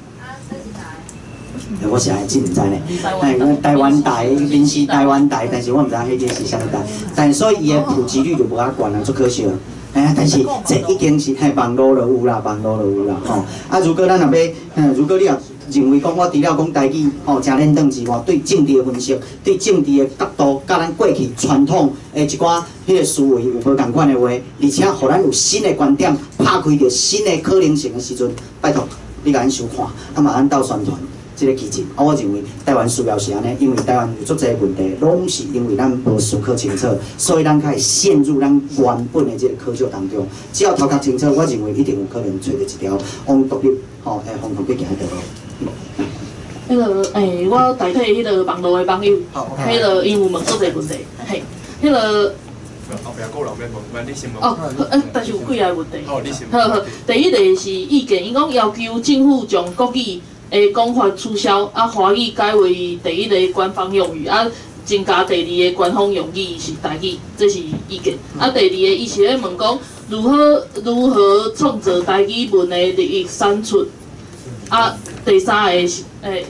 我是还真毋知呢，台湾台、民视台湾台，但是我毋知迄个是啥台，但所以伊的普及率就无遐悬啦，足可惜了。但是这已经是网络就有啦，网络就有啦吼。啊，如果咱若要，如果你也认为讲我除了讲台语吼，真认真之外，对政治的分析、对政治的角度，甲咱过去传统的一寡迄个思维有无共款的话，而且互咱有新的观点，拍开着新的可能性的时阵，拜托你甲咱收看，啊嘛咱斗宣传。这个基金，我认为台湾需要是安尼，因为台湾有足侪问题，拢是因为咱无思考清楚，所以咱才会陷入咱原本的这个窠臼当中。只要头壳清楚，我认为一定有可能找到一条往独立吼诶方向去行的路。我代替迄个网络的网友，迄个因有问足侪问题，嘿，迄个。后壁个人要问，你先问。哦，但是有几个问题。好，你先。好，第一个是意见，伊讲要求政府将国语的讲法取消，啊，华语改为第一个官方用语，啊，增加第二个官方用语是台语，这是意见。啊，第二个伊是咧问讲如何创造台语文的利益产出，啊，第三个是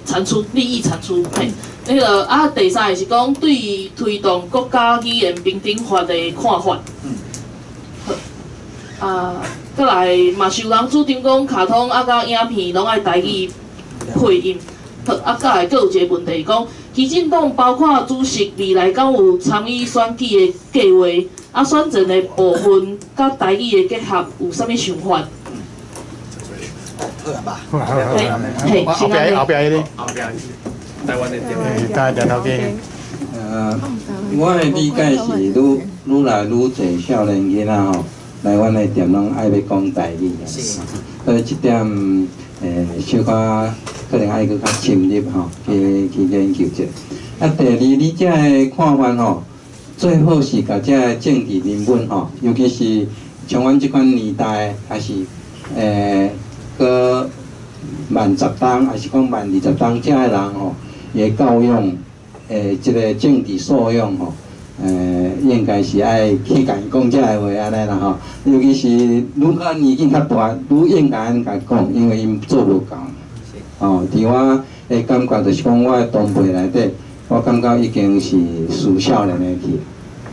产出利益产出，嘿。迄个啊，第三个是讲对推动国家语言平等法的看法。好，啊，再来嘛是有人主张讲卡通啊甲影片拢爱台语配音。好，啊，再来佫有一个问题讲，基进党包括主席未来敢有参与选举的计划，啊，选战的部分甲台语的结合有啥物想法？好吧。嘿，后壁咧。台湾的电头机。我的理解是愈来愈侪少年囡仔吼，台湾的店拢爱要讲台语啊，所以这点小可可能爱搁较深入吼，去研究者。啊，第二，你这个看法吼，最好是甲这个政治人物吼，尤其是像阮即款年代，还是搁慢10当，还是讲慢20当，这个人吼，伊教养即个政治素养吼。应该是爱去甲伊讲遮个话安尼啦吼，尤其是愈较年纪较大，愈应该安甲讲，因为因做无够。哦，伫我的感觉就是讲，我的同辈内底，我感觉已经是属少年的去。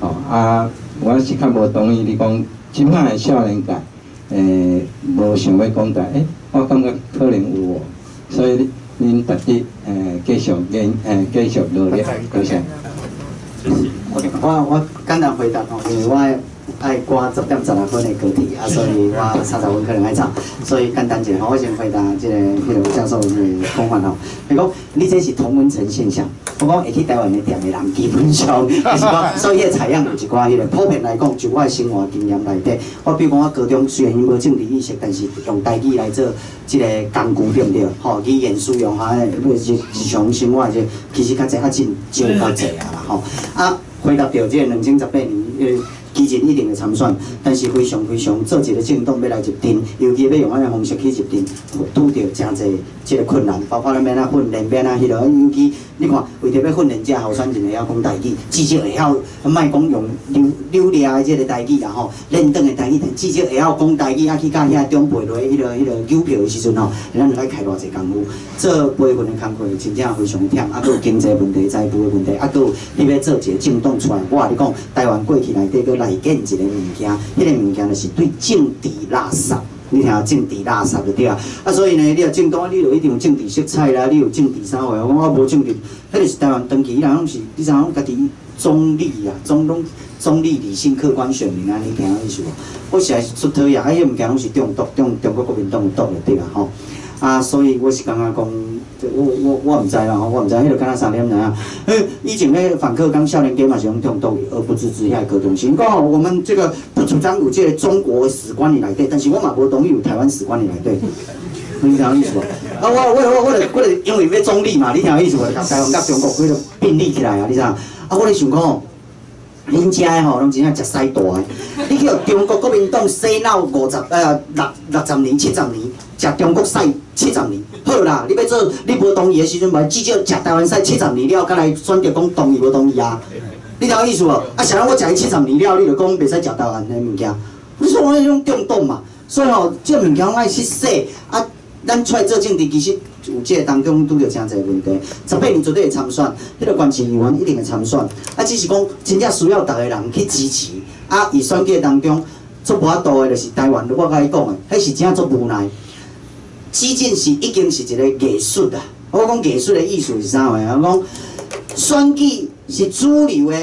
哦啊，我是较无同意你讲，即摆的少年界，无想要讲台，我感觉可能有哦，所以恁特地继续继续努力，多谢。我简单回答吼，因为我爱赶10:12分的高铁啊，所以我30分可能爱走，所以简单一下吼，我先回答迄个教授的讲法吼。伊讲你这是同温层现象，我讲会去台湾的店的人基本上就是讲，所以迄采样有一寡迄个普遍来讲，就我的生活经验内底，我比如讲我高中虽然因无政治意识，但是用台语来做即个工具对不对？吼，语言使用哈，日常生活这其实较济真较济啊啦吼啊。回答到这个2018年，基进一定会参选，但是非常做一个政党要来入阵，尤其要用安尼方式去入阵，拄到真侪即个困难，包括咱免啊训练，免啊迄落，尤其你看，为着要训练这候选人会晓讲台语，至少会晓，莫讲用流利的即个台语啦吼，认真的台语，至少会晓讲台语，啊去甲遐长辈落迄个邮票的时阵吼，咱就爱开偌济功夫，做培训的工课真正非常忝，啊，佫有经济问题、财务的问题，啊，佫有你要做一个政党出来，我甲你讲，台湾过去内底佫内建一个物件，迄个物件就是对政治垃圾。你听政治垃圾就对啊，啊所以呢，你若政党，你就一定有政治色彩啦，你有政治啥话，我讲我无政治，迄就是台湾长期以来拢是，你知影家己中立啊，中立理性客观选民啊，你听意思无？我实在是出讨厌，啊，迄物件拢是中国国民党的毒就对啊吼。啊，所以我是感觉讲，我唔知啦，我唔知，迄个敢若3点怎样？以前咧反课纲少年家嘛是用中毒而不自知遐高中心。讲吼，我们这个不主张有这个中国史观里内底，但是我嘛无同意有台湾史观里内底。你听意思无？啊，我就因为要中立嘛，你听意思无？台湾甲中国迄个并立起来啊，你知影？啊，我咧想讲。恁遮的吼，拢真正食屎大的。你叫中国国民党洗脑60年、70年，食中国屎70年。好啦，你要做你无同意的时阵，嘛至少食台湾屎70年了，才来选择讲同意无同意啊？你听意思无？啊，像我食伊70年了，你就讲袂使食台湾的物件。你说我迄种中毒嘛？所以吼，这物件爱去洗啊。咱出来做政治，其实有这个当中拄着真侪问题。18年绝对会参选，迄个县市议员一定会参选。啊，只是讲真正需要逐个人去支持。啊，伊选举当中做无法度的，就是台湾，我甲你讲的，迄是真做无奈。基进是已经是一个艺术啊！我讲艺术的艺术是啥话啊？我讲选举是主流的。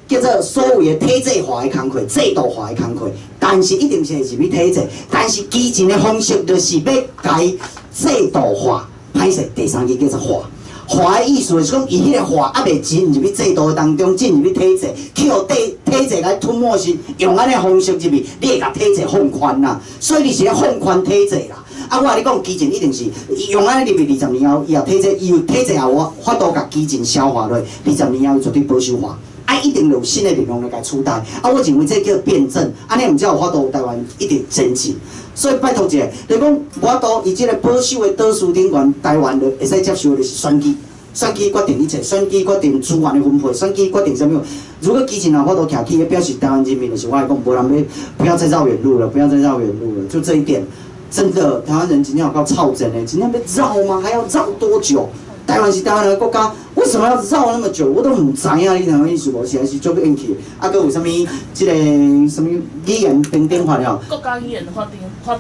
叫做所谓的体制化的工课、制度化的工课，但是一定是入去体制，但是基进的方式就是要改制度化，歹势第三个叫做化。化的意思就是讲，伊迄个化还未进入去制度当中，进入去体制，去互体制来吞没时，用安尼方式入去，你会甲体制放宽啦。所以你是要放宽体制啦。啊，我甲你讲，基进一定是用安尼入去20年后，以后体制，以后体制后我法度甲基进消化落，20年后绝对保守化。啊，一定有新的力量来甲取代。啊，我认为这叫辩证，安尼毋才有法度台湾一直前进。所以拜托一下，就讲法度以这个保守的多数顶悬，台湾就会使接受的是选举，选举决定一切，选举决定资源的分配，选举决定什么？如果基进有法度徛起，表示台湾人民就是我来讲，无人要不要再绕远路了，不要再绕远路了，就这一点，真的台湾人真正有够操真的，真正要绕吗？还要绕多久？台湾是台湾人的国家，为什么要绕那么久？我都唔知影，你听我意思无？实在是足够硬气。啊，佮有啥物？即个啥物语言平等法了？国家语言法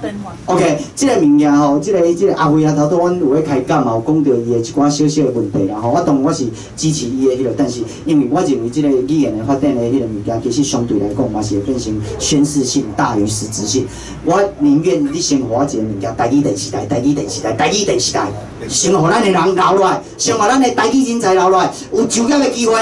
典法。OK， 即个物件吼，即个阿辉啊，头拄阮有咧开讲嘛，有讲到伊的一寡小小的问题啦吼。我当然我是支持伊的迄个，但是因为我认为即个语言的发展的迄个物件，其实相对来讲嘛是会变成宣示性大于实质性。我宁愿你先活一个物件，台语电视台，台语电视台，台语电视台，先互咱的人留落来。先把咱的台语人才留落来，有就业的机会。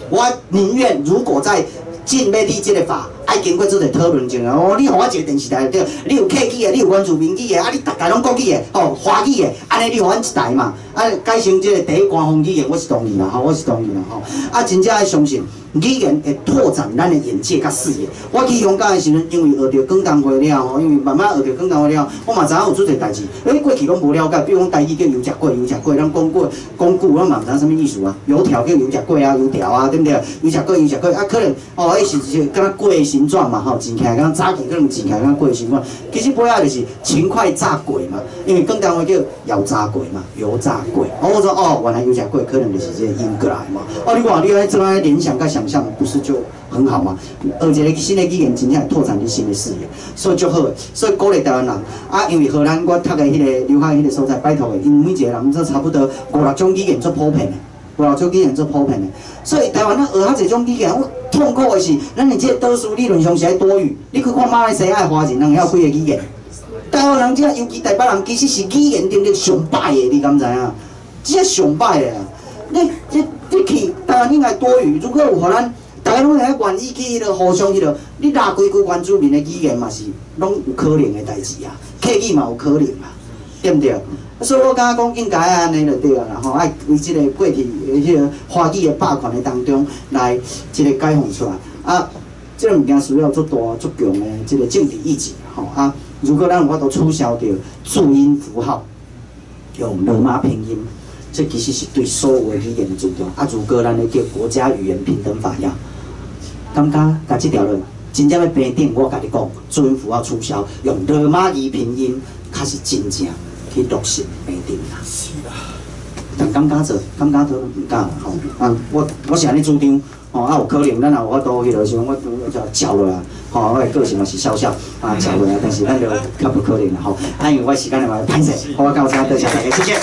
我宁愿如果在禁要立这个法，爱经过做者讨论性哦，你互我一个电视台对，你有客语的，你有原住民语的，啊，你逐家拢国语的，哦，华语的，安尼你互阮一台嘛，啊，改成即个第一官方语言，我是同意啦，吼，我是同意啦，吼，啊，真正爱相信。语言会拓展咱的眼界甲视野。我去香港的时阵，因为学着广东话了吼，因为慢慢学着广东话了，我嘛知影有做侪代志。过去拢无了解，比如讲台语叫油炸粿，油炸粿，咱讲过讲久，咱嘛毋知啥物意思啊。油条叫油炸粿啊，油条啊，对不对？油炸粿，油炸粿啊，可能哦，迄是敢若粿的形状嘛，吼，煎起来敢若早期可能煎起来敢若粿的形状。其实尾仔就是勤快炸粿嘛，因为广东话叫油炸粿嘛，油炸粿。我说哦，原来油炸粿可能就是这个音过来嘛。哦，你看你安这样联想甲想象，不是就很好吗？而且新的语言真正拓展你新的视野，所以就好。所以鼓励台湾人啊，因为荷兰我读的迄个留学迄个所在，拜托的，因为每一个人这差不多5、6种语言做普遍的，5、6种语言做普遍的。所以台湾咱学遐侪种语言，我痛苦的是，咱的这个导师理论上是爱多语。你去看马来西亚华人，人晓几个语言？台湾人这尤其台北人，其实是语言能力上歹的，你敢知影？这上歹的啊！你去台湾应该多语，如果有互咱大家拢会愿意去迄个互相迄个，你拉规句原住民的语言嘛是拢有可能的代志啊，客语嘛有可能啊，对不对？所以我感觉讲应该安尼就对啊，然后爱为即个过去迄个华语的霸权的当中来即个解放出来啊，即个物件需要足大足强的即个政治意志吼啊。如果咱有法度取消掉注音符号，用罗马拼音。这其实是对所有的语言的尊重。啊，如果咱咧叫国家语言平等法呀，感觉甲这条论真正要平等，我甲你讲，注音符号取消，用罗马语拼音，较是真正去落实平等啦。是啦。但感觉都唔敢吼。啊，我是安尼主张，吼啊有可能咱也有法度迄落时阵，我就教落啊。吼，我的个性嘛是小小啊，教落啊，但是咱就较不可能啦吼。啊，因为我时间的嘛歹势，我到这，多谢大家，谢谢。